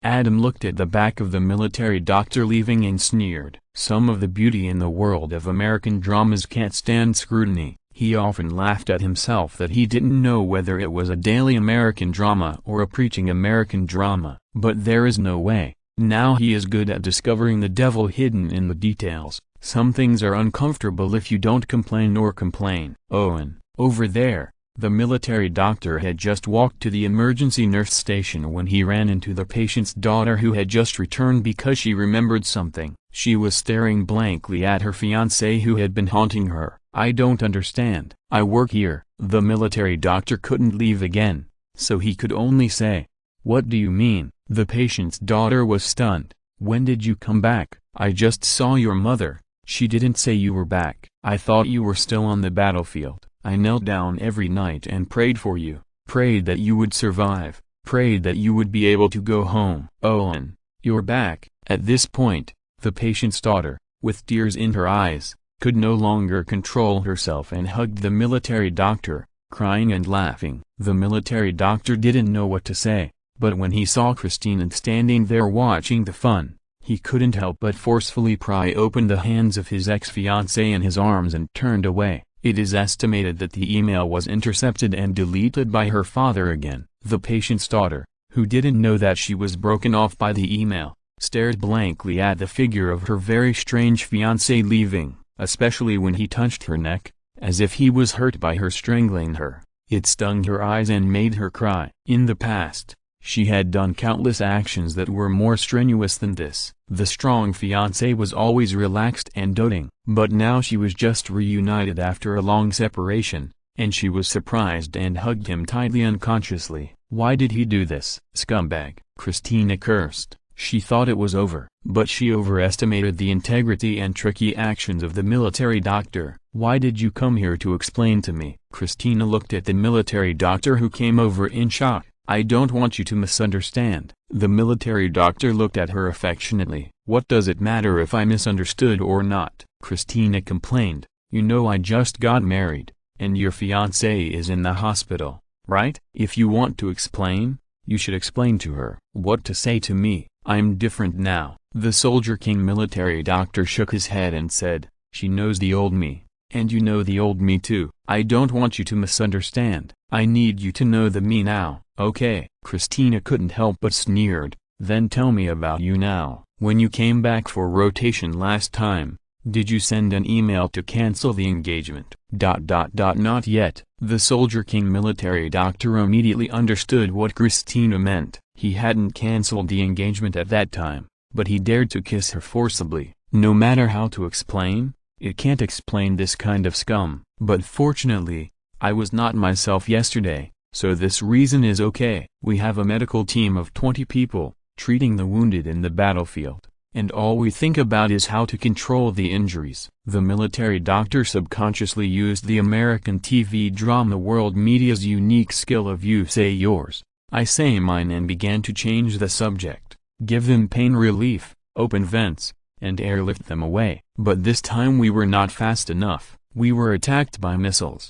[SPEAKER 1] Adam looked at the back of the military doctor leaving and sneered. Some of the beauty in the world of American dramas can't stand scrutiny. He often laughed at himself that he didn't know whether it was a daily American drama or a preaching American drama. But there is no way. Now he is good at discovering the devil hidden in the details. Some things are uncomfortable if you don't complain or complain. Owen, over there. The military doctor had just walked to the emergency nurse station when he ran into the patient's daughter, who had just returned because she remembered something. She was staring blankly at her fiancé who had been haunting her. I don't understand. I work here. The military doctor couldn't leave again, so he could only say, what do you mean? The patient's daughter was stunned. When did you come back? I just saw your mother. She didn't say you were back. I thought you were still on the battlefield. I knelt down every night and prayed for you, prayed that you would survive, prayed that you would be able to go home. Owen, you're back. At this point, the patient's daughter, with tears in her eyes, could no longer control herself and hugged the military doctor, crying and laughing. The military doctor didn't know what to say, but when he saw Christina standing there watching the fun, he couldn't help but forcefully pry open the hands of his ex-fiancée in his arms and turned away. It is estimated that the email was intercepted and deleted by her father again. The patient's daughter, who didn't know that she was broken off by the email, stared blankly at the figure of her very strange fiancé leaving, especially when he touched her neck, as if he was hurt by her strangling her. It stung her eyes and made her cry. In the past, she had done countless actions that were more strenuous than this. The strong fiancé was always relaxed and doting, but now she was just reunited after a long separation, and she was surprised and hugged him tightly unconsciously. Why did he do this? Scumbag. Christina cursed. She thought it was over, but she overestimated the integrity and tricky actions of the military doctor. Why did you come here to explain to me? Christina looked at the military doctor, who came over in shock. I don't want you to misunderstand. The military doctor looked at her affectionately. What does it matter if I misunderstood or not? Christina complained. You know, I just got married, and your fiancé is in the hospital, right? If you want to explain, you should explain to her. What to say to me? I'm different now. The Soldier King military doctor shook his head and said, she knows the old me, and you know the old me too. I don't want you to misunderstand. I need you to know the me now. Okay. Christina couldn't help but sneered. Then tell me about you now. When you came back for rotation last time, did you send an email to cancel the engagement? Not yet. The Soldier King military doctor immediately understood what Christina meant. He hadn't canceled the engagement at that time, but he dared to kiss her forcibly. No matter how to explain, it can't explain this kind of scum. But fortunately, I was not myself yesterday, so this reason is okay. We have a medical team of 20 people, treating the wounded in the battlefield. and all we think about is how to control the injuries. The military doctor subconsciously used the American TV drama world media's unique skill of "you say yours, I say mine," and began to change the subject, give them pain relief, open vents, and airlift them away. But this time we were not fast enough. We were attacked by missiles.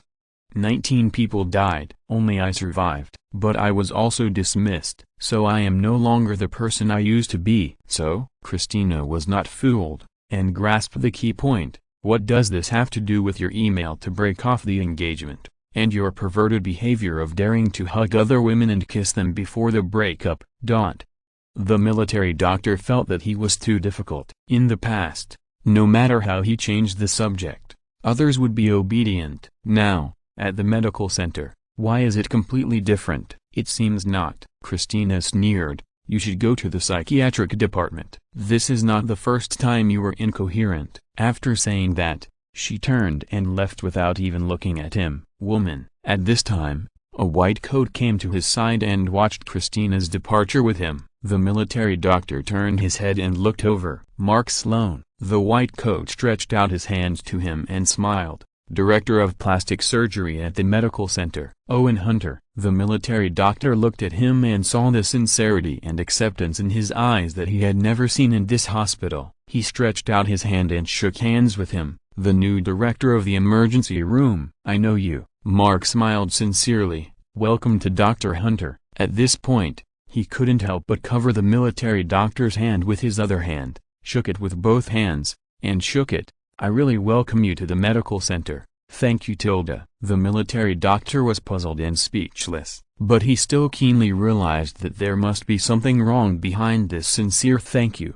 [SPEAKER 1] 19 people died. Only I survived. But I was also dismissed. So I am no longer the person I used to be. So, Christina was not fooled, and grasped the key point. What does this have to do with your email to break off the engagement, and your perverted behavior of daring to hug other women and kiss them before the breakup? The military doctor felt that he was too difficult. In the past, no matter how he changed the subject, others would be obedient. Now, at the medical center, why is it completely different? It seems not. Christina sneered. You should go to the psychiatric department. This is not the first time you were incoherent. After saying that, she turned and left without even looking at him. Woman. At this time, a white coat came to his side and watched Christina's departure with him. The military doctor turned his head and looked over. Mark Sloan. The white coat stretched out his hand to him and smiled. Director of Plastic Surgery at the medical center. Owen Hunter. The military doctor looked at him and saw the sincerity and acceptance in his eyes that he had never seen in this hospital. He stretched out his hand and shook hands with him. The new director of the emergency room. I know you. Mark smiled sincerely. Welcome to Dr. Hunter. At this point, he couldn't help but cover the military doctor's hand with his other hand, shook it with both hands, and shook it. I really welcome you to the medical center. Thank you, Tilda. The military doctor was puzzled and speechless, but he still keenly realized that there must be something wrong behind this sincere thank you.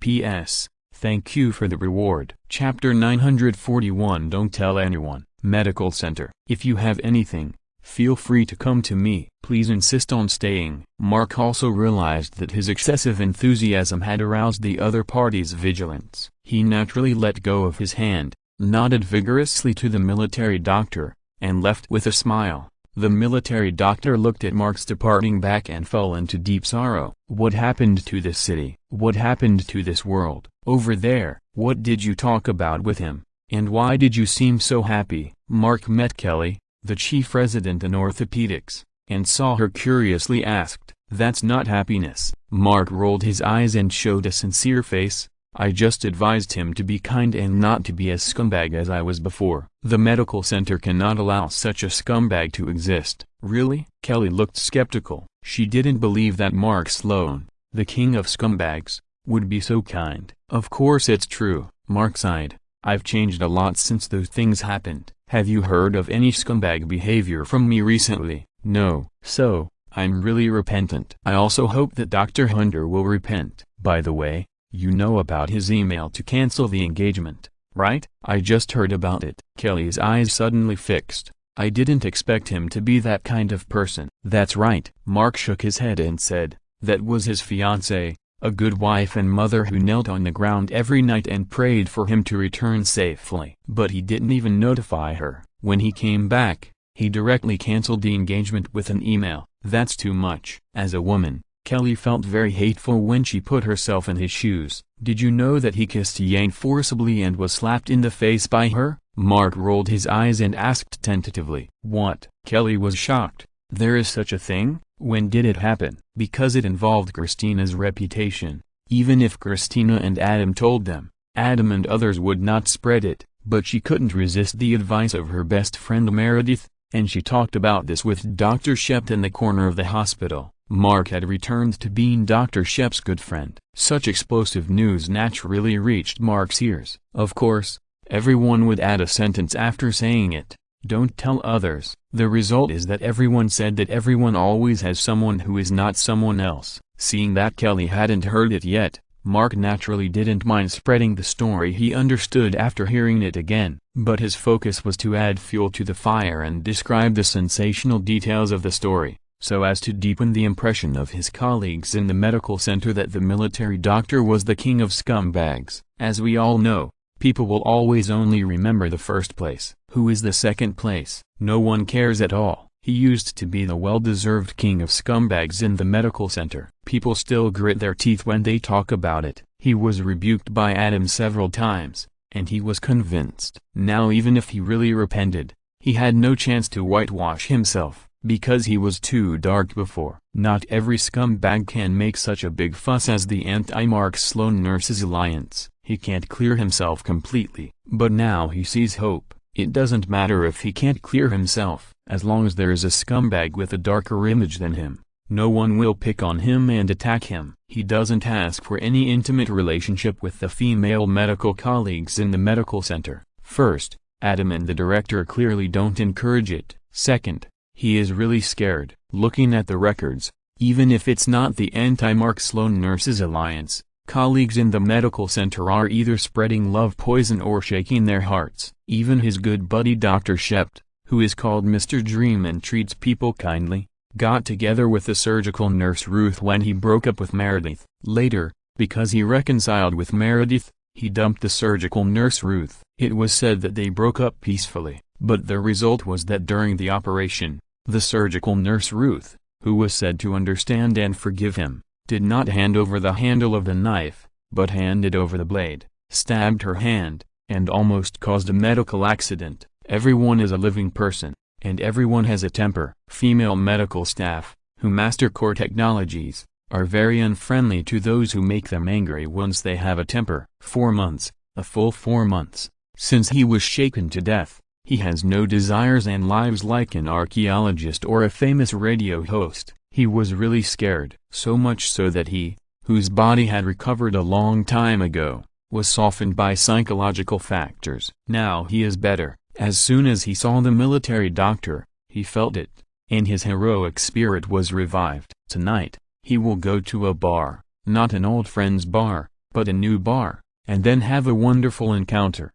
[SPEAKER 1] P.S. Thank you for the reward. Chapter 941. Don't tell anyone. Medical center. If you have anything, feel free to come to me. Please insist on staying. Mark also realized that his excessive enthusiasm had aroused the other party's vigilance. He naturally let go of his hand, nodded vigorously to the military doctor, and left with a smile. The military doctor looked at Mark's departing back and fell into deep sorrow. What happened to this city? What happened to this world? Over there, what did you talk about with him? And why did you seem so happy? Mark met Kelly, the chief resident in orthopedics, and saw her curiously asked, That's not happiness. Mark rolled his eyes and showed a sincere face. I just advised him to be kind and not to be as scumbag as I was before. The medical center cannot allow such a scumbag to exist. Really? Kelly looked skeptical. She didn't believe that Mark Sloan, the king of scumbags, would be so kind. Of course it's true. Mark sighed. I've changed a lot since those things happened. Have you heard of any scumbag behavior from me recently? No. So, I'm really repentant. I also hope that Dr. Hunter will repent. By the way, you know about his email to cancel the engagement, right? I just heard about it. Kelly's eyes suddenly fixed. I didn't expect him to be that kind of person. That's right. Mark shook his head and said, that was his fiancée, a good wife and mother who knelt on the ground every night and prayed for him to return safely. But he didn't even notify her. When he came back, he directly canceled the engagement with an email. That's too much. As a woman, Kelly felt very hateful when she put herself in his shoes. Did you know that he kissed Yang forcibly and was slapped in the face by her? Mark rolled his eyes and asked tentatively. What? Kelly was shocked. There is such a thing? When did it happen? Because it involved Christina's reputation. Even if Christina and Adam told them, Adam and others would not spread it, but she couldn't resist the advice of her best friend Meredith, and she talked about this with Dr. Shep in the corner of the hospital. Mark had returned to being Dr. Shep's good friend. Such explosive news naturally reached Mark's ears. Of course, everyone would add a sentence after saying it. Don't tell others. The result is that everyone said that everyone always has someone who is not someone else. Seeing that Kelly hadn't heard it yet, Mark naturally didn't mind spreading the story he understood after hearing it again. But his focus was to add fuel to the fire and describe the sensational details of the story, so as to deepen the impression of his colleagues in the medical center that the military doctor was the king of scumbags. As we all know, people will always only remember the first place. Who is the second place? No one cares at all. He used to be the well-deserved king of scumbags in the medical center. People still grit their teeth when they talk about it. He was rebuked by Adam several times, and he was convinced. Now even if he really repented, he had no chance to whitewash himself, because he was too dark before. Not every scumbag can make such a big fuss as the anti-Mark Sloan Nurses Alliance. He can't clear himself completely, but now he sees hope. It doesn't matter if he can't clear himself, as long as there is a scumbag with a darker image than him. No one will pick on him and attack him. He doesn't ask for any intimate relationship with the female medical colleagues in the medical center. First, Adam and the director clearly don't encourage it. Second, he is really scared. Looking at the records, even if it's not the anti-Mark Sloan Nurses Alliance, colleagues in the medical center are either spreading love poison or shaking their hearts. Even his good buddy Dr. Shept, who is called Mr. Dream and treats people kindly, got together with the surgical nurse Ruth when he broke up with Meredith. Later, because he reconciled with Meredith, he dumped the surgical nurse Ruth. It was said that they broke up peacefully, but the result was that during the operation, the surgical nurse Ruth, who was said to understand and forgive him, did not hand over the handle of the knife, but handed over the blade, stabbed her hand, and almost caused a medical accident. Everyone is a living person, and everyone has a temper. Female medical staff, who master core technologies, are very unfriendly to those who make them angry once they have a temper. 4 months, a full 4 months, since he was shaken to death, he has no desires and lives like an archaeologist or a famous radio host. He was really scared, so much so that he, whose body had recovered a long time ago, was softened by psychological factors. Now he is better. As soon as he saw the military doctor, he felt it, and his heroic spirit was revived. Tonight, he will go to a bar, not an old friend's bar, but a new bar, and then have a wonderful encounter.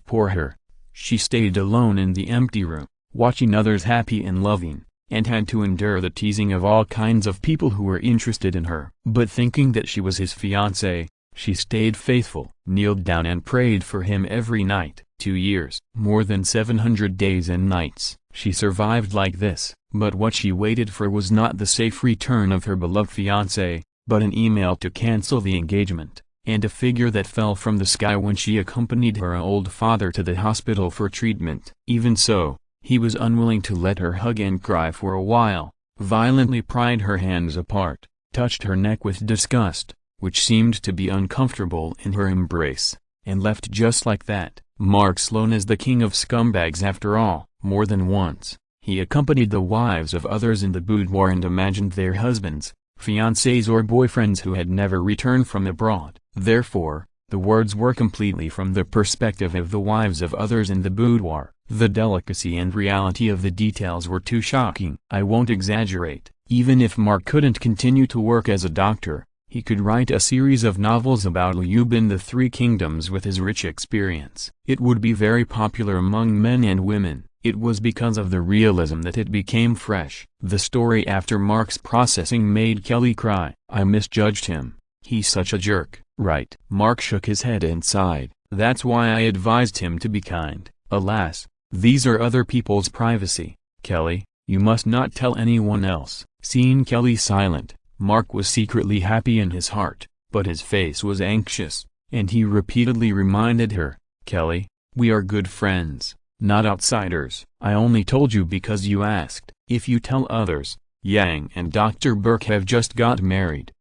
[SPEAKER 1] Poor her. She stayed alone in the empty room, watching others happy and loving, and had to endure the teasing of all kinds of people who were interested in her. But thinking that she was his fiancée, she stayed faithful, kneeled down and prayed for him every night. 2 years, more than 700 days and nights, she survived like this. But what she waited for was not the safe return of her beloved fiancé, but an email to cancel the engagement, and a figure that fell from the sky when she accompanied her old father to the hospital for treatment. Even so, he was unwilling to let her hug and cry for a while, violently pried her hands apart, touched her neck with disgust, which seemed to be uncomfortable in her embrace, and left just like that. Mark Sloan is the king of scumbags after all. More than once, he accompanied the wives of others in the boudoir and imagined their husbands, fiancés or boyfriends who had never returned from abroad. Therefore, the words were completely from the perspective of the wives of others in the boudoir. The delicacy and reality of the details were too shocking. I won't exaggerate. Even if Mark couldn't continue to work as a doctor, he could write a series of novels about Lube in the Three Kingdoms with his rich experience. It would be very popular among men and women. It was because of the realism that it became fresh. The story after Mark's processing made Kelly cry. I misjudged him. He's such a jerk. Right. Mark shook his head and sighed. That's why I advised him to be kind. Alas, these are other people's privacy. Kelly, you must not tell anyone else. Seeing Kelly silent, Mark was secretly happy in his heart, but his face was anxious, and he repeatedly reminded her, Kelly, we are good friends, not outsiders. I only told you because you asked. If you tell others, Yang and Dr. Burke have just got married,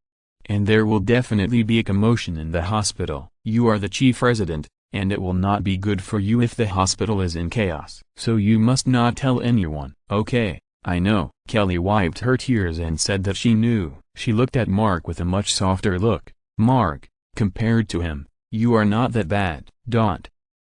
[SPEAKER 1] and there will definitely be a commotion in the hospital. You are the chief resident, and it will not be good for you if the hospital is in chaos. So you must not tell anyone. Okay, I know. Kelly wiped her tears and said that she knew. She looked at Mark with a much softer look. Mark, compared to him, you are not that bad.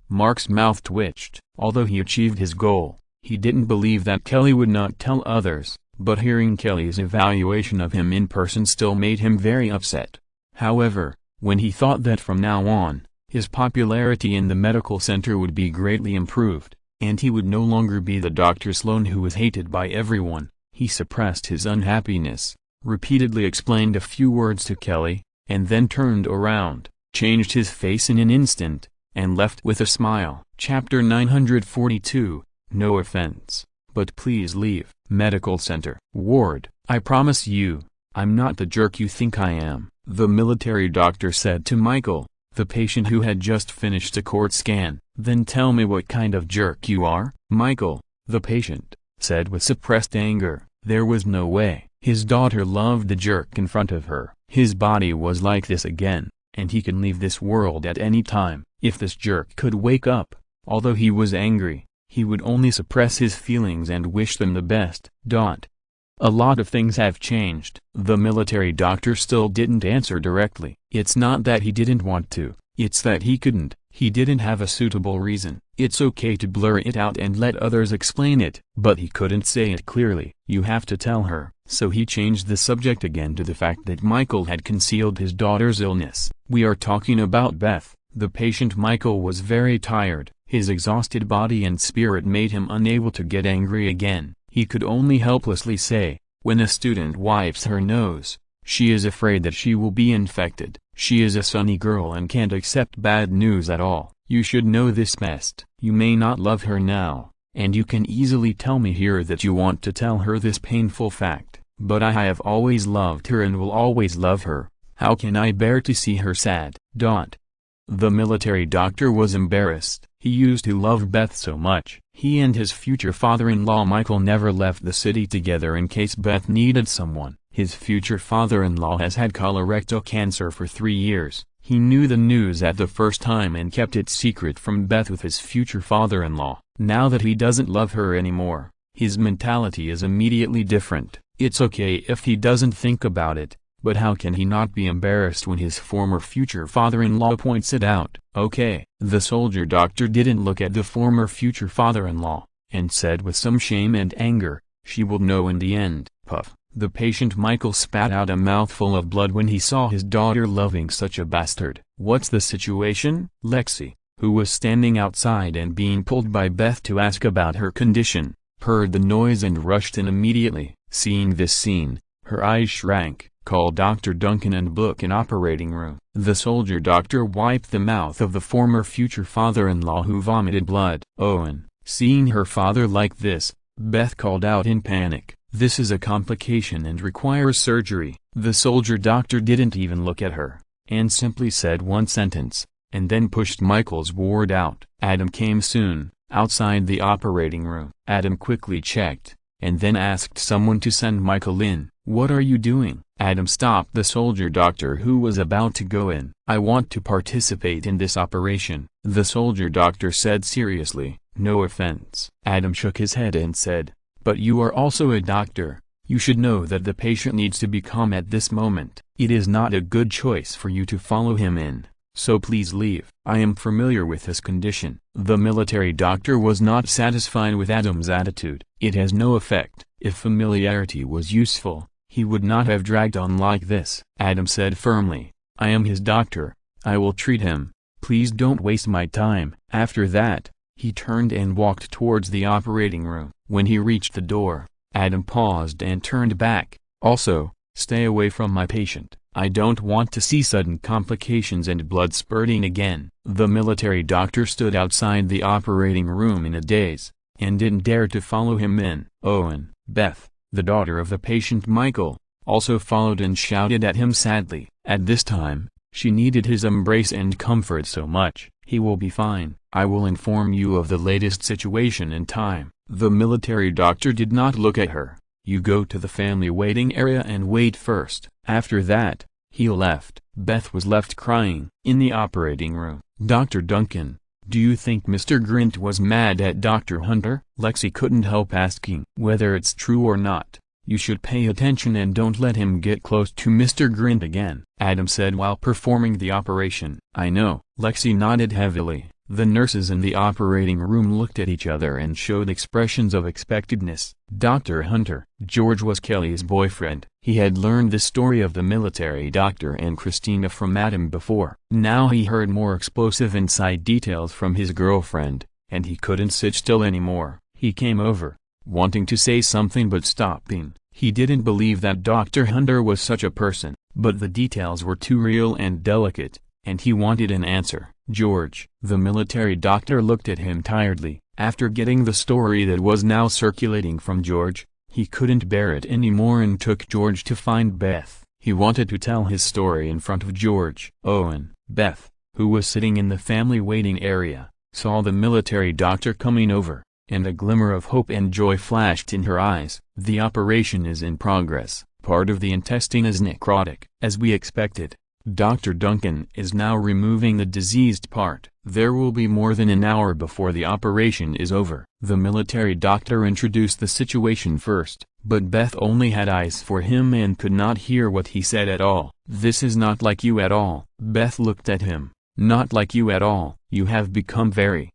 [SPEAKER 1] Mark's mouth twitched. Although he achieved his goal, he didn't believe that Kelly would not tell others, but hearing Kelly's evaluation of him in person still made him very upset. However, when he thought that from now on, his popularity in the medical center would be greatly improved, and he would no longer be the Dr. Sloan who was hated by everyone, he suppressed his unhappiness, repeatedly explained a few words to Kelly, and then turned around, changed his face in an instant, and left with a smile. Chapter 942, No offense, but please leave. Medical Center. Ward, I promise you, I'm not the jerk you think I am. the military doctor said to Michael, the patient who had just finished a court scan. Then tell me what kind of jerk you are. Michael, the patient, said with suppressed anger. There was no way. His daughter loved the jerk in front of her. His body was like this again, and he could leave this world at any time. If this jerk could wake up, although he was angry, he would only suppress his feelings and wish them the best. A lot of things have changed. The military doctor still didn't answer directly. It's not that he didn't want to, it's that he couldn't. He didn't have a suitable reason. It's okay to blur it out and let others explain it, but he couldn't say it clearly. You have to tell her. So he changed the subject again to the fact that Michael had concealed his daughter's illness. We are talking about Beth. The patient Michael was very tired. His exhausted body and spirit made him unable to get angry again. He could only helplessly say, when a student wipes her nose, she is afraid that she will be infected. She is a sunny girl and can't accept bad news at all. You should know this best. You may not love her now, and you can easily tell me here that you want to tell her this painful fact, but I have always loved her and will always love her. How can I bear to see her sad? The military doctor was embarrassed. He used to love Beth so much. He and his future father-in-law Michael never left the city together in case Beth needed someone. His future father-in-law has had colorectal cancer for 3 years. He knew the news at the first time and kept it secret from Beth with his future father-in-law. Now that he doesn't love her anymore, his mentality is immediately different. It's okay if he doesn't think about it, but how can he not be embarrassed when his former future father-in-law points it out? Okay. The soldier doctor didn't look at the former future father-in-law, and said with some shame and anger, she will know in the end. Puff. The patient Michael spat out a mouthful of blood when he saw his daughter loving such a bastard. What's the situation? Lexi, who was standing outside and being pulled by Beth to ask about her condition, heard the noise and rushed in immediately. Seeing this scene, her eyes shrank. Call Dr. Duncan and book an operating room. The soldier doctor wiped the mouth of the former future father-in-law who vomited blood. Owen, seeing her father like this, Beth called out in panic, this is a complication and requires surgery. The soldier doctor didn't even look at her, and simply said one sentence, and then pushed Michael's ward out. Adam came soon, outside the operating room. Adam quickly checked, and then asked someone to send Michael in. What are you doing? Adam stopped the soldier doctor who was about to go in. I want to participate in this operation, the soldier doctor said seriously. No offense. Adam shook his head and said, but you are also a doctor. You should know that the patient needs to be calm at this moment. It is not a good choice for you to follow him in, so please leave. I am familiar with his condition. The military doctor was not satisfied with Adam's attitude. It has no effect. If familiarity was useful, he would not have dragged on like this. Adam said firmly, I am his doctor. I will treat him. Please don't waste my time. After that, he turned and walked towards the operating room. When he reached the door, Adam paused and turned back. Also, stay away from my patient. I don't want to see sudden complications and blood spurting again. The military doctor stood outside the operating room in a daze, and didn't dare to follow him in. Owen, Beth, the daughter of the patient Michael, also followed and shouted at him sadly. At this time, she needed his embrace and comfort so much. He will be fine. I will inform you of the latest situation in time. The military doctor did not look at her. You go to the family waiting area and wait first. After that, he left. Beth was left crying. In the operating room, Dr. Duncan, do you think Mr. Grint was mad at Dr. Hunter? Lexi couldn't help asking. Whether it's true or not, you should pay attention and don't let him get close to Mr. Grint again, Adam said while performing the operation. I know. Lexi nodded heavily. The nurses in the operating room looked at each other and showed expressions of expectedness. Dr. Hunter, George was Kelly's boyfriend. He had learned the story of the military doctor and Christina from Adam before. Now he heard more explosive inside details from his girlfriend, and he couldn't sit still anymore. He came over, wanting to say something but stopping. He didn't believe that Dr. Hunter was such a person, but the details were too real and delicate, and he wanted an answer. George, the military doctor looked at him tiredly. After getting the story that was now circulating from George, he couldn't bear it anymore and took George to find Beth. He wanted to tell his story in front of George. Owen. Beth, who was sitting in the family waiting area, saw the military doctor coming over, and a glimmer of hope and joy flashed in her eyes. The operation is in progress. Part of the intestine is necrotic. As we expected, Dr. Duncan is now removing the diseased part. There will be more than an hour before the operation is over. The military doctor introduced the situation first, but Beth only had eyes for him and could not hear what he said at all. "This is not like you at all." Beth looked at him. "Not like you at all. You have become very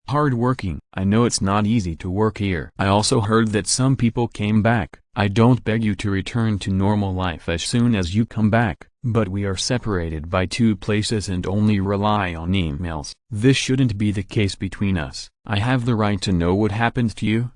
[SPEAKER 1] hard-working. I know it's not easy to work here. I also heard that some people came back. I don't beg you to return to normal life as soon as you come back, but we are separated by 2 places and only rely on emails. This shouldn't be the case between us. I have the right to know what happened to you."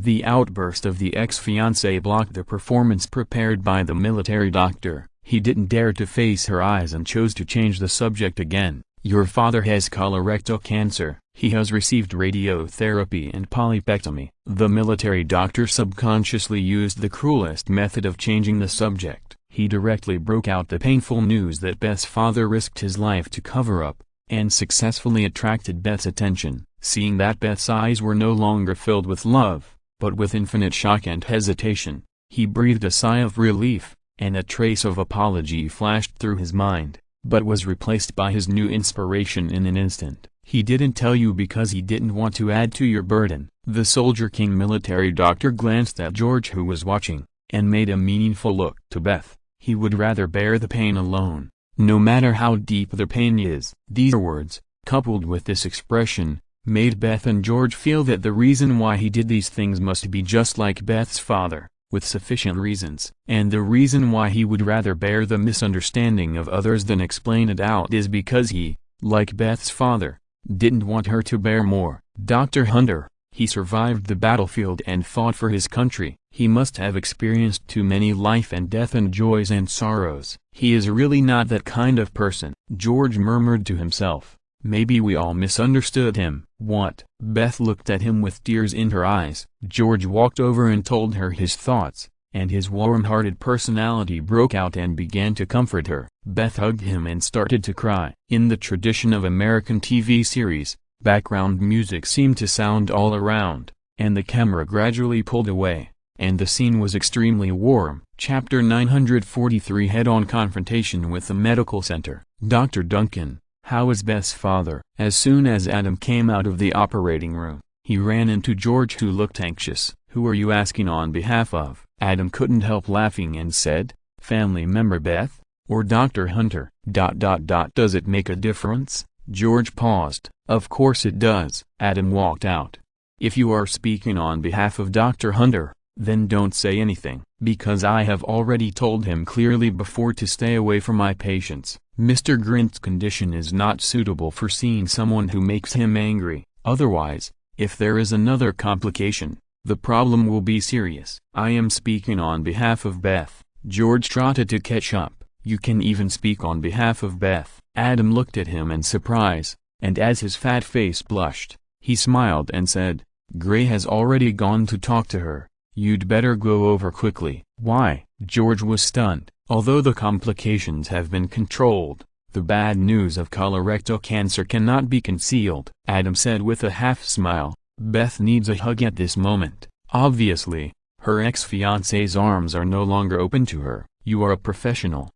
[SPEAKER 1] The outburst of the ex-fiancée blocked the performance prepared by the military doctor. He didn't dare to face her eyes and chose to change the subject again. "Your father has colorectal cancer. He has received radiotherapy and polypectomy." The military doctor subconsciously used the cruelest method of changing the subject. He directly broke out the painful news that Beth's father risked his life to cover up, and successfully attracted Beth's attention. Seeing that Beth's eyes were no longer filled with love, but with infinite shock and hesitation, he breathed a sigh of relief, and a trace of apology flashed through his mind, but was replaced by his new inspiration in an instant. "He didn't tell you because he didn't want to add to your burden." The Soldier King military doctor glanced at George, who was watching, and made a meaningful look to Beth. He would rather bear the pain alone, no matter how deep the pain is. These words, coupled with this expression, made Beth and George feel that the reason why he did these things must be just like Beth's father, with sufficient reasons. And the reason why he would rather bear the misunderstanding of others than explain it out is because he, like Beth's father, didn't want her to bear more. Dr. Hunter, he survived the battlefield and fought for his country. He must have experienced too many life and death and joys and sorrows. He is really not that kind of person. George murmured to himself. Maybe we all misunderstood him. What? Beth looked at him with tears in her eyes. George walked over and told her his thoughts, and his warm-hearted personality broke out and began to comfort her. Beth hugged him and started to cry. In the tradition of American TV series, background music seemed to sound all around, and the camera gradually pulled away, and the scene was extremely warm. Chapter 943 Head-on confrontation with the medical center. Dr. Duncan, how is Beth's father? As soon as Adam came out of the operating room, he ran into George, who looked anxious. Who are you asking on behalf of? Adam couldn't help laughing and said, family member Beth, or Dr. Hunter. Does it make a difference? George paused. Of course it does. Adam walked out. If you are speaking on behalf of Dr. Hunter, then don't say anything, because I have already told him clearly before to stay away from my patients. Mr. Grint's condition is not suitable for seeing someone who makes him angry. Otherwise, if there is another complication, the problem will be serious. I am speaking on behalf of Beth. George trotted to catch up. You can even speak on behalf of Beth. Adam looked at him in surprise, and as his fat face blushed, he smiled and said, Gray has already gone to talk to her. You'd better go over quickly. Why? George was stunned. Although the complications have been controlled, the bad news of colorectal cancer cannot be concealed. Adam said with a half-smile, Beth needs a hug at this moment. Obviously, her ex-fiancé's arms are no longer open to her. You are a professional.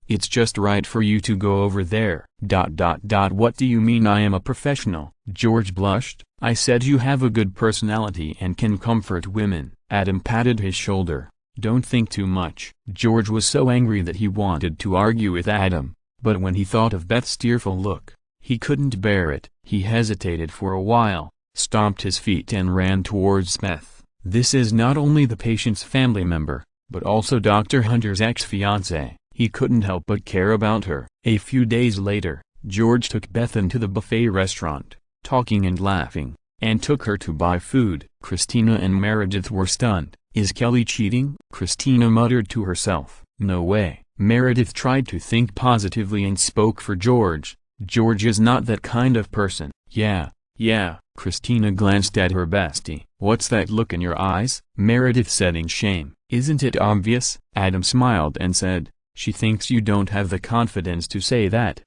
[SPEAKER 1] It's just right for you to go over there. What do you mean I am a professional? George blushed. I said you have a good personality and can comfort women. Adam patted his shoulder. Don't think too much. George was so angry that he wanted to argue with Adam, but when he thought of Beth's tearful look, he couldn't bear it. He hesitated for a while, stomped his feet and ran towards Beth. This is not only the patient's family member, but also Dr. Hunter's ex-fiancée. He couldn't help but care about her. A few days later, George took Beth into the buffet restaurant, talking and laughing, and took her to buy food. Christina and Meredith were stunned. Is Kelly cheating? Christina muttered to herself. No way. Meredith tried to think positively and spoke for George. George is not that kind of person. Yeah. Christina glanced at her bestie. What's that look in your eyes? Meredith said in shame. Isn't it obvious? Adam smiled and said, "She thinks you don't have the confidence to say that."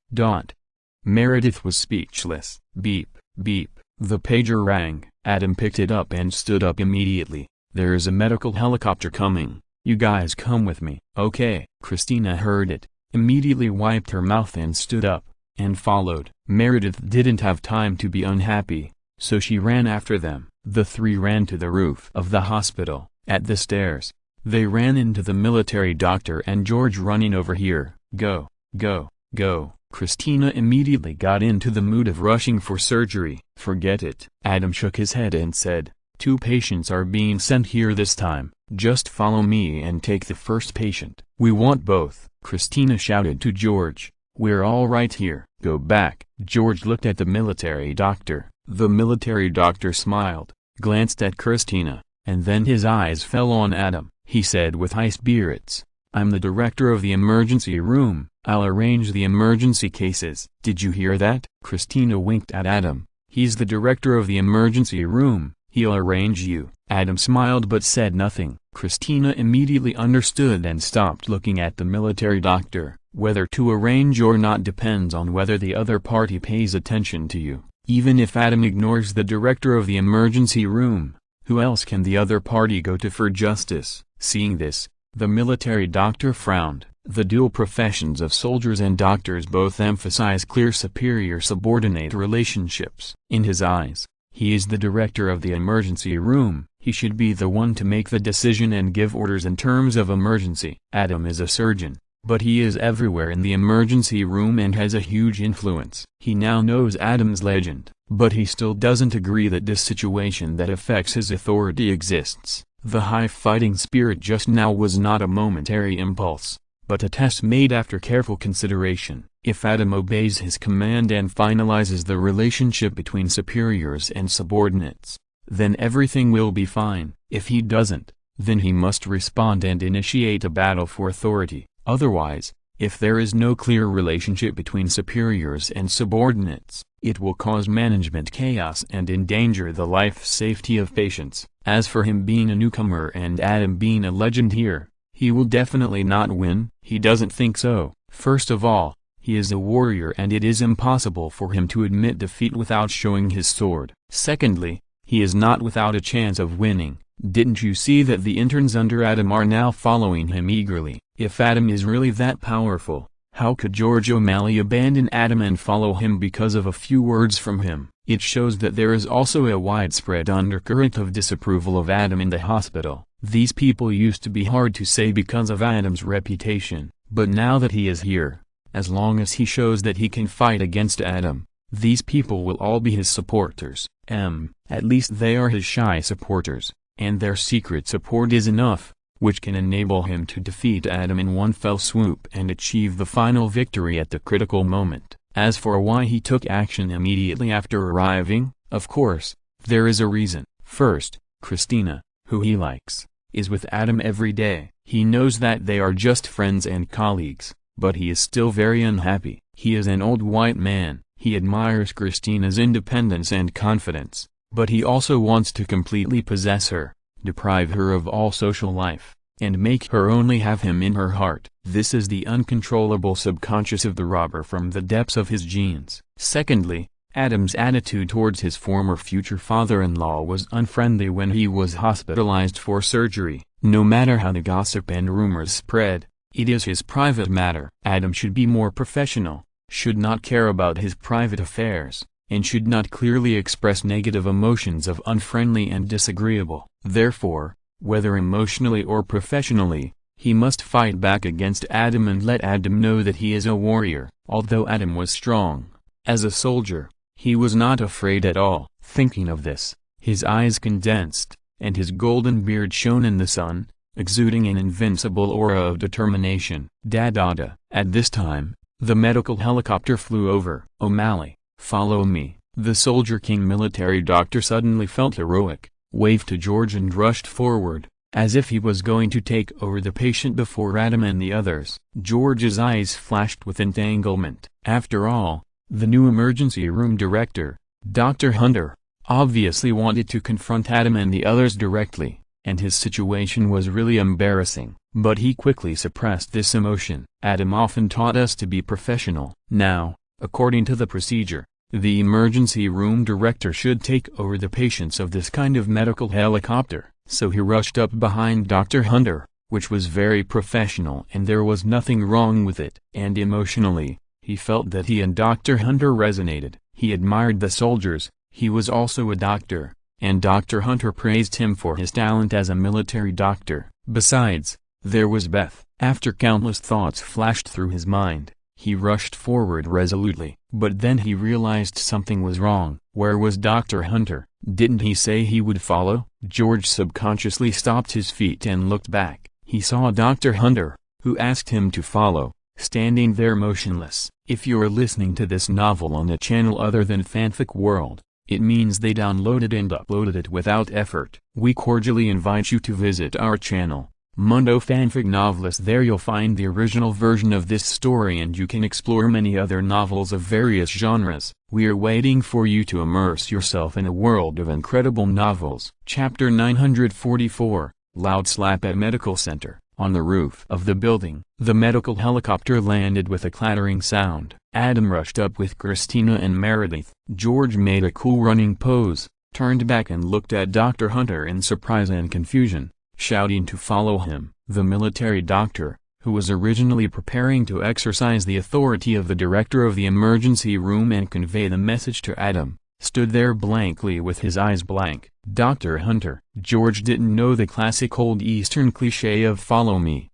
[SPEAKER 1] Meredith was speechless. Beep, beep. The pager rang. Adam picked it up and stood up immediately. "There is a medical helicopter coming. You guys come with me." "Okay." Christina heard it, immediately wiped her mouth and stood up, and followed. Meredith didn't have time to be unhappy, so she ran after them. The three ran to the roof of the hospital. At the stairs, they ran into the military doctor and George running over here. "Go, go, go." Christina immediately got into the mood of rushing for surgery. "Forget it." Adam shook his head and said, "2 patients are being sent here this time. Just follow me and take the first patient." "We want both," Christina shouted to George. "We're all right here." "Go back." George looked at the military doctor. The military doctor smiled, glanced at Christina, and then his eyes fell on Adam. He said with high spirits, "I'm the director of the emergency room. I'll arrange the emergency cases." "Did you hear that?" Christina winked at Adam. "He's the director of the emergency room. He'll arrange you." Adam smiled but said nothing. Christina immediately understood and stopped looking at the military doctor. Whether to arrange or not depends on whether the other party pays attention to you. Even if Adam ignores the director of the emergency room, who else can the other party go to for justice? Seeing this, the military doctor frowned. The dual professions of soldiers and doctors both emphasize clear superior-subordinate relationships. In his eyes, he is the director of the emergency room. He should be the one to make the decision and give orders in terms of emergency. Adam is a surgeon, but he is everywhere in the emergency room and has a huge influence. He now knows Adam's legend, but he still doesn't agree that this situation that affects his authority exists. The high fighting spirit just now was not a momentary impulse, but a test made after careful consideration. If Adam obeys his command and finalizes the relationship between superiors and subordinates, then everything will be fine. If he doesn't, then he must respond and initiate a battle for authority. Otherwise, if there is no clear relationship between superiors and subordinates, it will cause management chaos and endanger the life safety of patients. As for him being a newcomer and Adam being a legend here, he will definitely not win. He doesn't think so. First of all, he is a warrior and it is impossible for him to admit defeat without showing his sword. Secondly, he is not without a chance of winning. Didn't you see that the interns under Adam are now following him eagerly? If Adam is really that powerful, how could George O'Malley abandon Adam and follow him because of a few words from him? It shows that there is also a widespread undercurrent of disapproval of Adam in the hospital. These people used to be hard to say because of Adam's reputation, but now that he is here, as long as he shows that he can fight against Adam, these people will all be his supporters. At least they are his shy supporters, and their secret support is enough, which can enable him to defeat Adam in one fell swoop and achieve the final victory at the critical moment. As for why he took action immediately after arriving, of course, there is a reason. First, Christina, who he likes, is with Adam every day. He knows that they are just friends and colleagues, but he is still very unhappy. He is an old white man. He admires Christina's independence and confidence, but he also wants to completely possess her, deprive her of all social life, and make her only have him in her heart. This is the uncontrollable subconscious of the robber from the depths of his genes. Secondly, Adam's attitude towards his former future father-in-law was unfriendly when he was hospitalized for surgery. No matter how the gossip and rumors spread, it is his private matter. Adam should be more professional, should not care about his private affairs, and should not clearly express negative emotions of unfriendly and disagreeable. Therefore, whether emotionally or professionally, he must fight back against Adam and let Adam know that he is a warrior. Although Adam was strong, as a soldier, he was not afraid at all. Thinking of this, his eyes condensed, and his golden beard shone in the sun, exuding an invincible aura of determination. Da-da-da. At this time, the medical helicopter flew over. "O'Malley, follow me." The Soldier King military doctor suddenly felt heroic, waved to George and rushed forward, as if he was going to take over the patient before Adam and the others. George's eyes flashed with entanglement. After all, the new emergency room director, Dr. Hunter, obviously wanted to confront Adam and the others directly. and his situation was really embarrassing. But he quickly suppressed this emotion. Adam often taught us to be professional. Now, according to the procedure, the emergency room director should take over the patients of this kind of medical helicopter. So he rushed up behind Dr. Hunter, which was very professional, and there was nothing wrong with it. And emotionally, he felt that he and Dr. Hunter resonated. He admired the soldiers. He was also a doctor, and Dr. Hunter praised him for his talent as a military doctor. Besides, there was Beth. After countless thoughts flashed through his mind, he rushed forward resolutely. But then he realized something was wrong. Where was Dr. Hunter? Didn't he say he would follow? George subconsciously stopped his feet and looked back. He saw Dr. Hunter, who asked him to follow, standing there motionless. If you're listening to this novel on a channel other than Fanfic World, it means they downloaded and uploaded it without effort. We cordially invite you to visit our channel, Mundo Fanfic Novelist. There you'll find the original version of this story, and you can explore many other novels of various genres. We are waiting for you to immerse yourself in a world of incredible novels. Chapter 944, Loud Slap at Medical Center. On the roof of the building, the medical helicopter landed with a clattering sound. Adam rushed up with Christina and Meredith. George made a cool running pose, turned back and looked at Dr. Hunter in surprise and confusion, shouting to follow him. The military doctor, who was originally preparing to exercise the authority of the director of the emergency room and convey the message to Adam, stood there blankly with his eyes blank. Dr. Hunter. George didn't know the classic old Eastern cliché of follow me,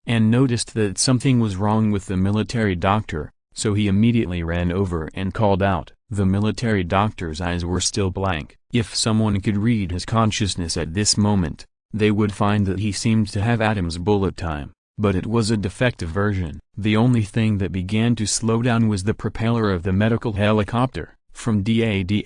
[SPEAKER 1] and noticed that something was wrong with the military doctor, so he immediately ran over and called out. The military doctor's eyes were still blank. If someone could read his consciousness at this moment, they would find that he seemed to have Adam's bullet time, but it was a defective version. The only thing that began to slow down was the propeller of the medical helicopter. From DA to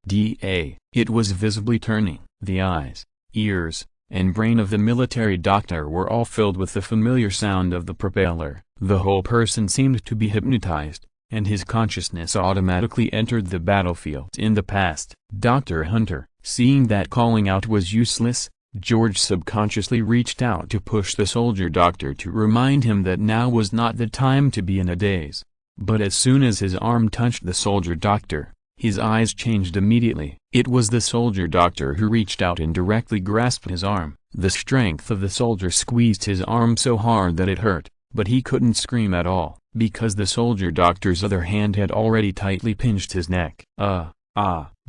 [SPEAKER 1] DA. It was visibly turning. The eyes, ears, and brain of the military doctor were all filled with the familiar sound of the propeller. The whole person seemed to be hypnotized, and his consciousness automatically entered the battlefield in the past. Dr. Hunter. Seeing that calling out was useless, George subconsciously reached out to push the soldier doctor to remind him that now was not the time to be in a daze. But as soon as his arm touched the soldier doctor, his eyes changed immediately. It was the soldier doctor who reached out and directly grasped his arm. The strength of the soldier squeezed his arm so hard that it hurt, but he couldn't scream at all, because the soldier doctor's other hand had already tightly pinched his neck.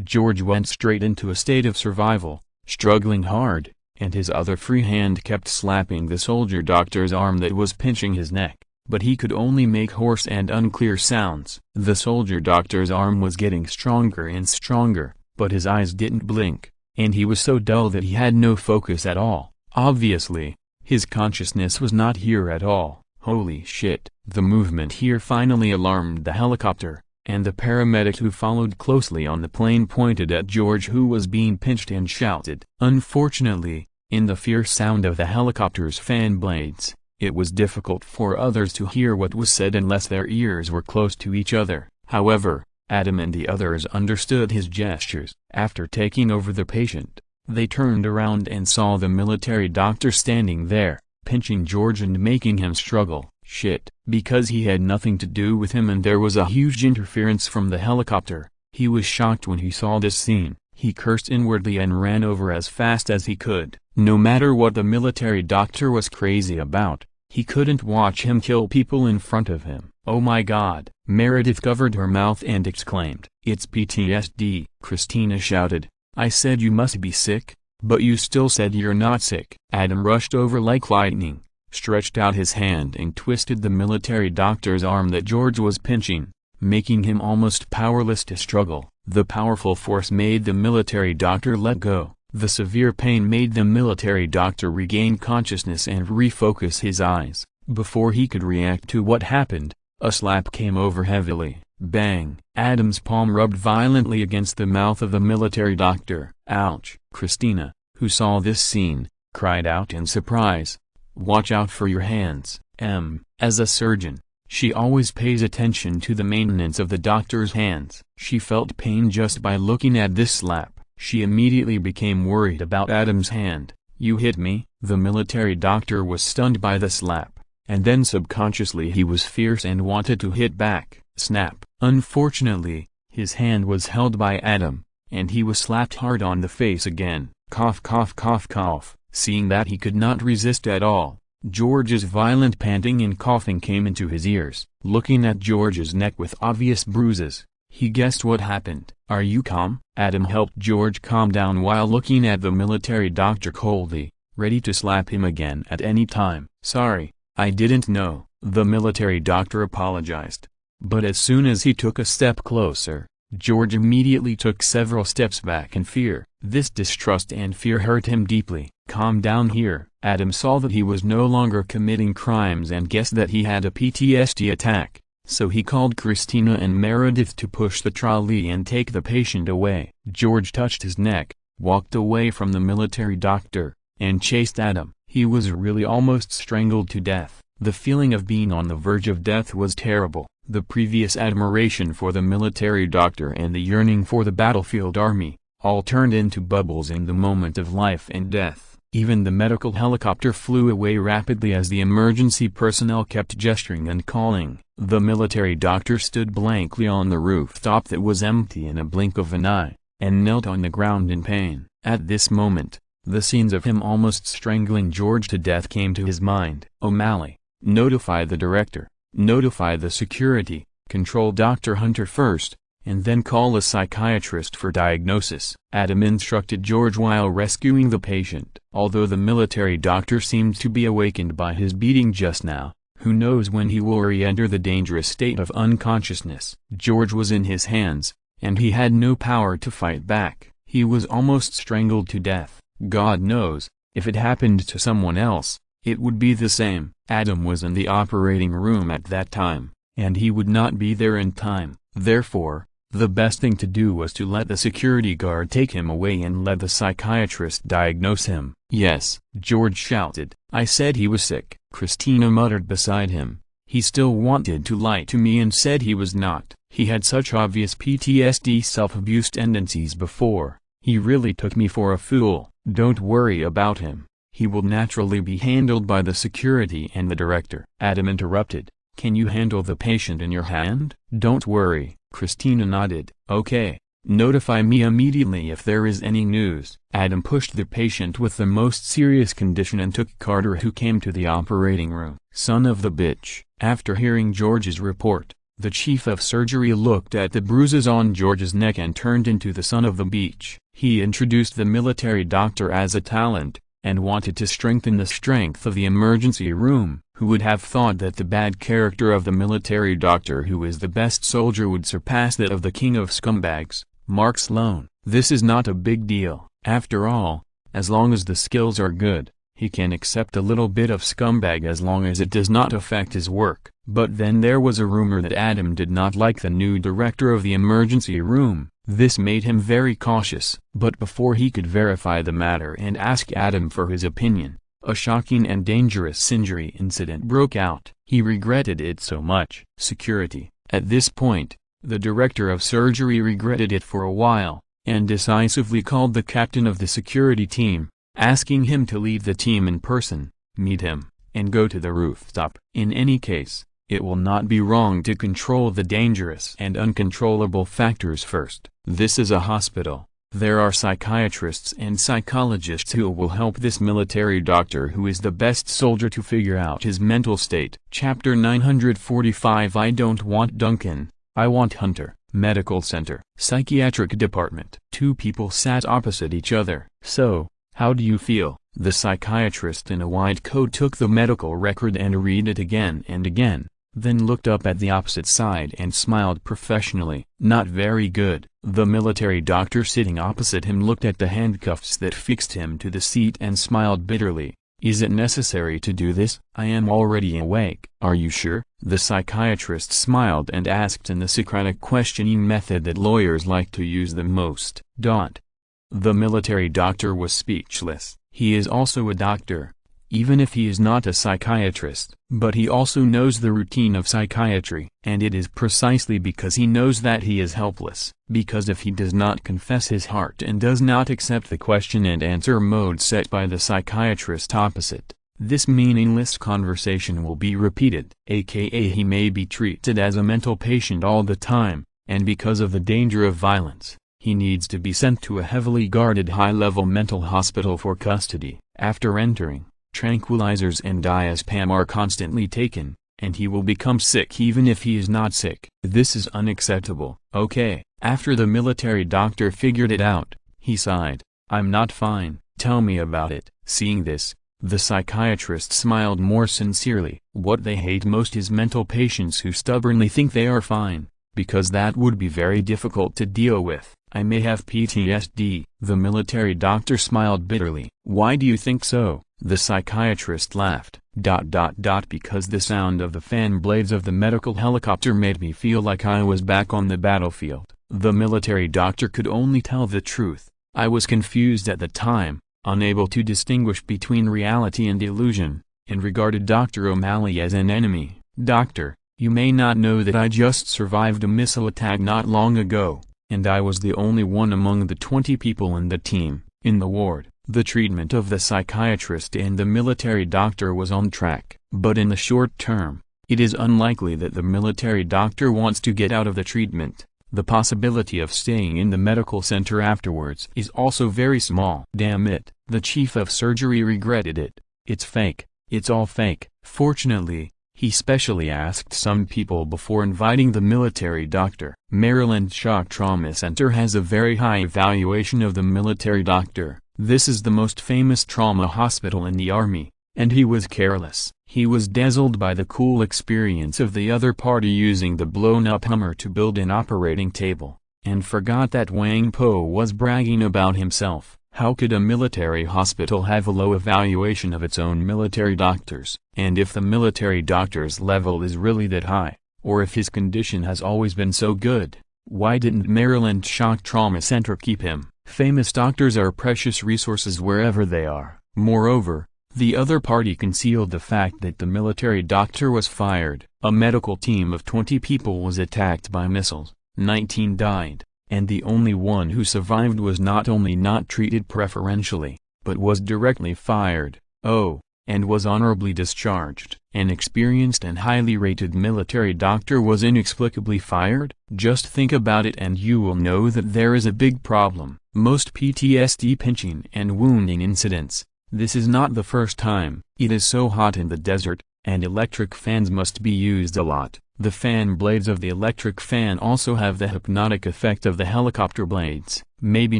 [SPEAKER 1] George went straight into a state of survival, struggling hard, and his other free hand kept slapping the soldier doctor's arm that was pinching his neck, but he could only make hoarse and unclear sounds. The soldier doctor's arm was getting stronger and stronger, but his eyes didn't blink, and he was so dull that he had no focus at all. Obviously, his consciousness was not here at all. Holy shit. The movement here finally alarmed the helicopter, and the paramedic who followed closely on the plane pointed at George, who was being pinched, and shouted. Unfortunately, in the fierce sound of the helicopter's fan blades, it was difficult for others to hear what was said unless their ears were close to each other. However, Adam and the others understood his gestures. After taking over the patient, they turned around and saw the military doctor standing there, pinching George and making him struggle. Shit. Because he had nothing to do with him and there was a huge interference from the helicopter, he was shocked when he saw this scene. He cursed inwardly and ran over as fast as he could. No matter what the military doctor was crazy about, he couldn't watch him kill people in front of him. Oh my god. Meredith covered her mouth and exclaimed, "It's PTSD." Christina shouted, "I said you must be sick, but you still said you're not sick." Adam rushed over like lightning, stretched out his hand and twisted the military doctor's arm that George was pinching, making him almost powerless to struggle. The powerful force made the military doctor let go. The severe pain made the military doctor regain consciousness and refocus his eyes. Before he could react to what happened, a slap came over heavily. Bang! Adam's palm rubbed violently against the mouth of the military doctor. Ouch! Christina, who saw this scene, cried out in surprise. "Watch out for your hands." As a surgeon, She always pays attention to the maintenance of the doctor's hands. She felt pain just by looking at this slap. She immediately became worried about Adam's hand. "You hit me?" The military doctor was stunned by the slap, and then subconsciously he was fierce and wanted to hit back. Snap! Unfortunately, his hand was held by Adam, and he was slapped hard on the face again. Cough cough cough cough. Seeing that he could not resist at all, George's violent panting and coughing came into his ears. Looking at George's neck with obvious bruises, he guessed what happened. "Are you calm?" Adam helped George calm down while looking at the military doctor coldly, ready to slap him again at any time. "Sorry, I didn't know," the military doctor apologized. But as soon as he took a step closer, George immediately took several steps back in fear. This distrust and fear hurt him deeply. "Calm down here." Adam saw that he was no longer committing crimes and guessed that he had a PTSD attack, so he called Christina and Meredith to push the trolley and take the patient away. George touched his neck, walked away from the military doctor, and chased Adam. He was really almost strangled to death. The feeling of being on the verge of death was terrible. The previous admiration for the military doctor and the yearning for the battlefield army, all turned into bubbles in the moment of life and death. Even the medical helicopter flew away rapidly as the emergency personnel kept gesturing and calling. The military doctor stood blankly on the rooftop that was empty in a blink of an eye, and knelt on the ground in pain. At this moment, the scenes of him almost strangling George to death came to his mind. "O'Malley, notify the director. Notify the security, control Dr. Hunter first, and then call a psychiatrist for diagnosis," Adam instructed George while rescuing the patient. Although the military doctor seemed to be awakened by his beating just now, who knows when he will re-enter the dangerous state of unconsciousness. George was in his hands, and he had no power to fight back. He was almost strangled to death. God knows, if it happened to someone else, it would be the same. Adam was in the operating room at that time, and he would not be there in time. Therefore, the best thing to do was to let the security guard take him away and let the psychiatrist diagnose him. "Yes," George shouted. "I said he was sick," Christina muttered beside him. "He still wanted to lie to me and said he was not. He had such obvious PTSD self-abuse tendencies before. He really took me for a fool." "Don't worry about him. He will naturally be handled by the security and the director," Adam interrupted. "Can you handle the patient in your hand?" "Don't worry," Christina nodded. "Okay. Notify me immediately if there is any news." Adam pushed the patient with the most serious condition and took Carter, who came to the operating room. "Son of the bitch." After hearing George's report, the chief of surgery looked at the bruises on George's neck and turned into the son of the beach. He introduced the military doctor as a talent, and wanted to strengthen the strength of the emergency room. Who would have thought that the bad character of the military doctor who is the best soldier would surpass that of the king of scumbags, Mark Sloan? This is not a big deal. After all, as long as the skills are good, he can accept a little bit of scumbag as long as it does not affect his work. But then there was a rumor that Adam did not like the new director of the emergency room. This made him very cautious. But before he could verify the matter and ask Adam for his opinion, a shocking and dangerous injury incident broke out. He regretted it so much. Security. At this point, the director of surgery regretted it for a while, and decisively called the captain of the security team, asking him to leave the team in person, meet him, and go to the rooftop. In any case, it will not be wrong to control the dangerous and uncontrollable factors first. This is a hospital. There are psychiatrists and psychologists who will help this military doctor who is the best soldier to figure out his mental state. Chapter 945. I don't want Duncan, I want Hunter. Medical Center. Psychiatric Department. Two people sat opposite each other. "So, how do you feel?" The psychiatrist in a white coat took the medical record and read it again and again, then looked up at the opposite side and smiled professionally. "Not very good." The military doctor sitting opposite him looked at the handcuffs that fixed him to the seat and smiled bitterly. "Is it necessary to do this? I am already awake." "Are you sure?" The psychiatrist smiled and asked in the Socratic questioning method that lawyers like to use the most. The military doctor was speechless. He is also a doctor, even if he is not a psychiatrist. But he also knows the routine of psychiatry, and it is precisely because he knows that he is helpless. Because if he does not confess his heart and does not accept the question and answer mode set by the psychiatrist opposite, this meaningless conversation will be repeated, aka he may be treated as a mental patient all the time, and because of the danger of violence, he needs to be sent to a heavily guarded high-level mental hospital for custody. After entering, tranquilizers and diazepam are constantly taken, and he will become sick even if he is not sick. This is unacceptable. Okay, after the military doctor figured it out, he sighed. I'm not fine, tell me about it. Seeing this, the psychiatrist smiled more sincerely. What they hate most is mental patients who stubbornly think they are fine, because that would be very difficult to deal with. I may have PTSD. The military doctor smiled bitterly. Why do you think so? The psychiatrist laughed. Because the sound of the fan blades of the medical helicopter made me feel like I was back on the battlefield. The military doctor could only tell the truth. I was confused at the time, unable to distinguish between reality and illusion, and regarded Dr. O'Malley as an enemy. Doctor, you may not know that I just survived a missile attack not long ago, and I was the only one among the 20 people in the team. In the ward, the treatment of the psychiatrist and the military doctor was on track. But in the short term, it is unlikely that the military doctor wants to get out of the treatment. The possibility of staying in the medical center afterwards is also very small. Damn it, the chief of surgery regretted it. It's fake, it's all fake. Fortunately, he specially asked some people before inviting the military doctor. Maryland Shock Trauma Center has a very high evaluation of the military doctor. This is the most famous trauma hospital in the Army, and he was careless. He was dazzled by the cool experience of the other party using the blown-up Hummer to build an operating table, and forgot that Wang Po was bragging about himself. How could a military hospital have a low evaluation of its own military doctors? And if the military doctor's level is really that high, or if his condition has always been so good, why didn't Maryland Shock Trauma Center keep him? Famous doctors are precious resources wherever they are. Moreover, the other party concealed the fact that the military doctor was fired. A medical team of 20 people was attacked by missiles, 19 died, and the only one who survived was not only not treated preferentially, but was directly fired. Oh, and was honorably discharged. An experienced and highly rated military doctor was inexplicably fired? Just think about it and you will know that there is a big problem. Most PTSD pinching and wounding incidents. This is not the first time. It is so hot in the desert, and electric fans must be used a lot. The fan blades of the electric fan also have the hypnotic effect of the helicopter blades. Maybe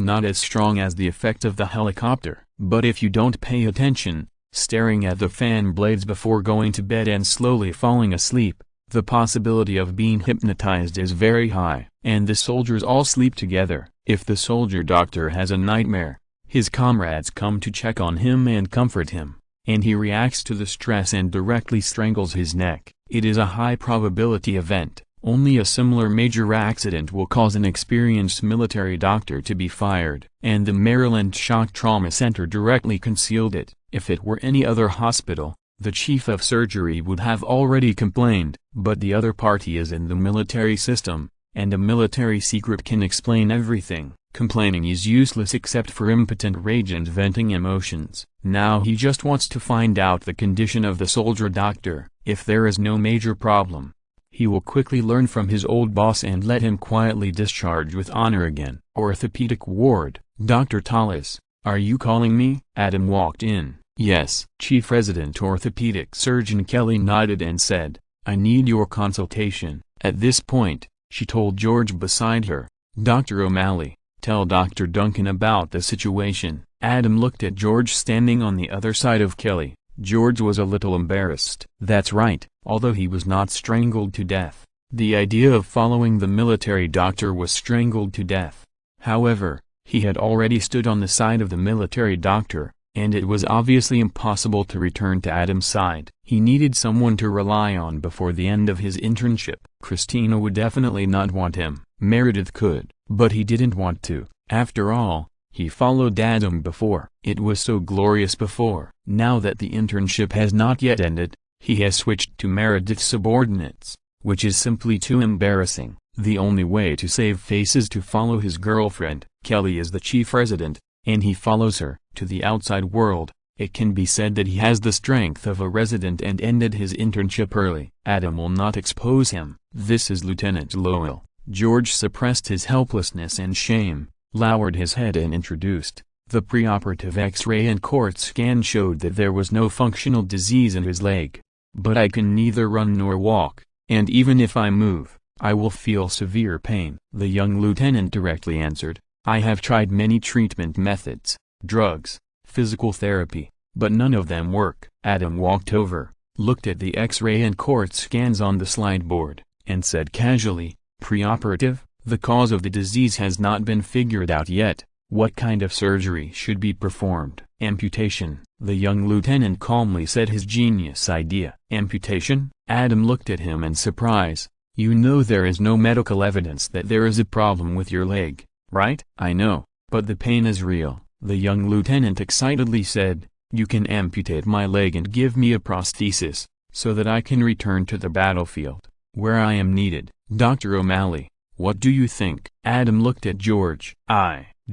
[SPEAKER 1] not as strong as the effect of the helicopter, but if you don't pay attention, staring at the fan blades before going to bed and slowly falling asleep, the possibility of being hypnotized is very high. And the soldiers all sleep together. If the soldier doctor has a nightmare, his comrades come to check on him and comfort him, and he reacts to the stress and directly strangles his neck. It is a high probability event. Only a similar major accident will cause an experienced military doctor to be fired, and the Maryland Shock Trauma Center directly concealed it. If it were any other hospital, the chief of surgery would have already complained, but the other party is in the military system, and a military secret can explain everything. Complaining is useless except for impotent rage and venting emotions. Now he just wants to find out the condition of the soldier doctor. If there is no major problem, he will quickly learn from his old boss and let him quietly discharge with honor again. Orthopedic ward. Dr. Tallis, are you calling me? Adam walked in. Yes. Chief Resident Orthopedic Surgeon Kelly nodded and said, I need your consultation. At this point, she told George beside her, Dr. O'Malley, tell Dr. Duncan about the situation. Adam looked at George standing on the other side of Kelly. George was a little embarrassed. That's right, although he was not strangled to death. The idea of following the military doctor was strangled to death. However, he had already stood on the side of the military doctor, and it was obviously impossible to return to Adam's side. He needed someone to rely on before the end of his internship. Christina would definitely not want him. Meredith could, but he didn't want to. After all, He followed Adam before. It was so glorious before. Now that the internship has not yet ended, he has switched to Meredith's subordinates, which is simply too embarrassing. The only way to save face is to follow his girlfriend. Kelly is the chief resident, and he follows her to the outside world. It can be said that he has the strength of a resident and ended his internship early. Adam will not expose him. This is Lieutenant Lowell. George suppressed his helplessness and shame, lowered his head and introduced. The preoperative X-ray and court scan showed that there was no functional disease in his leg. But I can neither run nor walk, and even if I move, I will feel severe pain. The young lieutenant directly answered, I have tried many treatment methods, drugs, physical therapy, but none of them work. Adam walked over, looked at the X-ray and court scans on the slide board, and said casually, preoperative, the cause of the disease has not been figured out yet. What kind of surgery should be performed? Amputation. The young lieutenant calmly said his genius idea. Amputation? Adam looked at him in surprise. You know there is no medical evidence that there is a problem with your leg, right? I know, but the pain is real. The young lieutenant excitedly said, you can amputate my leg and give me a prosthesis, so that I can return to the battlefield, where I am needed. Dr. O'Malley, what do you think? Adam looked at George.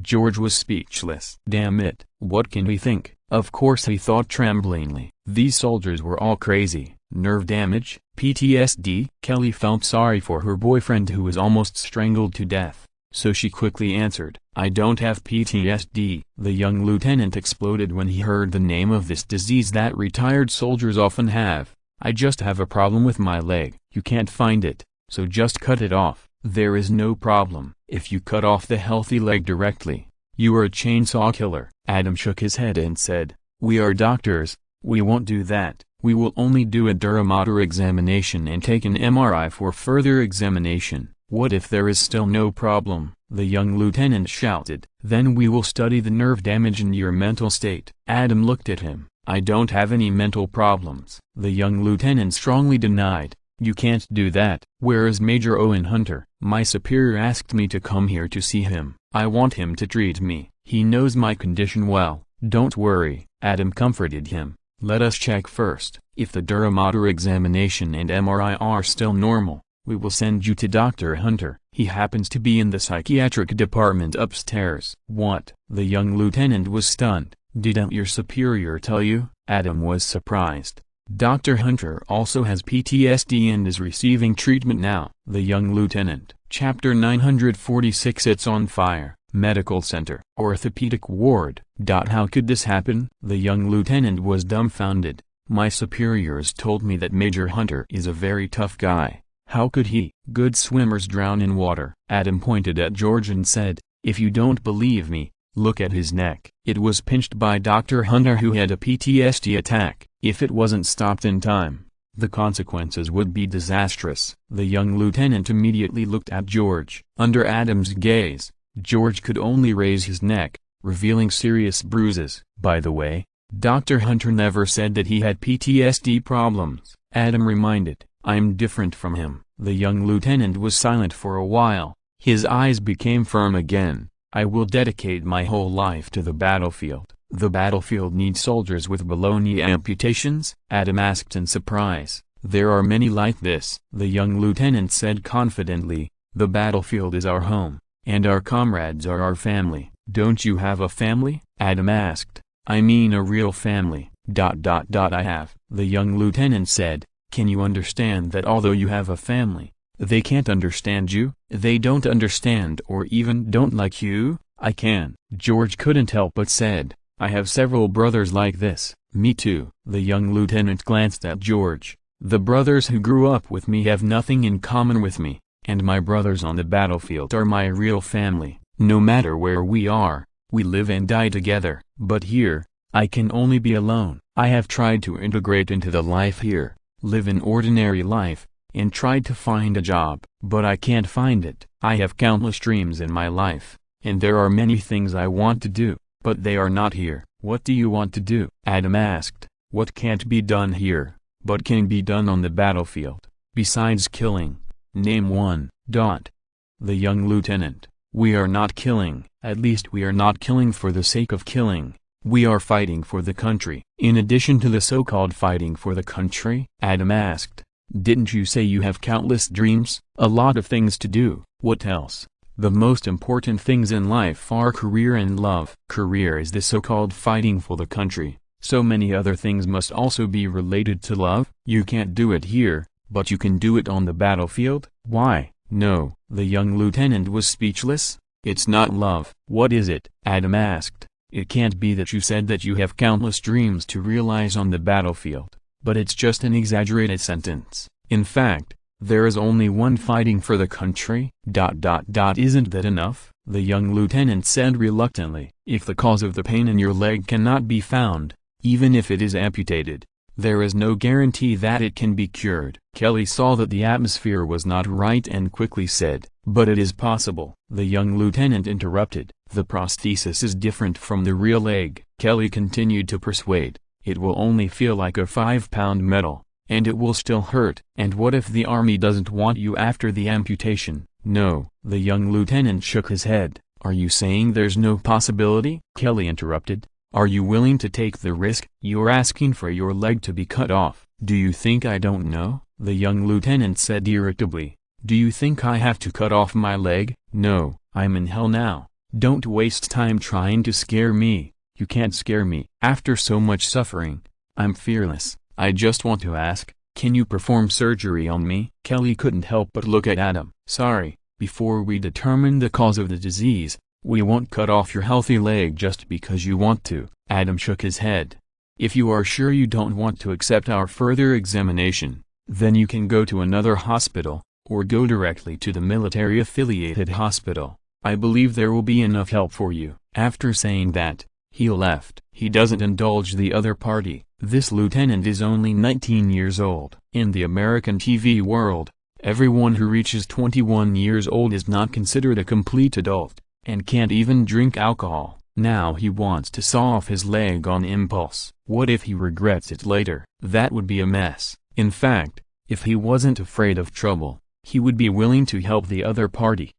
[SPEAKER 1] George was speechless. Damn it, what can he think? Of course he thought tremblingly. These soldiers were all crazy. Nerve damage, PTSD? Kelly felt sorry for her boyfriend who was almost strangled to death, so she quickly answered, I don't have PTSD. The young lieutenant exploded when he heard the name of this disease that retired soldiers often have. I just have a problem with my leg. You can't find it, so just cut it off. There is no problem. If you cut off the healthy leg directly, you are a chainsaw killer. Adam shook his head and said, we are doctors, we won't do that. We will only do a duromotor examination and take an MRI for further examination. What if there is still no problem? The young lieutenant shouted. Then we will study the nerve damage and your mental state. Adam looked at him. I don't have any mental problems. The young lieutenant strongly denied. You can't do that. Where is Major Owen Hunter? My superior asked me to come here to see him. I want him to treat me. He knows my condition well. Don't worry. Adam comforted him. Let us check first. If the duromotor examination and MRI are still normal, we will send you to Dr. Hunter. He happens to be in the psychiatric department upstairs. What? The young lieutenant was stunned. Didn't your superior tell you? Adam was surprised. Dr. Hunter also has PTSD and is receiving treatment now. The young lieutenant. Chapter 946. It's on fire. Medical center. Orthopedic ward. How could this happen? The young lieutenant was dumbfounded. My superiors told me that Major Hunter is a very tough guy. How could he? Good swimmers drown in water. Adam pointed at George and said, if you don't believe me, look at his neck. It was pinched by Dr. Hunter who had a PTSD attack. If it wasn't stopped in time, the consequences would be disastrous. The young lieutenant immediately looked at George. Under Adam's gaze, George could only raise his neck, revealing serious bruises. By the way, Dr. Hunter never said that he had PTSD problems. Adam reminded, I'm different from him. The young lieutenant was silent for a while. His eyes became firm again. I will dedicate my whole life to the battlefield. The battlefield needs soldiers with below-knee amputations? Adam asked in surprise. There are many like this. The young lieutenant said confidently, the battlefield is our home, and our comrades are our family. Don't you have a family? Adam asked. I mean a real family. I have. The young lieutenant said, can you understand that although you have a family, they can't understand you? They don't understand or even don't like you? I can. George couldn't help but said, I have several brothers like this. Me too. The young lieutenant glanced at George. The brothers who grew up with me have nothing in common with me, and my brothers on the battlefield are my real family. No matter where we are, we live and die together. But here, I can only be alone. I have tried to integrate into the life here, live an ordinary life, and tried to find a job, but I can't find it. I have countless dreams in my life, and there are many things I want to do, but they are not here. What do you want to do? Adam asked. What can't be done here, but can be done on the battlefield, besides killing? Name one. The young lieutenant, We are not killing. At least we are not killing for the sake of killing. We are fighting for the country. In addition to the so-called fighting for the country? Adam asked. Didn't you say you have countless dreams? A lot of things to do. What else? The most important things in life are career and love. Career is the so-called fighting for the country. So many other things must also be related to love. You can't do it here, but you can do it on the battlefield. Why? No. The young lieutenant was speechless. It's not love. What is it? Adam asked. It can't be that you said that you have countless dreams to realize on the battlefield, but it's just an exaggerated sentence. In fact, there is only one fighting for the country. Isn't that enough? The young lieutenant said reluctantly. If the cause of the pain in your leg cannot be found, even if it is amputated, there is no guarantee that it can be cured. Kelly saw that the atmosphere was not right and quickly said, but it is possible. The young lieutenant interrupted. The prosthesis is different from the real leg. Kelly continued to persuade. It will only feel like a 5-pound metal, and it will still hurt. And what if the army doesn't want you after the amputation? No. The young lieutenant shook his head. Are you saying there's no possibility? Kelly interrupted. Are you willing to take the risk? You're asking for your leg to be cut off. Do you think I don't know? The young lieutenant said irritably. Do you think I have to cut off my leg? No. I'm in hell now. Don't waste time trying to scare me. You can't scare me. After so much suffering, I'm fearless. I just want to ask, can you perform surgery on me? Kelly couldn't help but look at Adam. Sorry, before we determine the cause of the disease, we won't cut off your healthy leg just because you want to. Adam shook his head. If you are sure you don't want to accept our further examination, then you can go to another hospital, or go directly to the military-affiliated hospital. I believe there will be enough help for you. After saying that, he left. He doesn't indulge the other party. This lieutenant is only 19 years old. In the American TV world, everyone who reaches 21 years old is not considered a complete adult, and can't even drink alcohol. Now he wants to saw off his leg on impulse. What if he regrets it later? That would be a mess. In fact, if he wasn't afraid of trouble, he would be willing to help the other party.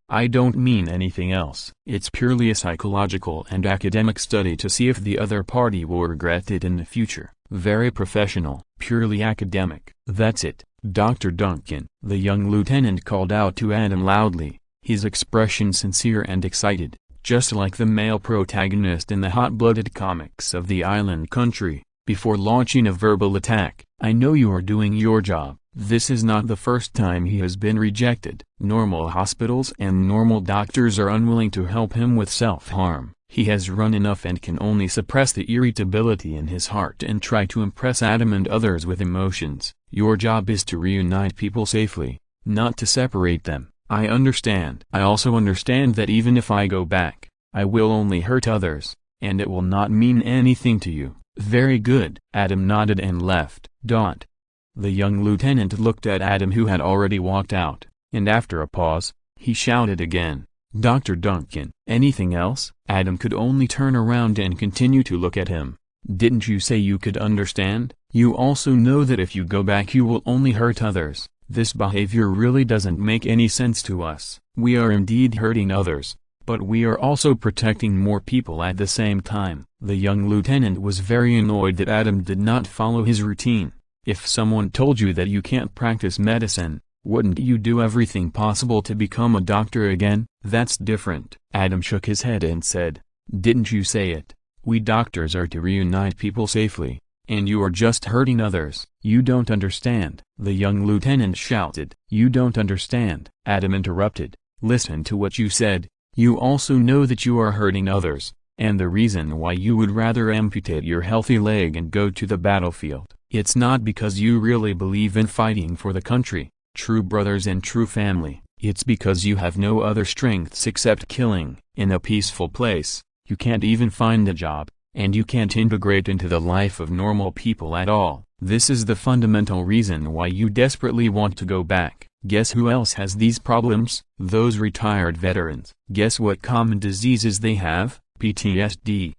[SPEAKER 1] I don't mean anything else. It's purely a psychological and academic study to see if the other party will regret it in the future. Very professional, purely academic. That's it, Dr. Duncan. The young lieutenant called out to Adam loudly, his expression sincere and excited, just like the male protagonist in the hot-blooded comics of the island country, before launching a verbal attack. I know you are doing your job. This is not the first time he has been rejected. Normal hospitals and normal doctors are unwilling to help him with self-harm. He has run enough and can only suppress the irritability in his heart and try to impress Adam and others with emotions. Your job is to reunite people safely, not to separate them. I understand. I also understand that even if I go back, I will only hurt others, and it will not mean anything to you. Very good. Adam nodded and left. The young lieutenant looked at Adam, who had already walked out, and after a pause, he shouted again, Dr. Duncan. Anything else? Adam could only turn around and continue to look at him. Didn't you say you could understand? You also know that if you go back you will only hurt others. This behavior really doesn't make any sense to us. We are indeed hurting others, but we are also protecting more people at the same time. The young lieutenant was very annoyed that Adam did not follow his routine. If someone told you that you can't practice medicine, wouldn't you do everything possible to become a doctor again? That's different. Adam shook his head and said, Didn't you say it? We doctors are to reunite people safely, and you are just hurting others. You don't understand. The young lieutenant shouted. You don't understand. Adam interrupted. Listen to what you said. You also know that you are hurting others, and the reason why you would rather amputate your healthy leg and go to the battlefield. It's not because you really believe in fighting for the country, true brothers and true family. It's because you have no other strengths except killing. In a peaceful place, you can't even find a job, and you can't integrate into the life of normal people at all. This is the fundamental reason why you desperately want to go back. Guess who else has these problems? Those retired veterans. Guess what common diseases they have? PTSD.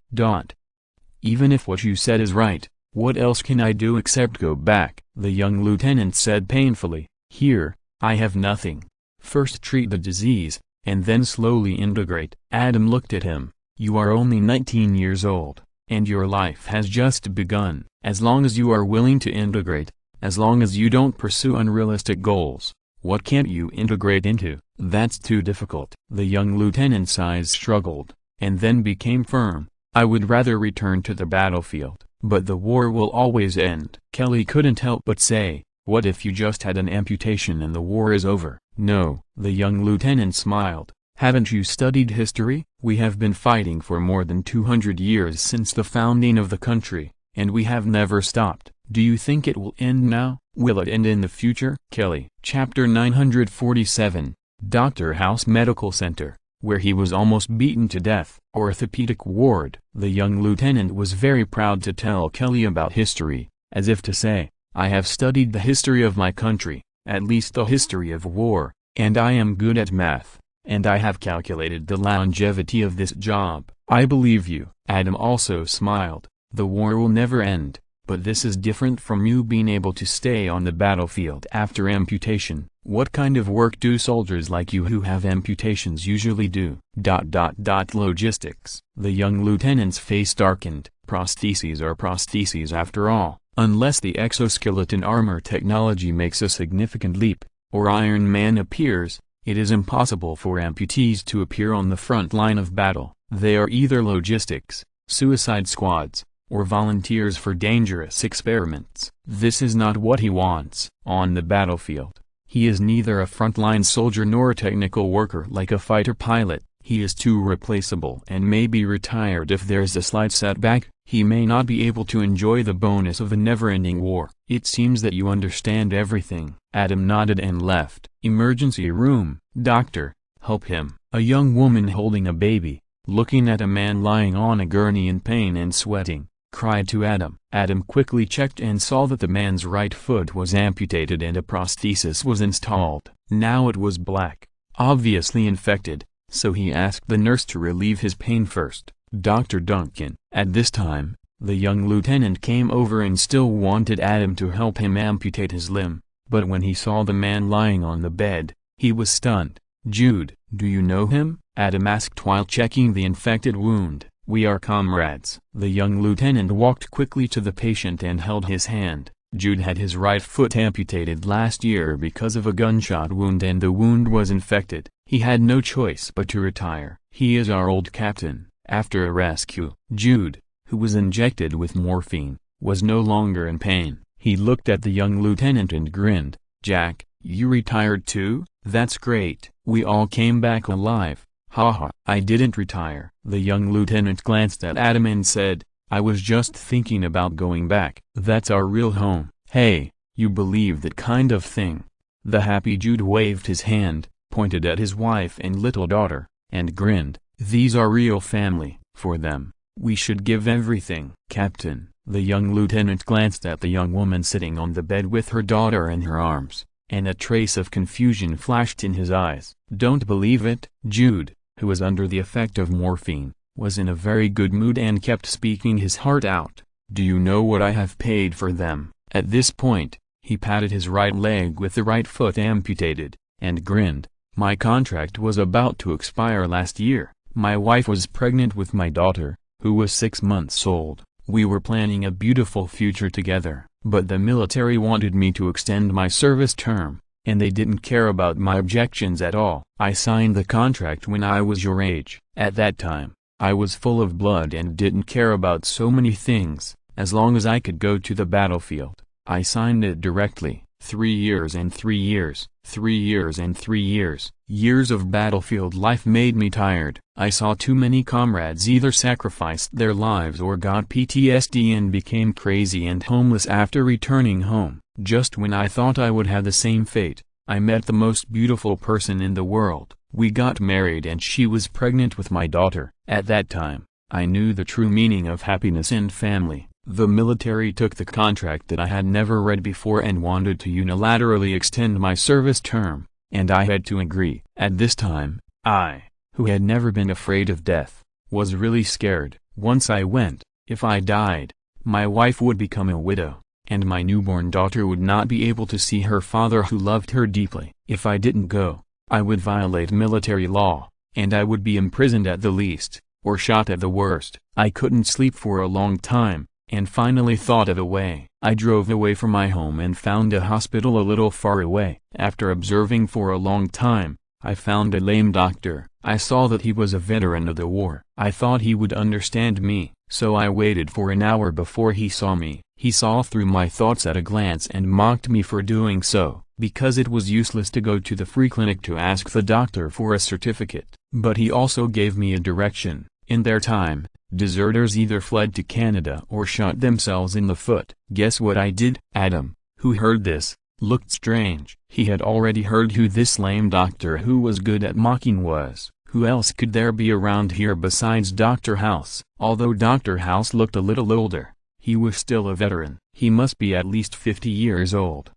[SPEAKER 1] Even if what you said is right, what else can I do except go back? The young lieutenant said painfully. Here, I have nothing. First treat the disease, and then slowly integrate. Adam looked at him. You are only 19 years old, and your life has just begun. As long as you are willing to integrate, as long as you don't pursue unrealistic goals, what can't you integrate into? That's too difficult. The young lieutenant's eyes struggled, and then became firm. I would rather return to the battlefield, but the war will always end. Kelly couldn't help but say, what if you just had an amputation and the war is over? No. The young lieutenant smiled. Haven't you studied history? We have been fighting for more than 200 years since the founding of the country, and we have never stopped. Do you think it will end now? Will it end in the future? Kelly. Chapter 947, Dr. House Medical Center, where he was almost beaten to death. Orthopedic ward. The young lieutenant was very proud to tell Kelly about history, as if to say, I have studied the history of my country, at least the history of war, and I am good at math, and I have calculated the longevity of this job. I believe you. Adam also smiled. The war will never end, but this is different from you being able to stay on the battlefield after amputation. What kind of work do soldiers like you who have amputations usually do? Logistics. The young lieutenant's face darkened. Prostheses are prostheses after all. Unless the exoskeleton armor technology makes a significant leap, or Iron Man appears, it is impossible for amputees to appear on the front line of battle. They are either logistics, suicide squads, or volunteers for dangerous experiments. This is not what he wants. On the battlefield, he is neither a frontline soldier nor a technical worker like a fighter pilot. He is too replaceable and may be retired if there's a slight setback. He may not be able to enjoy the bonus of a never-ending war. It seems that you understand everything. Adam nodded and left. Emergency room. Doctor, help him. A young woman holding a baby, looking at a man lying on a gurney in pain and sweating, cried to Adam. Adam quickly checked and saw that the man's right foot was amputated and a prosthesis was installed. Now it was black, obviously infected, so he asked the nurse to relieve his pain first. Dr. Duncan. At this time, the young lieutenant came over and still wanted Adam to help him amputate his limb, but when he saw the man lying on the bed, he was stunned. Jude, do you know him? Adam asked while checking the infected wound. We are comrades. The young lieutenant walked quickly to the patient and held his hand. Jude had his right foot amputated last year because of a gunshot wound and the wound was infected. He had no choice but to retire. He is our old captain. After a rescue, Jude, who was injected with morphine, was no longer in pain. He looked at the young lieutenant and grinned. Jack, you retired too? That's great. We all came back alive. Haha. I didn't retire. The young lieutenant glanced at Adam and said, I was just thinking about going back. That's our real home. Hey, you believe that kind of thing? The happy Jude waved his hand, pointed at his wife and little daughter, and grinned. These are real family. For them, we should give everything. Captain. The young lieutenant glanced at the young woman sitting on the bed with her daughter in her arms, and a trace of confusion flashed in his eyes. Don't believe it? Jude, who was under the effect of morphine, was in a very good mood and kept speaking his heart out. Do you know what I have paid for them? At this point, he patted his right leg with the right foot amputated, and grinned. My contract was about to expire last year. My wife was pregnant with my daughter, who was 6 months old. We were planning a beautiful future together, but the military wanted me to extend my service term, and they didn't care about my objections at all. I signed the contract when I was your age. At that time, I was full of blood and didn't care about so many things, as long as I could go to the battlefield. I signed it directly. 3 years and 3 years, 3 years and 3 years. Years of battlefield life made me tired. I saw too many comrades either sacrificed their lives or got PTSD and became crazy and homeless after returning home. Just when I thought I would have the same fate, I met the most beautiful person in the world. We got married and she was pregnant with my daughter. At that time, I knew the true meaning of happiness and family. The military took the contract that I had never read before and wanted to unilaterally extend my service term, and I had to agree. At this time, I, who had never been afraid of death, was really scared. Once I went, if I died, my wife would become a widow, and my newborn daughter would not be able to see her father who loved her deeply. If I didn't go, I would violate military law, and I would be imprisoned at the least, or shot at the worst. I couldn't sleep for a long time, and finally thought of a way. I drove away from my home and found a hospital a little far away. After observing for a long time, I found a lame doctor. I saw that he was a veteran of the war. I thought he would understand me, so I waited for an hour before he saw me. He saw through my thoughts at a glance and mocked me for doing so, because it was useless to go to the free clinic to ask the doctor for a certificate. But he also gave me a direction. In their time, deserters either fled to Canada or shot themselves in the foot. Guess what I did? Adam, who heard this, looked strange. He had already heard who this lame doctor who was good at mocking was. Who else could there be around here besides Dr. House? Although Dr. House looked a little older, he was still a veteran. He must be at least 50 years old.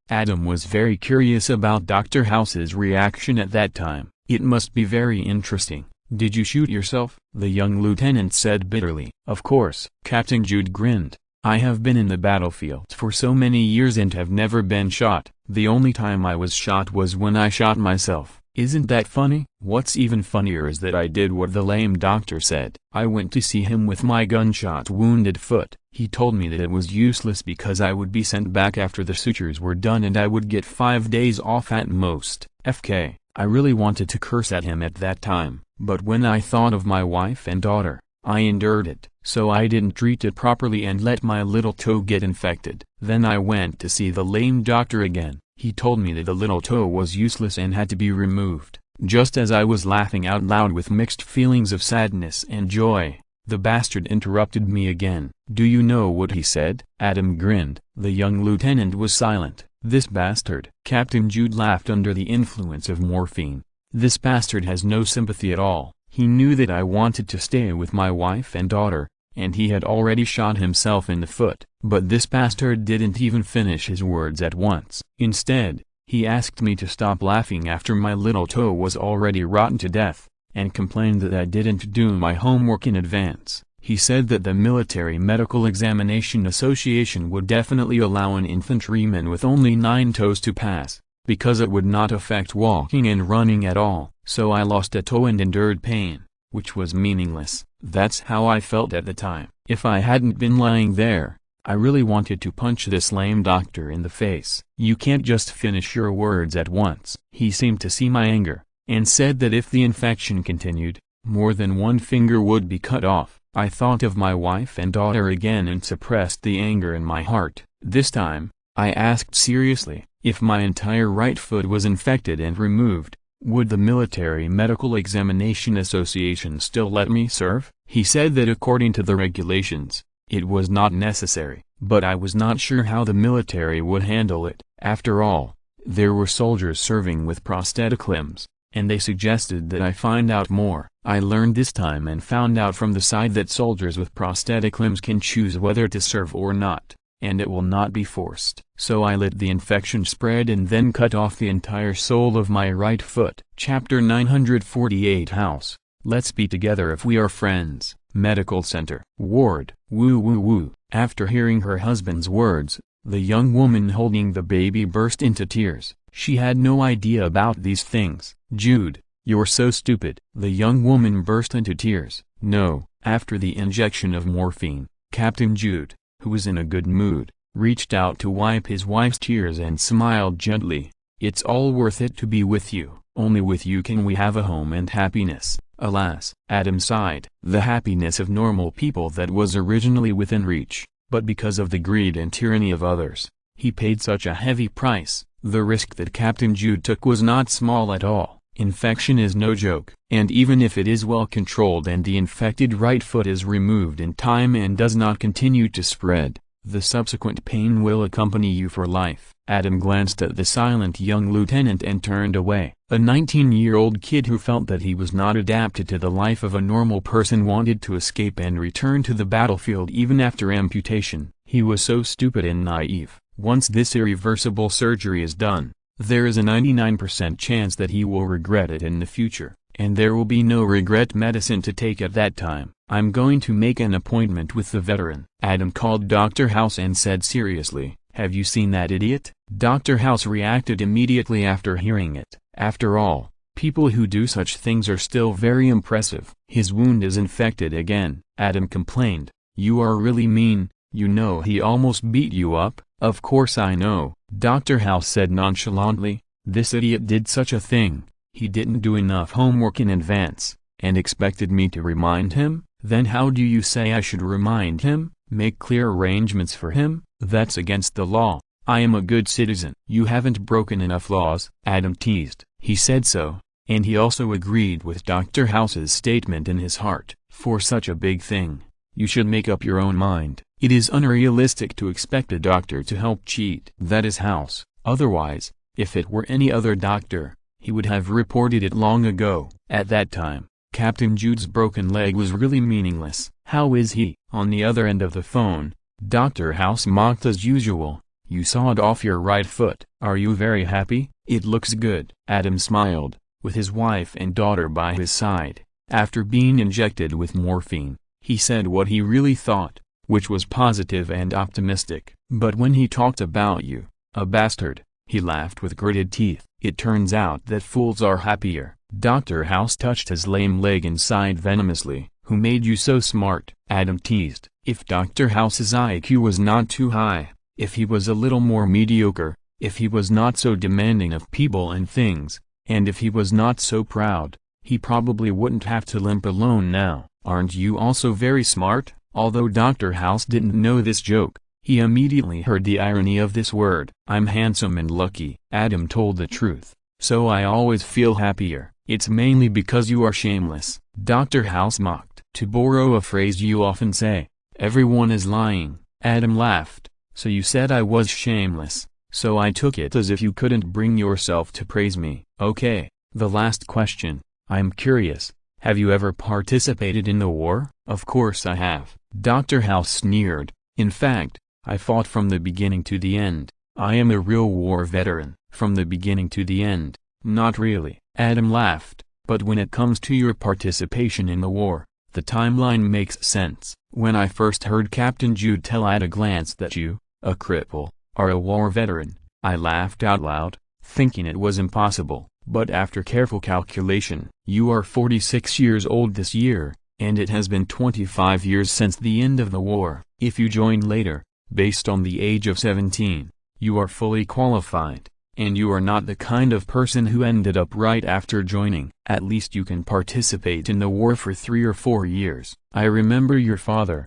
[SPEAKER 1] Adam was very curious about Dr. House's reaction at that time. It must be very interesting. Did you shoot yourself? The young lieutenant said bitterly. Of course. Captain Jude grinned. I have been in the battlefield for so many years and have never been shot. The only time I was shot was when I shot myself. Isn't that funny? What's even funnier is that I did what the lame doctor said. I went to see him with my gunshot wounded foot. He told me that it was useless because I would be sent back after the sutures were done and I would get 5 days off at most. FK. I really wanted to curse at him at that time, but when I thought of my wife and daughter, I endured it. So I didn't treat it properly and let my little toe get infected. Then I went to see the lame doctor again. He told me that the little toe was useless and had to be removed. Just as I was laughing out loud with mixed feelings of sadness and joy, the bastard interrupted me again. Do you know what he said? Adam grinned. The young lieutenant was silent. This bastard. Captain Jude laughed under the influence of morphine. This bastard has no sympathy at all. He knew that I wanted to stay with my wife and daughter, and he had already shot himself in the foot. But this bastard didn't even finish his words at once. Instead, he asked me to stop laughing after my little toe was already rotten to death, and complained that I didn't do my homework in advance. He said that the Military Medical Examination Association would definitely allow an infantryman with only 9 toes to pass, because it would not affect walking and running at all. So I lost a toe and endured pain, which was meaningless. That's how I felt at the time. If I hadn't been lying there, I really wanted to punch this lame doctor in the face. You can't just finish your words at once. He seemed to see my anger, and said that if the infection continued, more than one finger would be cut off. I thought of my wife and daughter again and suppressed the anger in my heart. This time, I asked seriously, if my entire right foot was infected and removed, would the Military Medical Examination Association still let me serve? He said that according to the regulations, it was not necessary, but I was not sure how the military would handle it. After all, there were soldiers serving with prosthetic limbs, and they suggested that I find out more. I learned this time and found out from the side that soldiers with prosthetic limbs can choose whether to serve or not, and it will not be forced. So I let the infection spread and then cut off the entire sole of my right foot. Chapter 948 House. Let's be together if we are friends. Medical Center. Ward. Woo woo woo. After hearing her husband's words, the young woman holding the baby burst into tears. She had no idea about these things. Jude, you're so stupid. The young woman burst into tears. No. After the injection of morphine, Captain Jude, who was in a good mood, reached out to wipe his wife's tears and smiled gently. It's all worth it to be with you. Only with you can we have a home and happiness. Alas, Adam sighed. The happiness of normal people that was originally within reach, but because of the greed and tyranny of others, he paid such a heavy price. The risk that Captain Jude took was not small at all. Infection is no joke, and even if it is well controlled and the infected right foot is removed in time and does not continue to spread, the subsequent pain will accompany you for life. Adam glanced at the silent young lieutenant and turned away. A 19-year-old kid who felt that he was not adapted to the life of a normal person wanted to escape and return to the battlefield even after amputation. He was so stupid and naive. Once this irreversible surgery is done, there is a 99% chance that he will regret it in the future, and there will be no regret medicine to take at that time. I'm going to make an appointment with the veteran. Adam called Dr. House and said seriously, have you seen that idiot? Dr. House reacted immediately after hearing it. After all, people who do such things are still very impressive. His wound is infected again, Adam complained. You are really mean. You know he almost beat you up. Of course I know, Dr. House said nonchalantly. This idiot did such a thing. He didn't do enough homework in advance, and expected me to remind him? Then how do you say I should remind him? Make clear arrangements for him? That's against the law. I am a good citizen. You haven't broken enough laws, Adam teased. He said so, and he also agreed with Dr. House's statement in his heart. For such a big thing, you should make up your own mind. It is unrealistic to expect a doctor to help cheat. That is House. Otherwise, if it were any other doctor, he would have reported it long ago. At that time, Captain Jude's broken leg was really meaningless. How is he? On the other end of the phone, Dr. House mocked as usual. You sawed off your right foot. Are you very happy? It looks good. Adam smiled, with his wife and daughter by his side. After being injected with morphine, he said what he really thought, which was positive and optimistic. But when he talked about you, a bastard, he laughed with gritted teeth. It turns out that fools are happier. Dr. House touched his lame leg and sighed venomously. Who made you so smart? Adam teased. If Dr. House's IQ was not too high, if he was a little more mediocre, if he was not so demanding of people and things, and if he was not so proud, he probably wouldn't have to limp alone now. Aren't you also very smart? Although Dr. House didn't know this joke, he immediately heard the irony of this word. I'm handsome and lucky. Adam told the truth. So I always feel happier. It's mainly because you are shameless. Dr. House mocked. To borrow a phrase you often say, everyone is lying. Adam laughed. So you said I was shameless, so I took it as if you couldn't bring yourself to praise me. Okay, the last question. I'm curious, have you ever participated in the war? Of course I have. Dr. House sneered. In fact, I fought from the beginning to the end. I am a real war veteran. From the beginning to the end. Not really. Adam laughed. But when it comes to your participation in the war, the timeline makes sense. When I first heard Captain Jude tell at a glance that you, a cripple, are a war veteran, I laughed out loud, thinking it was impossible. But after careful calculation, you are 46 years old this year, and it has been 25 years since the end of the war. If you joined later, based on the age of 17, you are fully qualified, and you are not the kind of person who ended up right after joining. At least you can participate in the war for 3 or 4 years. I remember your father,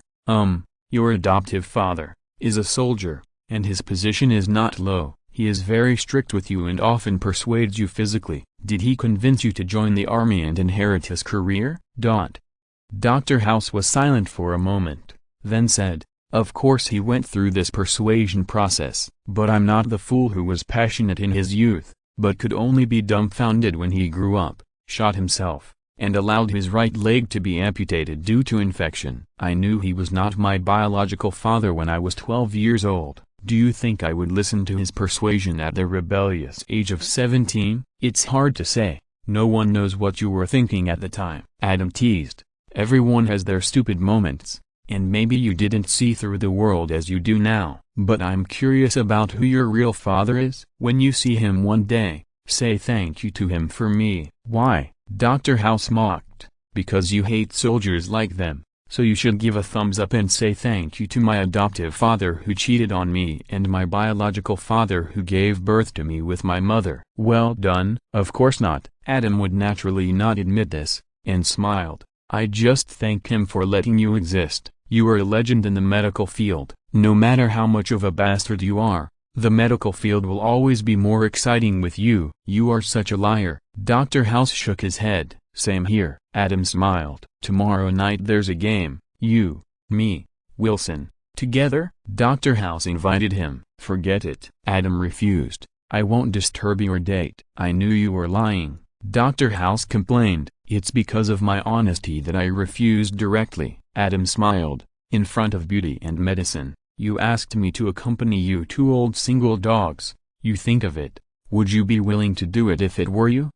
[SPEAKER 1] your adoptive father, is a soldier, and his position is not low. He is very strict with you and often persuades you physically. Did he convince you to join the army and inherit his career? Dr. House was silent for a moment, then said, of course he went through this persuasion process. But I'm not the fool who was passionate in his youth, but could only be dumbfounded when he grew up, shot himself, and allowed his right leg to be amputated due to infection. I knew he was not my biological father when I was 12 years old. Do you think I would listen to his persuasion at the rebellious age of 17? It's hard to say. No one knows what you were thinking at the time. Adam teased. Everyone has their stupid moments, and maybe you didn't see through the world as you do now. But I'm curious about who your real father is. When you see him one day, say thank you to him for me. Why? Dr. House mocked. Because you hate soldiers like them. So you should give a thumbs up and say thank you to my adoptive father who cheated on me and my biological father who gave birth to me with my mother. Well done. Of course not. Adam would naturally not admit this, and smiled. I just thank him for letting you exist. You are a legend in the medical field. No matter how much of a bastard you are, the medical field will always be more exciting with you. You are such a liar. Dr. House shook his head. Same here. Adam smiled. Tomorrow night there's a game. You, me, Wilson, together? Dr. House invited him. Forget it. Adam refused. I won't disturb your date. I knew you were lying. Dr. House complained. It's because of my honesty that I refused directly. Adam smiled. In front of Beauty and Medicine, you asked me to accompany you 2 old single dogs. You think of it. Would you be willing to do it if it were you?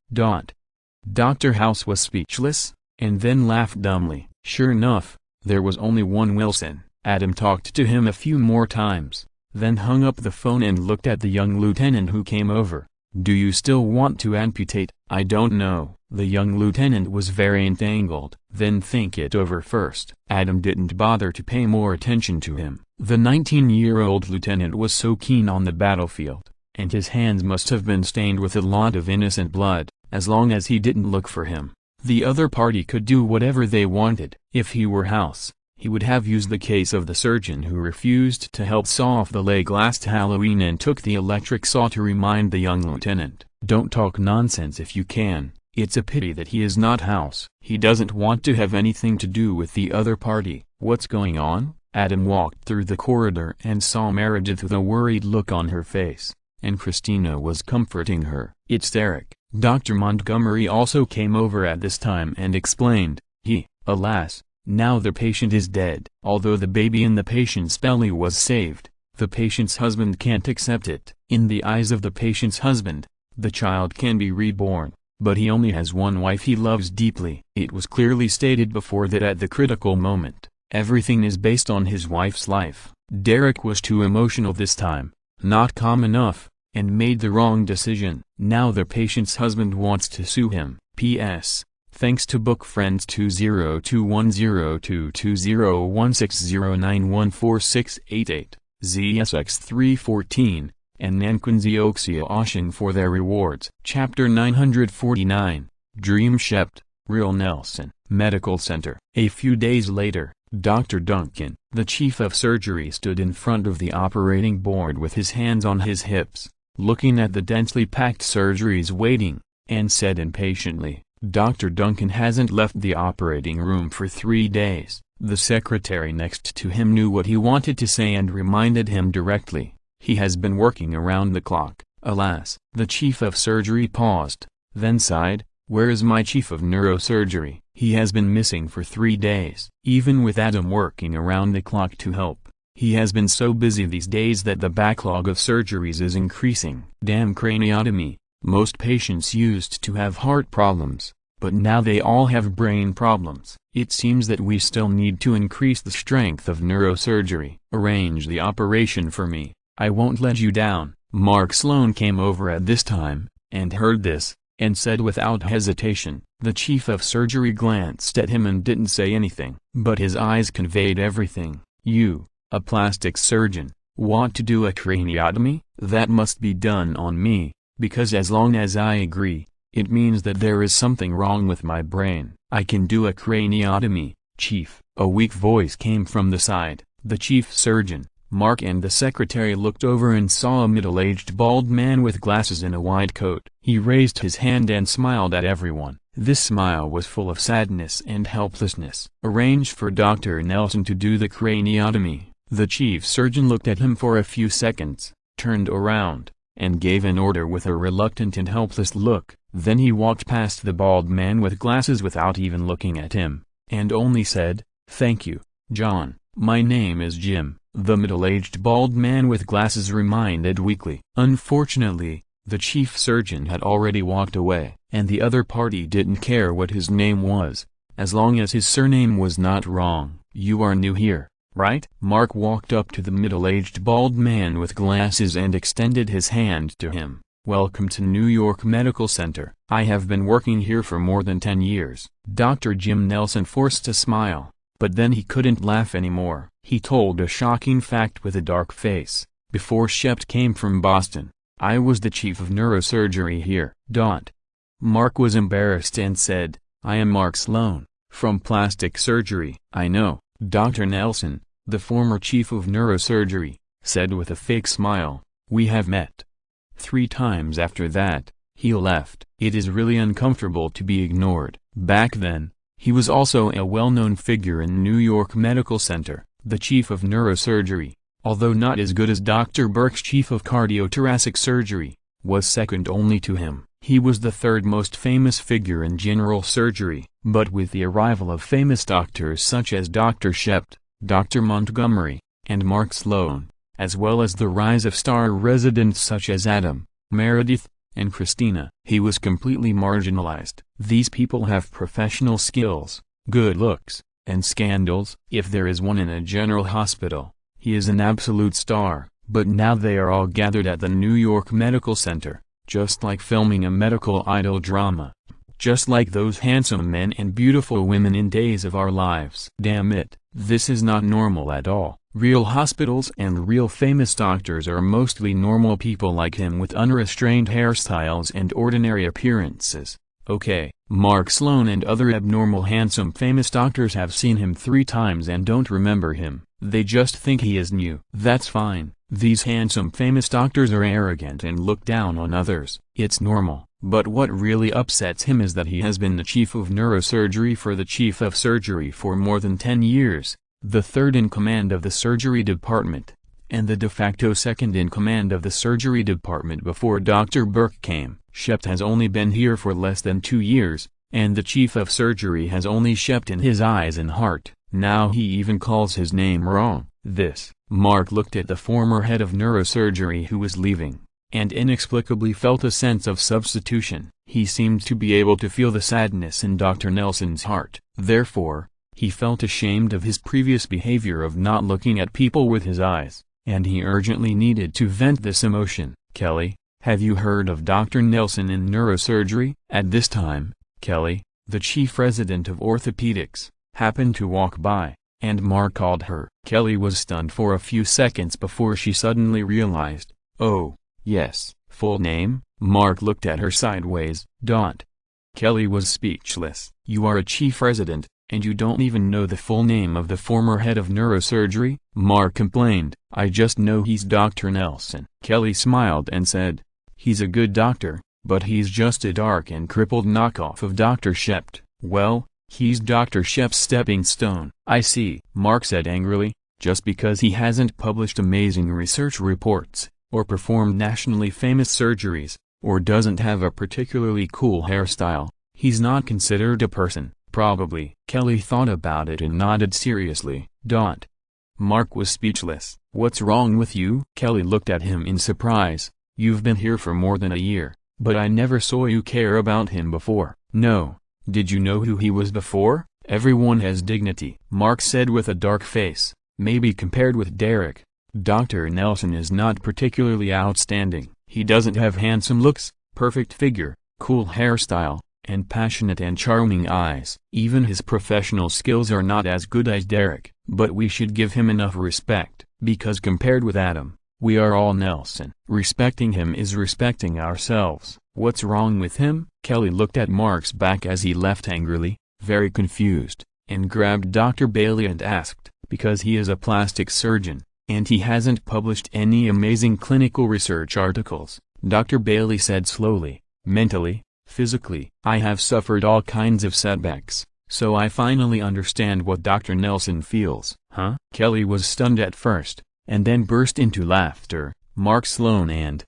[SPEAKER 1] Dr. House was speechless, and then laughed dumbly. Sure enough, there was only one Wilson. Adam talked to him a few more times, then hung up the phone and looked at the young lieutenant who came over. Do you still want to amputate? I don't know. The young lieutenant was very entangled. Then think it over first. Adam didn't bother to pay more attention to him. The 19-year-old lieutenant was so keen on the battlefield, and his hands must have been stained with a lot of innocent blood, as long as he didn't look for him. The other party could do whatever they wanted. If he were House, he would have used the case of the surgeon who refused to help saw off the leg last Halloween and took the electric saw to remind the young lieutenant. Don't talk nonsense if you can. It's a pity that he is not House. He doesn't want to have anything to do with the other party. What's going on? Adam walked through the corridor and saw Meredith with a worried look on her face, and Christina was comforting her. It's Eric. Dr. Montgomery also came over at this time and explained, alas, now the patient is dead. Although the baby in the patient's belly was saved, the patient's husband can't accept it. In the eyes of the patient's husband, the child can be reborn, but he only has one wife he loves deeply. It was clearly stated before that at the critical moment, everything is based on his wife's life. Derek was too emotional this time, not calm enough, and made the wrong decision. Now the patient's husband wants to sue him. P.S. Thanks to book friends 20210220160914688, ZSX314, and Nankunzioxia Ocean for their rewards. Chapter 949, Dream Shept, Real Nelson, Medical Center. A few days later, Dr. Duncan, the chief of surgery, stood in front of the operating board with his hands on his hips, looking at the densely packed surgeries waiting, and said impatiently, Dr. Duncan hasn't left the operating room for 3 days. The secretary next to him knew what he wanted to say and reminded him directly, he has been working around the clock. Alas. The chief of surgery paused, then sighed, where is my chief of neurosurgery? He has been missing for 3 days. Even with Adam working around the clock to help, he has been so busy these days that the backlog of surgeries is increasing. Damn craniotomy. Most patients used to have heart problems, but now they all have brain problems. It seems that we still need to increase the strength of neurosurgery. Arrange the operation for me. I won't let you down. Mark Sloan came over at this time, and heard this, and said without hesitation. The chief of surgery glanced at him and didn't say anything, but his eyes conveyed everything. You, a plastic surgeon, want to do a craniotomy? That must be done on me, because as long as I agree, it means that there is something wrong with my brain. I can do a craniotomy, chief. A weak voice came from the side. The chief surgeon, Mark, and the secretary looked over and saw a middle-aged bald man with glasses in a wide coat. He raised his hand and smiled at everyone. This smile was full of sadness and helplessness. Arrange for Dr. Nelson to do the craniotomy. The chief surgeon looked at him for a few seconds, turned around, and gave an order with a reluctant and helpless look. Then he walked past the bald man with glasses without even looking at him, and only said, "Thank you, John. My name is Jim," the middle-aged bald man with glasses reminded weakly. Unfortunately, the chief surgeon had already walked away, and the other party didn't care what his name was, as long as his surname was not wrong. You are new here, right? Mark walked up to the middle-aged bald man with glasses and extended his hand to him. Welcome to New York Medical Center. I have been working here for more than 10 years. Dr. Jim Nelson forced a smile, but then he couldn't laugh anymore. He told a shocking fact with a dark face. Before Shept came from Boston, I was the chief of neurosurgery here. Mark was embarrassed and said, I am Mark Sloan, from plastic surgery. I know, Dr. Nelson, the former chief of neurosurgery, said with a fake smile. We have met 3 times after that. He left. It is really uncomfortable to be ignored. Back then, he was also a well-known figure in New York Medical Center. The chief of neurosurgery, although not as good as Dr. Burke's chief of cardiothoracic surgery, was second only to him. He was the 3rd most famous figure in general surgery, but with the arrival of famous doctors such as Dr. Shept, Dr. Montgomery, and Mark Sloan, as well as the rise of star residents such as Adam, Meredith, and Christina, he was completely marginalized. These people have professional skills, good looks, and scandals. If there is one in a general hospital, he is an absolute star. But now they are all gathered at the New York Medical Center, just like filming a medical idol drama. Just like those handsome men and beautiful women in Days of Our Lives. Damn it, this is not normal at all. Real hospitals and real famous doctors are mostly normal people like him with unrestrained hairstyles and ordinary appearances. Okay, Mark Sloan and other abnormal handsome famous doctors have seen him 3 times and don't remember him. They just think he is new. That's fine. These handsome famous doctors are arrogant and look down on others. It's normal. But what really upsets him is that he has been the chief of neurosurgery for the chief of surgery for more than 10 years, the third in command of the surgery department, and the de facto second in command of the surgery department before Dr. Burke came. Shept has only been here for less than 2 years, and the chief of surgery has only Shept in his eyes and heart. Now he even calls his name wrong. Mark looked at the former head of neurosurgery who was leaving, and inexplicably felt a sense of substitution. He seemed to be able to feel the sadness in Dr. Nelson's heart. Therefore, he felt ashamed of his previous behavior of not looking at people with his eyes, and he urgently needed to vent this emotion. Kelly, have you heard of Dr. Nelson in neurosurgery? At this time, Kelly, the chief resident of orthopedics, happened to walk by, and Mark called her. Kelly was stunned for a few seconds before she suddenly realized, oh, yes. Full name? Mark looked at her sideways. Kelly was speechless. You are a chief resident, and you don't even know the full name of the former head of neurosurgery? Mark complained. I just know he's Dr. Nelson. Kelly smiled and said, he's a good doctor, but he's just a dark and crippled knockoff of Dr. Shept. Well, he's Dr. Shept's stepping stone. I see, Mark said angrily. Just because he hasn't published amazing research reports, or performed nationally famous surgeries, or doesn't have a particularly cool hairstyle, he's not considered a person. Probably. Kelly thought about it and nodded seriously. Mark was speechless. What's wrong with you? Kelly looked at him in surprise. You've been here for more than a year, but I never saw you care about him before. No. Did you know who he was before? Everyone has dignity, Mark said with a dark face. Maybe compared with Derek, Dr. Nelson is not particularly outstanding. He doesn't have handsome looks, perfect figure, cool hairstyle, and passionate and charming eyes. Even his professional skills are not as good as Derek, but we should give him enough respect, because compared with Adam, we are all Nelson. Respecting him is respecting ourselves. What's wrong with him? Kelly looked at Mark's back as he left angrily, very confused, and grabbed Dr. Bailey and asked, because he is a plastic surgeon, and he hasn't published any amazing clinical research articles, Dr. Bailey said slowly. Mentally, physically, I have suffered all kinds of setbacks, so I finally understand what Dr. Nelson feels. Huh? Kelly was stunned at first, and then burst into laughter. Mark Sloan and,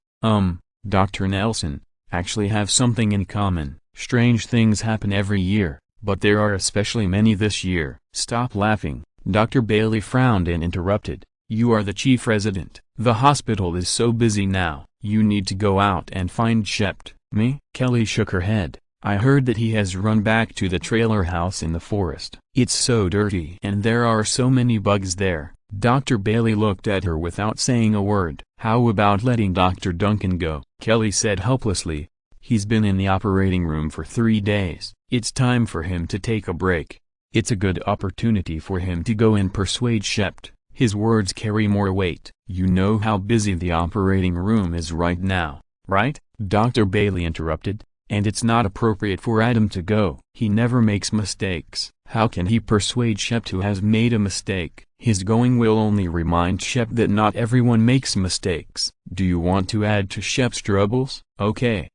[SPEAKER 1] Dr. Nelson, actually have something in common. Strange things happen every year, but there are especially many this year. Stop laughing. Dr. Bailey frowned and interrupted. You are the chief resident. The hospital is so busy now. You need to go out and find Shept. Me? Kelly shook her head. I heard that he has run back to the trailer house in the forest. It's so dirty and there are so many bugs there. Dr. Bailey looked at her without saying a word. How about letting Dr. Duncan go? Kelly said helplessly. He's been in the operating room for 3 days. It's time for him to take a break. It's a good opportunity for him to go and persuade Shept. His words carry more weight. You know how busy the operating room is right now, right? Dr. Bailey interrupted. And it's not appropriate for Adam to go. He never makes mistakes. How can he persuade Shept who has made a mistake? His going will only remind Shept that not everyone makes mistakes. Do you want to add to Shept's troubles? Okay.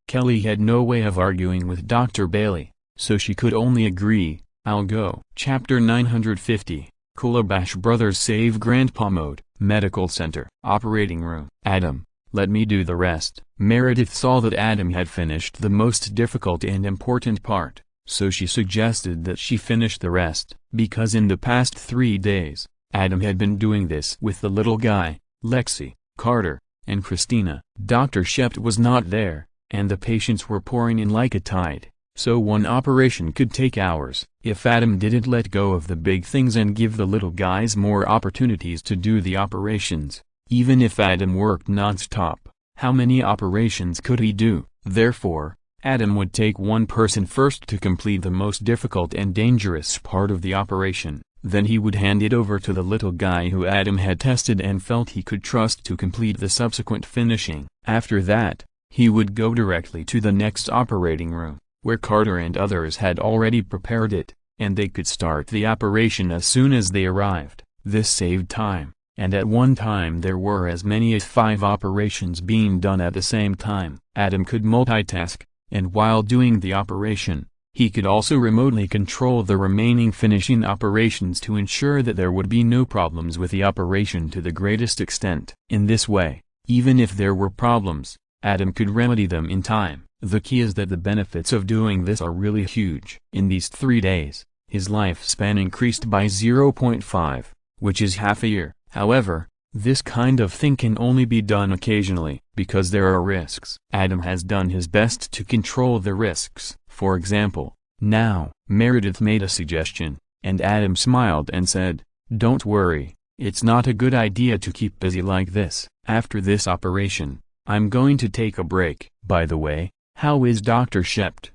[SPEAKER 1] Kelly had no way of arguing with Dr. Bailey, so she could only agree. I'll go. Chapter 950. Kulabash Brothers Save Grandpa Mode. Medical Center. Operating Room. Adam, let me do the rest. Meredith saw that Adam had finished the most difficult and important part, so she suggested that she finish the rest, because in the past 3 days, Adam had been doing this with the little guy, Lexi, Carter, and Christina. Dr. Shept was not there, and the patients were pouring in like a tide, so one operation could take hours. If Adam didn't let go of the big things and give the little guys more opportunities to do the operations, even if Adam worked non-stop, How many operations could he do? Therefore, Adam would take one person first to complete the most difficult and dangerous part of the operation. Then he would hand it over to the little guy who Adam had tested and felt he could trust to complete the subsequent finishing. After that, he would go directly to the next operating room, where Carter and others had already prepared it, and they could start the operation as soon as they arrived. This saved time, and at one time there were as many as 5 operations being done at the same time. Adam could multitask, and while doing the operation, he could also remotely control the remaining finishing operations to ensure that there would be no problems with the operation to the greatest extent. In this way, even if there were problems, Adam could remedy them in time. The key is that the benefits of doing this are really huge. In these 3 days, his lifespan increased by 0.5, which is half a year. However, this kind of thing can only be done occasionally, because there are risks. Adam has done his best to control the risks. For example, now, Meredith made a suggestion, and Adam smiled and said, "Don't worry, it's not a good idea to keep busy like this. After this operation, I'm going to take a break." By the way, how is Dr. Shept?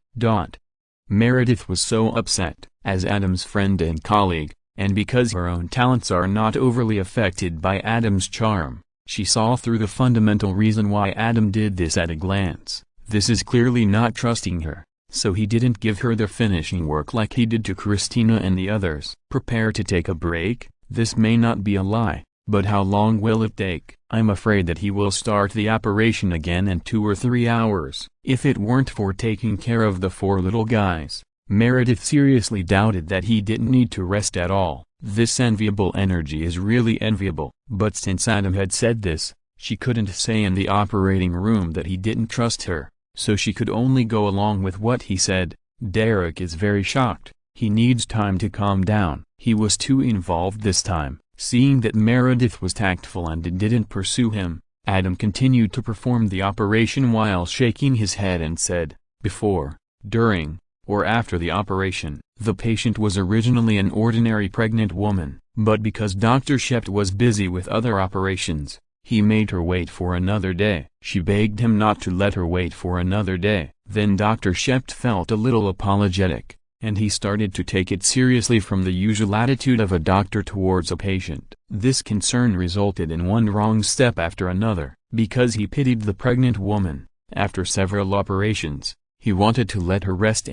[SPEAKER 1] Meredith was so upset, as Adam's friend and colleague, and because her own talents are not overly affected by Adam's charm, she saw through the fundamental reason why Adam did this at a glance. This is clearly not trusting her, so he didn't give her the finishing work like he did to Christina and the others. Prepare to take a break? This may not be a lie, but how long will it take? I'm afraid that he will start the operation again in 2 or 3 hours. If it weren't for taking care of the 4 little guys, Meredith seriously doubted that he didn't need to rest at all. This enviable energy is really enviable. But since Adam had said this, she couldn't say in the operating room that he didn't trust her, so she could only go along with what he said. Derek is very shocked. He needs time to calm down. He was too involved this time. Seeing that Meredith was tactful and didn't pursue him, Adam continued to perform the operation while shaking his head and said, "Before, during, or after the operation." The patient was originally an ordinary pregnant woman, but because Dr. Shept was busy with other operations, he made her wait for another day. She begged him not to let her wait for another day. Then Dr. Shept felt a little apologetic, and he started to take it seriously from the usual attitude of a doctor towards a patient. This concern resulted in one wrong step after another. Because he pitied the pregnant woman, after several operations, he wanted to let her rest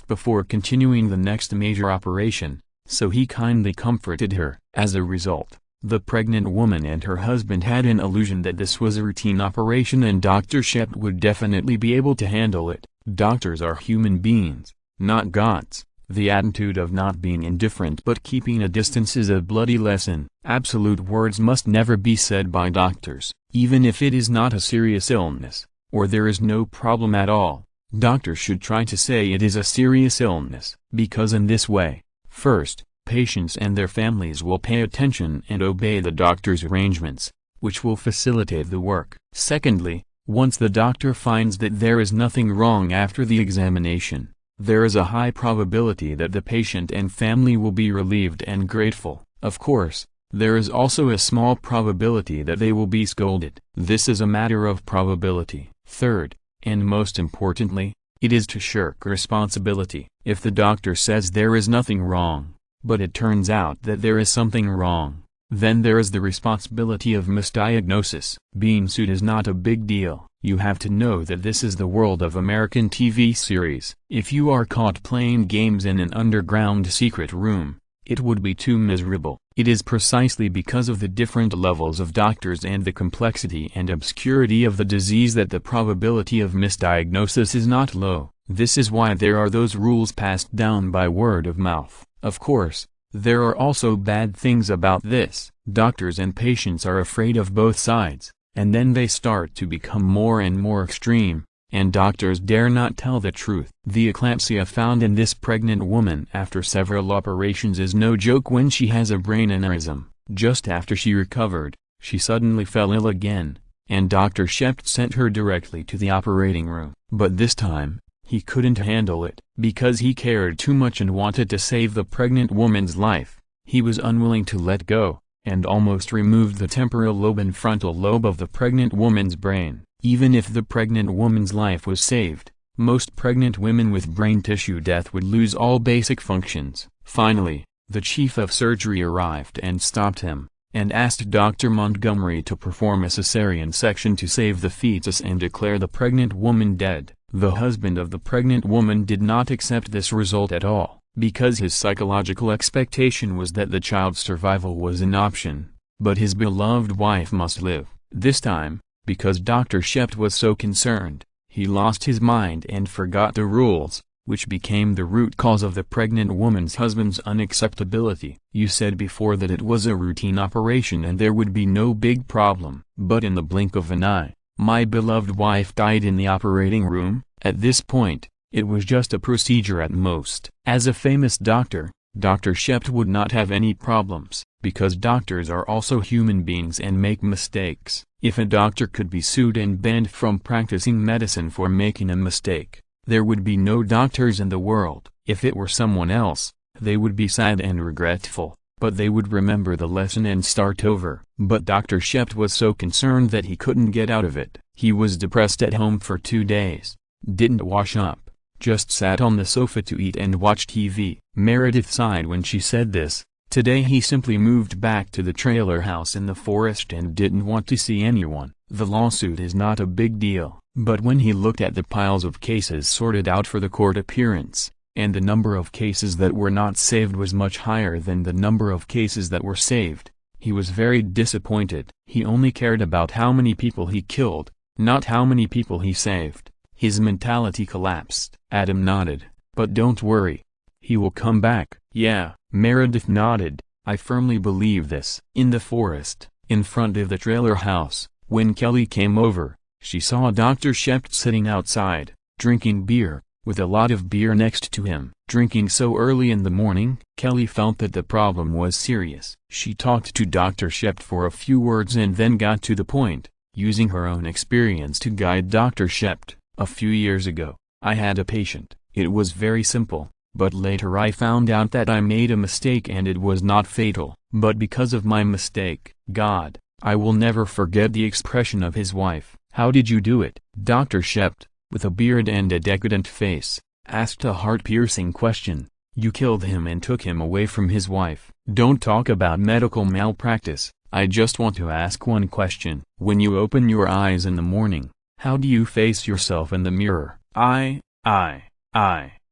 [SPEAKER 1] before continuing the next major operation, so he kindly comforted her. As a result, the pregnant woman and her husband had an illusion that this was a routine operation and Dr. Shept would definitely be able to handle it. Doctors are human beings, not gods. The attitude of not being indifferent but keeping a distance is a bloody lesson. Absolute words must never be said by doctors, even if it is not a serious illness, or there is no problem at all. Doctors should try to say it is a serious illness, because in this way, first, patients and their families will pay attention and obey the doctor's arrangements, which will facilitate the work. Secondly, once the doctor finds that there is nothing wrong after the examination, there is a high probability that the patient and family will be relieved and grateful. Of course, there is also a small probability that they will be scolded. This is a matter of probability. Third, and most importantly, it is to shirk responsibility. If the doctor says there is nothing wrong, but it turns out that there is something wrong, then there is the responsibility of misdiagnosis. Being sued is not a big deal. You have to know that this is the world of American TV series. If you are caught playing games in an underground secret room, it would be too miserable. It is precisely because of the different levels of doctors and the complexity and obscurity of the disease that the probability of misdiagnosis is not low. This is why there are those rules passed down by word of mouth. Of course, there are also bad things about this. Doctors and patients are afraid of both sides, and then they start to become more and more extreme, and doctors dare not tell the truth. The eclampsia found in this pregnant woman after several operations is no joke. When she has a brain aneurysm, just after she recovered, she suddenly fell ill again, and Dr. Shept sent her directly to the operating room. But this time, he couldn't handle it. Because he cared too much and wanted to save the pregnant woman's life, he was unwilling to let go, and almost removed the temporal lobe and frontal lobe of the pregnant woman's brain. Even if the pregnant woman's life was saved, most pregnant women with brain tissue death would lose all basic functions. Finally, the chief of surgery arrived and stopped him, and asked Dr. Montgomery to perform a cesarean section to save the fetus and declare the pregnant woman dead. The husband of the pregnant woman did not accept this result at all, because his psychological expectation was that the child's survival was an option, but his beloved wife must live. This time, because Dr. Shept was so concerned, he lost his mind and forgot the rules, which became the root cause of the pregnant woman's husband's unacceptability. You said before that it was a routine operation and there would be no big problem. But in the blink of an eye, my beloved wife died in the operating room. At this point, it was just a procedure at most. As a famous doctor, Dr. Shept would not have any problems, because doctors are also human beings and make mistakes. If a doctor could be sued and banned from practicing medicine for making a mistake, there would be no doctors in the world. If it were someone else, they would be sad and regretful, but they would remember the lesson and start over. But Dr. Shept was so concerned that he couldn't get out of it. He was depressed at home for 2 days, didn't wash up, just sat on the sofa to eat and watch TV. Meredith sighed when she said this. Today he simply moved back to the trailer house in the forest and didn't want to see anyone. The lawsuit is not a big deal, but when he looked at the piles of cases sorted out for the court appearance, and the number of cases that were not saved was much higher than the number of cases that were saved, he was very disappointed. He only cared about how many people he killed, not how many people he saved. His mentality collapsed. Adam nodded. But don't worry. He will come back. Yeah, Meredith nodded. I firmly believe this. In the forest, in front of the trailer house, when Kelly came over, she saw Dr. Shept sitting outside, drinking beer, with a lot of beer next to him. Drinking so early in the morning, Kelly felt that the problem was serious. She talked to Dr. Shept for a few words and then got to the point, using her own experience to guide Dr. Shept. A few years ago, I had a patient. It was very simple, but later I found out that I made a mistake and it was not fatal. But because of my mistake, God, I will never forget the expression of his wife. How did you do it? Dr. Shept, with a beard and a decadent face, asked a heart-piercing question. You killed him and took him away from his wife. Don't talk about medical malpractice. I just want to ask one question. When you open your eyes in the morning, how do you face yourself in the mirror?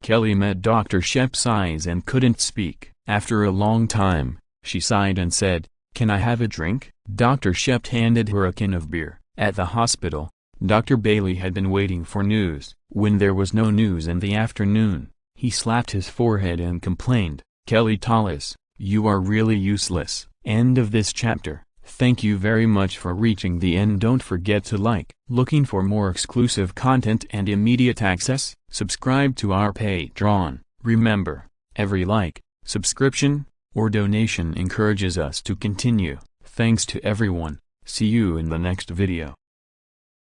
[SPEAKER 1] Kelly met Dr. Shept's eyes and couldn't speak. After a long time, she sighed and said, "Can I have a drink?" Dr. Shept handed her a can of beer. At the hospital, Dr. Bailey had been waiting for news. When there was no news in the afternoon, he slapped his forehead and complained, "Kelly Tallis, you are really useless." End of this chapter. Thank you very much for reaching the end. Don't forget to like. Looking for more exclusive content and immediate access? Subscribe to our Patreon. Remember, every like, subscription, or donation encourages us to continue. Thanks to everyone. See you in the next video.